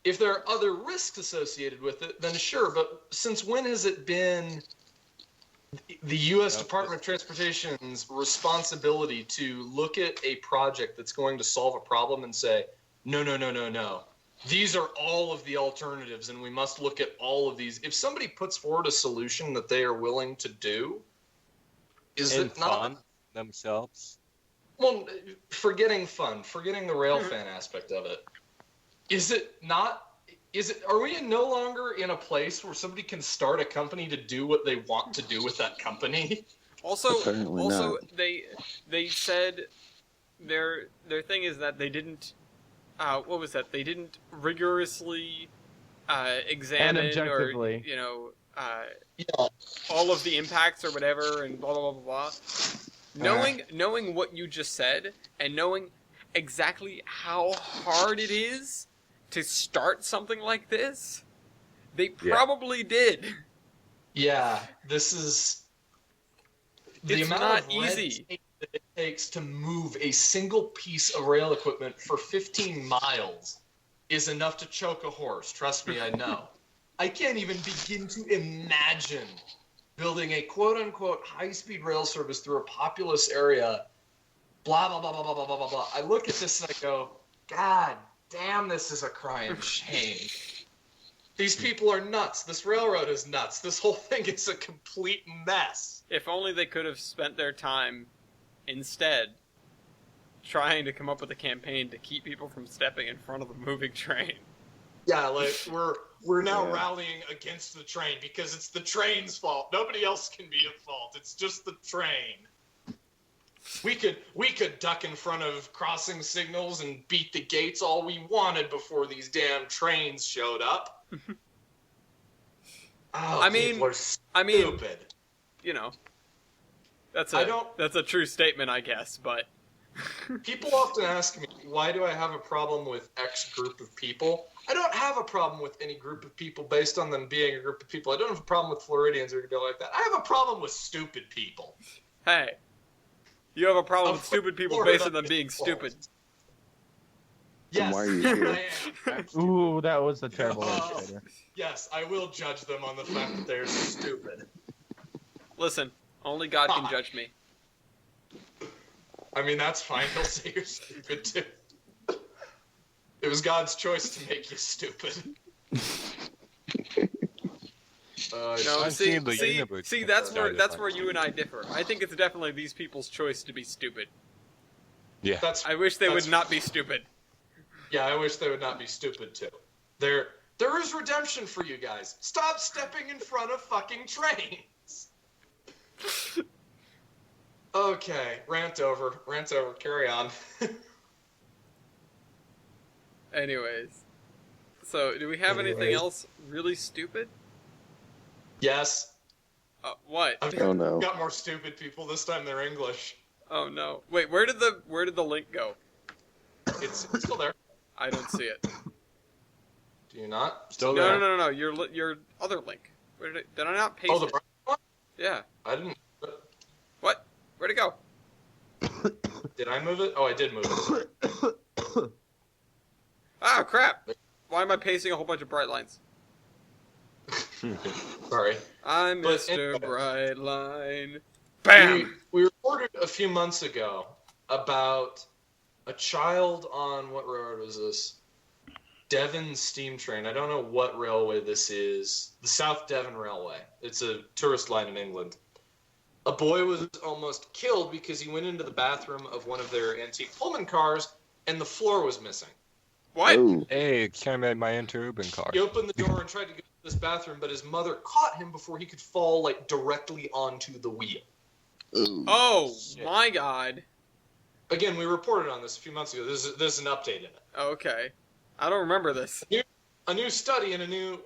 If there are other risks associated with it, then sure. But since when has it been the U.S. Department of Transportation's responsibility to look at a project that's going to solve a problem and say, no. These are all of the alternatives, and we must look at all of these. If somebody puts forward a solution that they are willing to do, is it not themselves? Well, forgetting the rail fan aspect of it, is it not? Are we no longer in a place where somebody can start a company to do what they want to do with that company? Also, Apparently not. they said their thing is that they didn't. What was that? They didn't rigorously examine And objectively. or all of the impacts or whatever, and blah blah blah blah blah. Knowing what you just said, and knowing exactly how hard it is to start something like this, they probably did. Yeah, this is the amount not of red easy. tape that it takes to move a single piece of rail equipment for 15 miles is enough to choke a horse. Trust me, I know. I can't even begin to imagine building a quote-unquote high-speed rail service through a populous area, blah, blah, blah, blah, blah, blah, blah, blah, blah. I look at this and I go, God damn, this is a crying shame. These people are nuts. This railroad is nuts. This whole thing is a complete mess. If only they could have spent their time instead trying to come up with a campaign to keep people from stepping in front of the moving train. Yeah, like we're now rallying against the train because it's the train's fault. Nobody else can be at fault. It's just the train. We could duck in front of crossing signals and beat the gates all we wanted before these damn trains showed up. I mean, people are stupid. That's a true statement, I guess, but People often ask me, why do I have a problem with X group of people? I don't have a problem with any group of people based on them being a group of people. I don't have a problem with Floridians or anything like that. I have a problem with stupid people. Hey, you have a problem with stupid people based on them being stupid. Yes, why are you here? I am. Ooh, that was a terrible illustrator. Yes, I will judge them on the fact that they're stupid. Listen, only God can judge me. I mean, that's fine. He'll say you're stupid, too. It was God's choice to make you stupid. No, I'm see, seeing the universe that's outside where you and I differ. I think it's definitely these people's choice to be stupid. Yeah. I wish they would not be stupid. Yeah, I wish they would not be stupid, too. There is redemption for you guys. Stop stepping in front of fucking trains. Okay, rant over. Carry on. Anyways, so do we have anything else really stupid? Yes. What? I've Oh no. got more stupid people. This time they're English. Oh no! Wait, where did the link go? It's still there. I don't see it. Do you not? Still there. No. Your other link. Where did I not paste Oh, the it? brown one? Yeah. I didn't. What? Where'd it go? Did I move it? Oh, I did move it. Ah, crap! Why am I pasting a whole bunch of bright lines? Sorry. I'm But Mr. anyway. Brightline. Bam! We reported a few months ago about a child on what railroad was this? Devon Steam Train. I don't know what railway this is. The South Devon Railway. It's a tourist line in England. A boy was almost killed because he went into the bathroom of one of their antique Pullman cars and the floor was missing. What? Ooh. Hey, it came in my interurban car. He opened the door and tried to go to this bathroom, but his mother caught him before he could fall like directly onto the wheel. Ooh. Oh Shit. my God! Again, we reported on this a few months ago. There's an update in it. Okay, I don't remember this. A new study and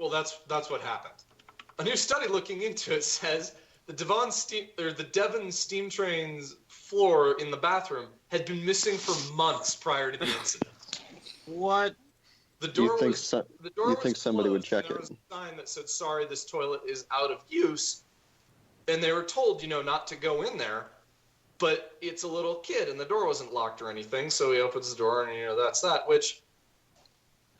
that's what happened. A new study looking into it says the Devon steam train's floor in the bathroom had been missing for months prior to the incident. What? The door You think was so- the door you was think somebody would closed, check and there it? was a sign that said, "Sorry, this toilet is out of use," and they were told, not to go in there. But it's a little kid, and the door wasn't locked or anything, so he opens the door, and that's that. Which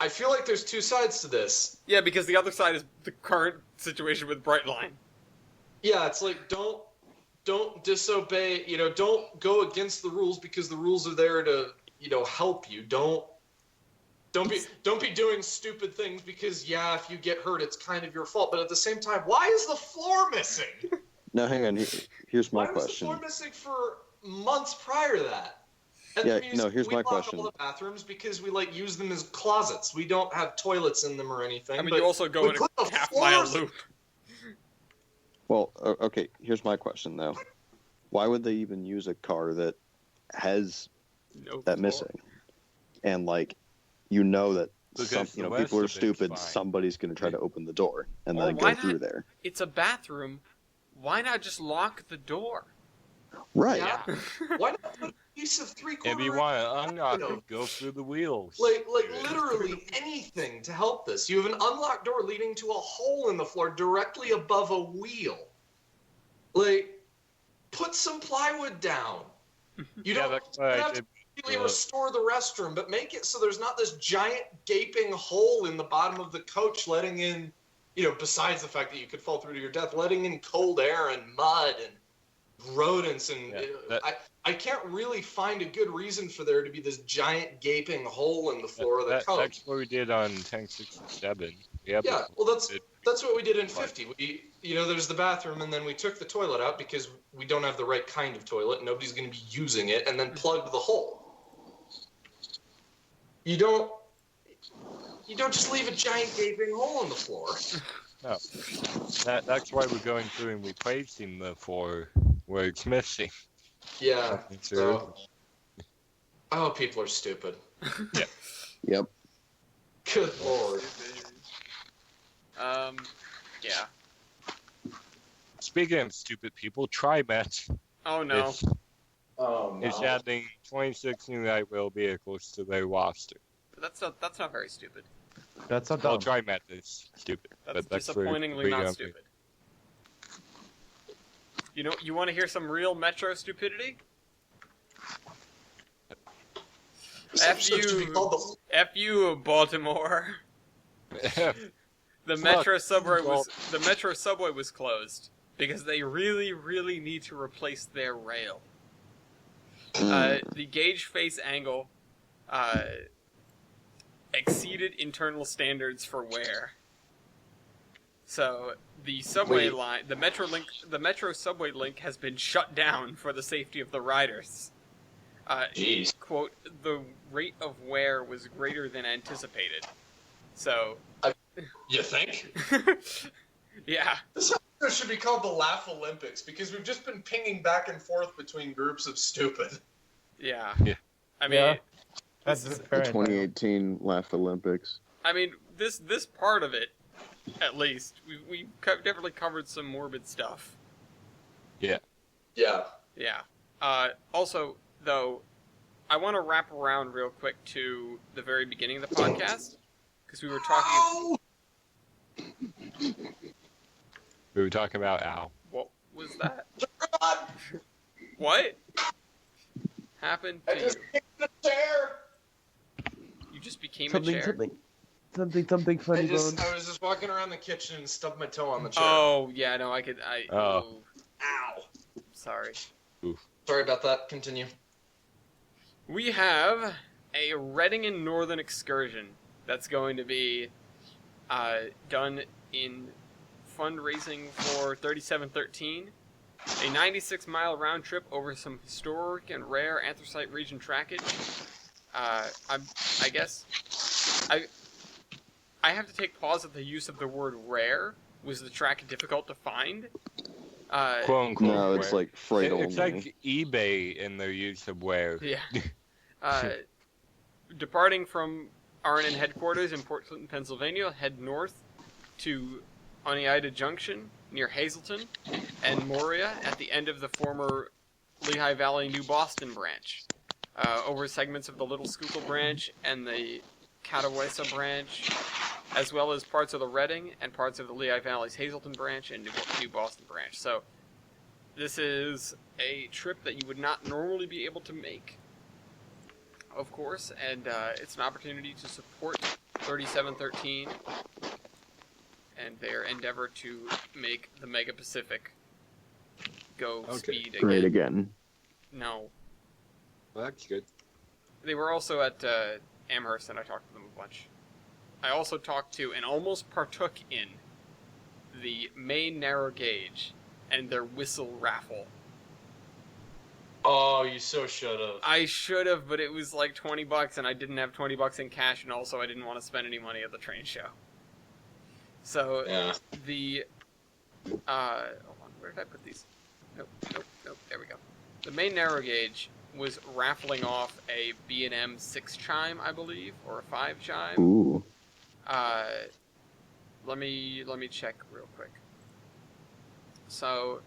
I feel like there's two sides to this. Yeah, because the other side is the current situation with Brightline. Yeah, it's like don't disobey. Don't go against the rules because the rules are there to help you. Don't be doing stupid things because if you get hurt, it's kind of your fault. But at the same time, why is the floor missing? Now, hang on. Here's my Why was the question. floor missing for months prior to that? At the Yeah, museum, no, here's we my lock question. all the bathrooms because we use them as closets. We don't have toilets in them or anything. I mean, but you also go we in put a the half-mile floors- loop. Well, okay. Here's my question though. Why would they even use a car that has No that floor. missing? And that Because the people rest are of it's stupid. fine. Somebody's going to try to open the door and Well, then why go through not? there. It's a bathroom. Why not just lock the door? Right. Yeah. Why not put a piece of three-quarter? If you want to unlock No. it, go through the wheels. Like literally anything to help this. You have an unlocked door leading to a hole in the floor directly above a wheel. Put some plywood down. You Yeah, don't that's what I have to did. completely restore the restroom, but make it so there's not this giant gaping hole in the bottom of the coach letting in, besides the fact that you could fall through to your death, letting in cold air and mud and rodents and I can't really find a good reason for there to be this giant gaping hole in the floor of the coach. That's what we did on Tank 67. Yeah, well, that's what we did in 50. There's the bathroom, and then we took the toilet out because we don't have the right kind of toilet. Nobody's going to be using it, and then plugged the hole. You don't just leave a giant gaping hole in the floor. No. That's why we're going through and replacing the floor where it's missing. Yeah. Sure. Oh, people are stupid. Yep. Good lord. Yeah. Speaking of stupid people, try Met. Oh no. Oh is adding 26 new light rail vehicles to their roster. But that's not very stupid. That's not Well, dumb. TriMet is stupid. That's but that's disappointingly not stupid. You want to hear some real Metro stupidity? F you, Baltimore. The Metro subway was closed because they really, really need to replace their rail. The gauge face angle exceeded internal standards for wear. So the subway line, the Metro subway link has been shut down for the safety of the riders. Jeez. Quote, the rate of wear was greater than anticipated. So... You think? Yeah. This should be called the Laugh Olympics, because we've just been pinging back and forth between groups of stupid. Yeah. Yeah. I mean... Yeah. That's The fair. 2018 Laugh Olympics. I mean, this part of it, at least, we definitely covered some morbid stuff. Yeah. Yeah. Yeah. Also, though, I want to wrap around real quick to the very beginning of the podcast, because we were talking... We were talking about Al. What was that? God, What happened to I just you? kicked the chair! You just became a Something funny, I Bones. was just walking around the kitchen and stubbed my toe on the chair. Oh, yeah, no, Oh. Ow. Sorry. Sorry about that. Continue. We have a Reading and Northern excursion that's going to be done in fundraising for 3713. A 96-mile round trip over some historic and rare anthracite region trackage. I guess I have to take pause at the use of the word rare. Was the track difficult to find? Quote unquote. No, it's wear. like freight It's only. like eBay in their use of wear. Yeah. Departing from RNN headquarters in Portland, Pennsylvania, head north to Oneida Junction near Hazleton and Moria at the end of the former Lehigh Valley New Boston branch. Over segments of the Little Schuylkill branch and the Catawissa branch, as well as parts of the Reading and parts of the Lehigh Valley's Hazleton branch and New Boston branch. So this is a trip that you would not normally be able to make, of course, and it's an opportunity to support 3713 and their endeavor to make the Mega Pacific go speed again. Great again. No. Well, that's good. They were also at Amherst, and I talked to them a bunch. I also talked to and almost partook in the Maine narrow gauge and their whistle raffle. Oh, you so should have. I should have, but it was like $20, and I didn't have $20 in cash, and also I didn't want to spend any money at the train show. So Yeah. the hold on, where did I put these? Nope. There we go. The Maine narrow gauge was raffling off a B&M 6 chime, I believe, or a 5 chime. Ooh. Let me check real quick. So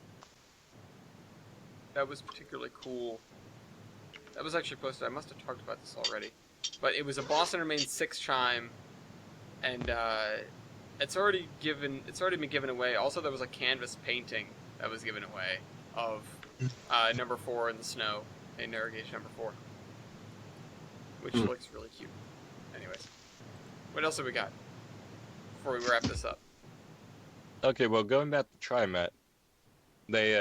that was particularly cool. That was actually posted. I must have talked about this already, but it was a Boston and Maine 6 chime, and it's already been given away. Also, there was a canvas painting that was given away of number 4 in the snow, a narrow gauge number 4, which looks really cute. Anyways, what else have we got before we wrap this up? Okay, well, going back to TriMet, they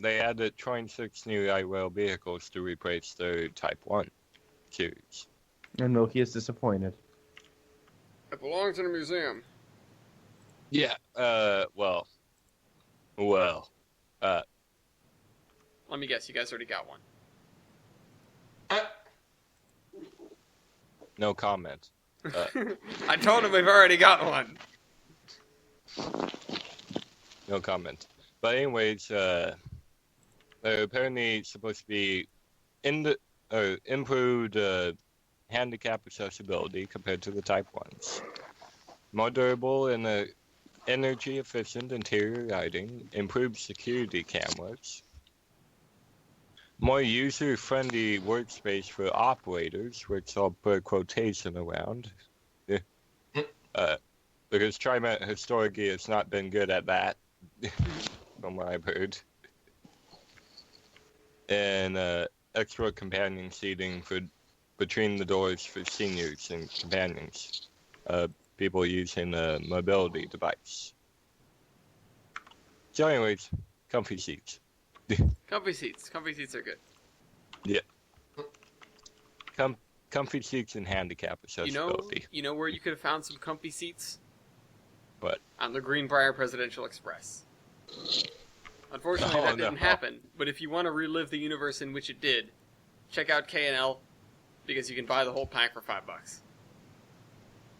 added 26 new light rail vehicles to replace their Type 1 series. And Milky is disappointed. It belongs in a museum. Yeah, well. Let me guess, you guys already got one. No comment. I told him we've already got one. No comment. But anyways, they're apparently supposed to be improved handicap accessibility compared to the Type 1s. More durable and energy-efficient interior lighting, improved security cameras. more user-friendly workspace for operators, which I'll put a quotation around. Because TriMet historically has not been good at that, from what I've heard. And extra companion seating for between the doors for seniors and companions, people using a mobility device. So anyways, comfy seats. Comfy seats. Comfy seats are good. Yeah. Comfy seats and handicap accessibility. You know where you could have found some comfy seats? What? On the Greenbrier Presidential Express. Unfortunately, that didn't happen. But if you want to relive the universe in which it did, check out K&L, because you can buy the whole pack for $5.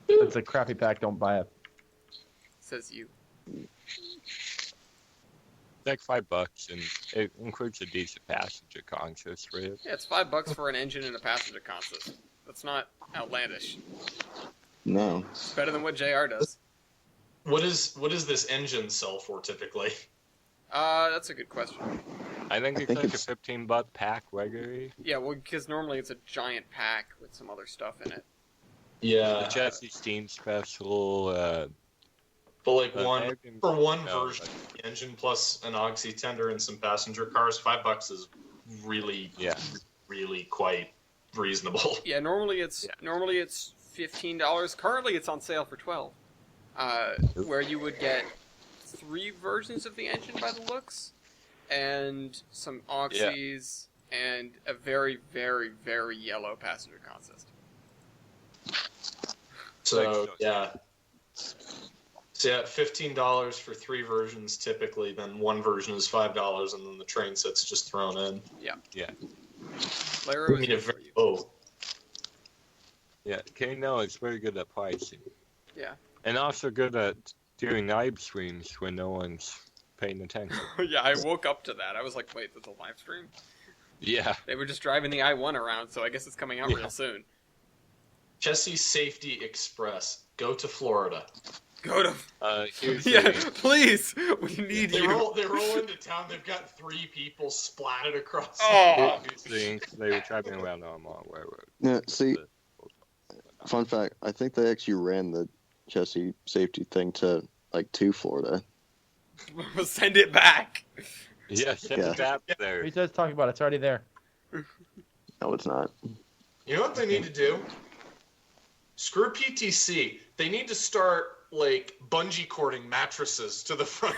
It's a crappy pack. Don't buy it. Says you. Like $5, and it includes a decent passenger consist for it. Yeah, it's $5 for an engine and a passenger consist. That's not outlandish. No. It's better than what JR does. What is this engine sell for typically? That's a good question. I think it's think like it's- a $15 pack regularly. Yeah, well, because normally it's a giant pack with some other stuff in it. Yeah, The Jesse Steam special. but like American- for one no, version, of the engine plus an oxy tender and some passenger cars, $5 is really, really quite reasonable. Yeah, normally it's $15. Currently, it's on sale for $12. Where you would get 3 versions of the engine by the looks, and some oxys, and a very, very, very yellow passenger consist. So yeah, $15 for 3 versions typically. Then one version is $5, and then the train set's just thrown in. Laro I mean, is good for you. oh, Yeah, K&L is very good at pricing. Yeah. And also good at doing live streams when no one's paying attention. Yeah, I woke up to that. I was like, wait, there's a live stream? Yeah. They were just driving the I-1 around, so I guess it's coming out real soon. Jesse Safety Express. Go to Florida. Go to... Here's Yeah, the- please! We need They you! roll into town. They've got 3 people splatted across. Oh! here's the ink. They were traveling around on Mont Railroad. Yeah, see, fun fact, I think they actually ran the Jesse safety thing to Florida. Send it back! Yeah, send it back there. What are you guys talking about? It's already there. No, it's not. You know what they need to do? Screw PTC. They need to start bungee cording mattresses to the front.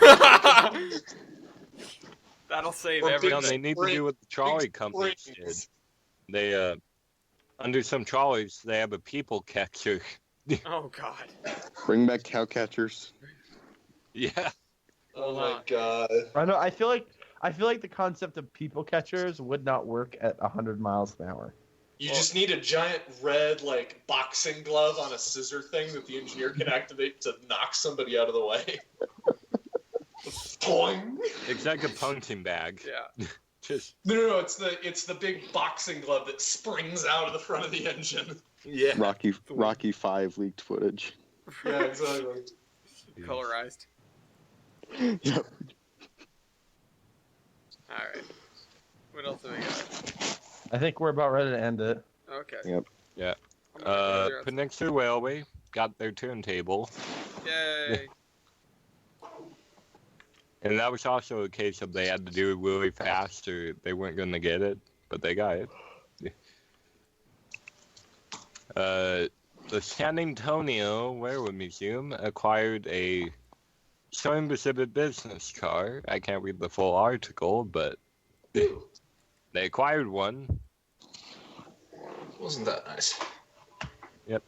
That'll save Or everything. No, they need to do what the trolley companies did. springs. They, under some trolleys, they have a people catcher. Oh, God. Bring back cow catchers. Yeah. Oh my god. I know. I feel like the concept of people catchers would not work at 100 miles an hour. You just need a giant red boxing glove on a scissor thing that the engineer can activate to knock somebody out of the way. Boing. It's like a punching bag. Yeah. Just No. It's the big boxing glove that springs out of the front of the engine. yeah. Rocky 5 leaked footage. Yeah, exactly. Colorized. Yep. Alright. What else do we got? I think we're about ready to end it. Okay. Yep. Yeah. I'm gonna figure out- Peninsula Railway got their turntable. Yay! And that was also a case of they had to do it really fast or they weren't going to get it, but they got it. The San Antonio Railroad Museum acquired a Southern Pacific business car. I can't read the full article, but they acquired one. Wasn't that nice? Yep.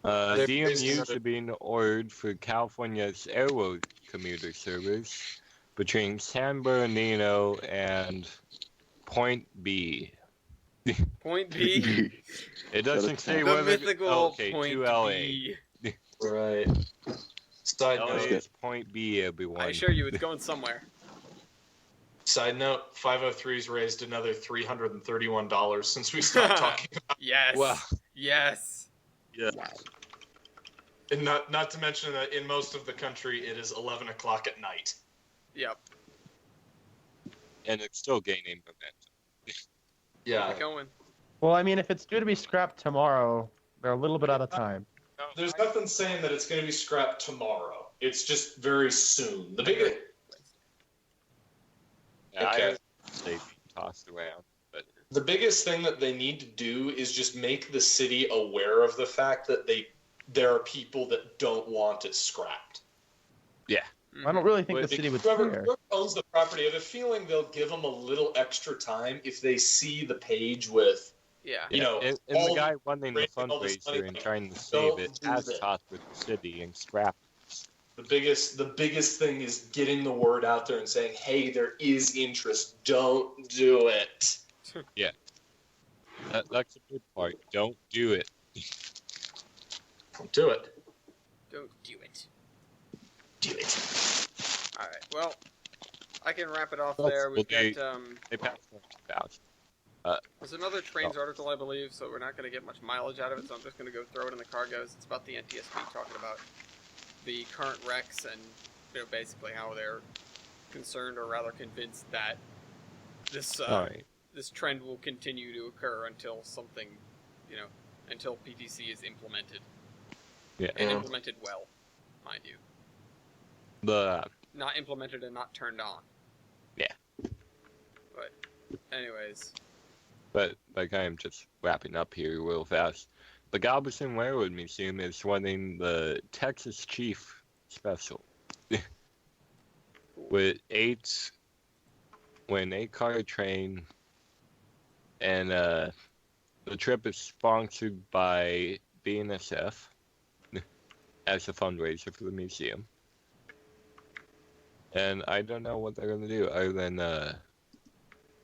They're DMUs basically- are being ordered for California's airroad commuter service between San Bernardino and Point B. Point B. It doesn't say The whether. mythical Okay, Point to LA. B. Right. Side LA note. is Point B, everyone. I assure you, it's going somewhere. Side note. 503's raised another $331 since we stopped talking about Yes. Wow. Yes. Yeah. it. And not to mention that in most of the country it is 11 o'clock at night. Yep. And it's still gaining momentum. Yeah. Keep it going. Well, I mean, if it's due to be scrapped tomorrow, they're a little bit out of time. There's nothing saying that it's going to be scrapped tomorrow. It's just very soon. The biggest. Yeah, Okay. I heard they be tossed around, but The biggest thing that they need to do is just make the city aware of the fact that there are people that don't want it scrapped. I don't really think But the city would whoever care. owns the property, I have a feeling they'll give them a little extra time if they see the page with, Yeah. you know, and all the guy running the raising all this money, fundraiser and like, trying to don't save it do has that. talked with the city and scrapped. the biggest thing is getting the word out there and saying, hey, there is interest. Don't do it. That's a good part. Don't do it. Don't do it. Don't do it. Do it. All right. Well, I can wrap it off Well, there. We've okay. got They passed on fast. there's another trains article, I believe, so we're not going to get much mileage out of it. So I'm just going to go throw it in the cargoes. It's about the NTSB talking about the current wrecks and basically how they're concerned or rather convinced that this All right. this trend will continue to occur until something, until PTC is implemented Yeah. and implemented well, mind you. The Not implemented and not turned on. Yeah. But, anyways, But like I am just wrapping up here real fast. The Galveston Railroad Museum is running the Texas Chief Special with an 8-car train, and the trip is sponsored by BNSF as a fundraiser for the museum. And I don't know what they're gonna do other than they're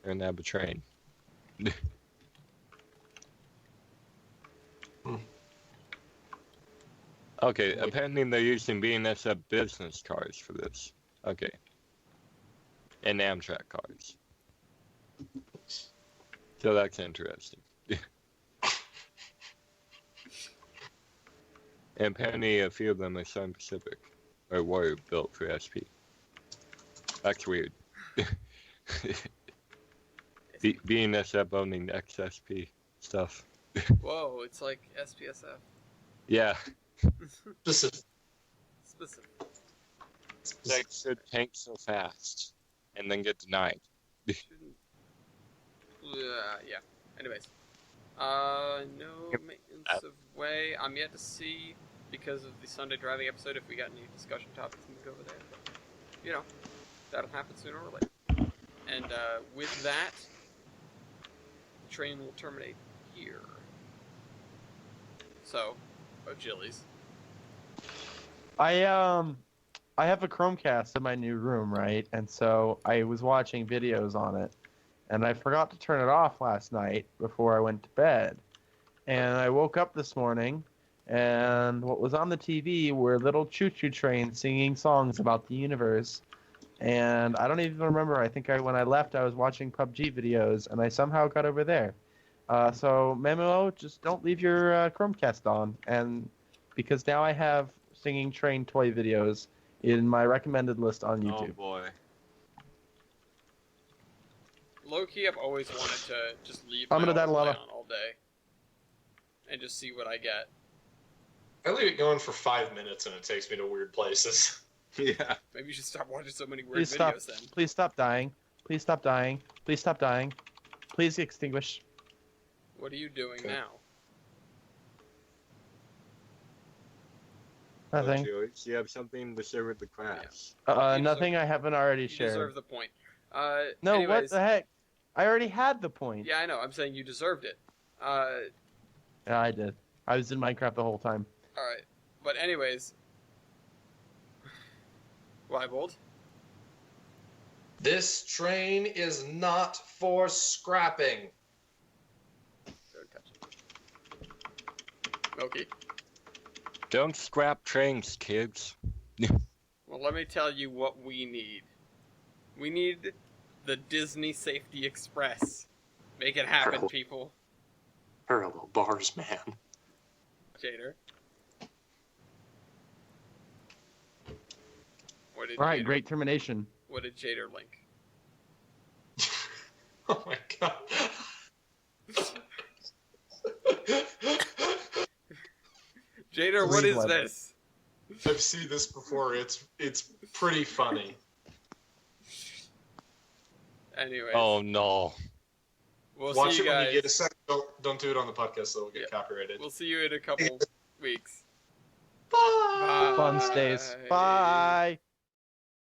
gonna have a train. Okay, apparently they're using BNSF business cars for this. Okay. And Amtrak cars. So that's interesting. And apparently a few of them are Sun Pacific, or were built for SP. That's weird. BNSF owning XSP stuff. whoa, it's like SPSF. Yeah. Specific. Specific. They should tank so fast and then get denied. Shouldn't. Yeah. Anyways, no maintenance of way. I'm yet to see, because of the Sunday driving episode, if we got any discussion topics moved over there. But, that'll happen sooner or later. And with that, the train will terminate here. So, Chili's. I have a Chromecast in my new room, right? And so I was watching videos on it, and I forgot to turn it off last night before I went to bed. And I woke up this morning, and what was on the TV were little choo-choo trains singing songs about the universe. And I don't even remember. I think when I left, I was watching PUBG videos, and I somehow got over there. So Memo, just don't leave your Chromecast on, and because now I have singing train toy videos in my recommended list on YouTube. Oh boy. Low-key, I've always wanted to just leave I'm my gonna autoplay download on all day and just see what I get. I leave it going for 5 minutes and it takes me to weird places. Yeah. Maybe you should stop watching so many weird Please stop. videos then. Please stop dying. Please stop dying. Please stop dying. Please extinguish. What are you doing Okay. now? Nothing. George, you have something to share with the class. You Nothing I haven't already You shared. deserve the point. No, anyways, what the heck? I already had the point. Yeah, I know. I'm saying you deserved it. Yeah, I did. I was in Minecraft the whole time. All right. But anyways, Wybold. This train is not for scrapping. Don't touch it. Milky. Don't scrap trains, kids. Well, let me tell you what we need. We need the Disney Safety Express. Make it happen, Parallel. people. Parallel bars, man. Jader. What did All right, Jader, great termination. What did Jader link? Oh my god. Jader, what is this? I've seen this before. It's pretty funny. Anyway. Oh no. We'll Watch see you it when guys. you get a second. Don't do it on the podcast, so it'll get copyrighted. We'll see you in a couple weeks. Bye. Fun stays. Bye.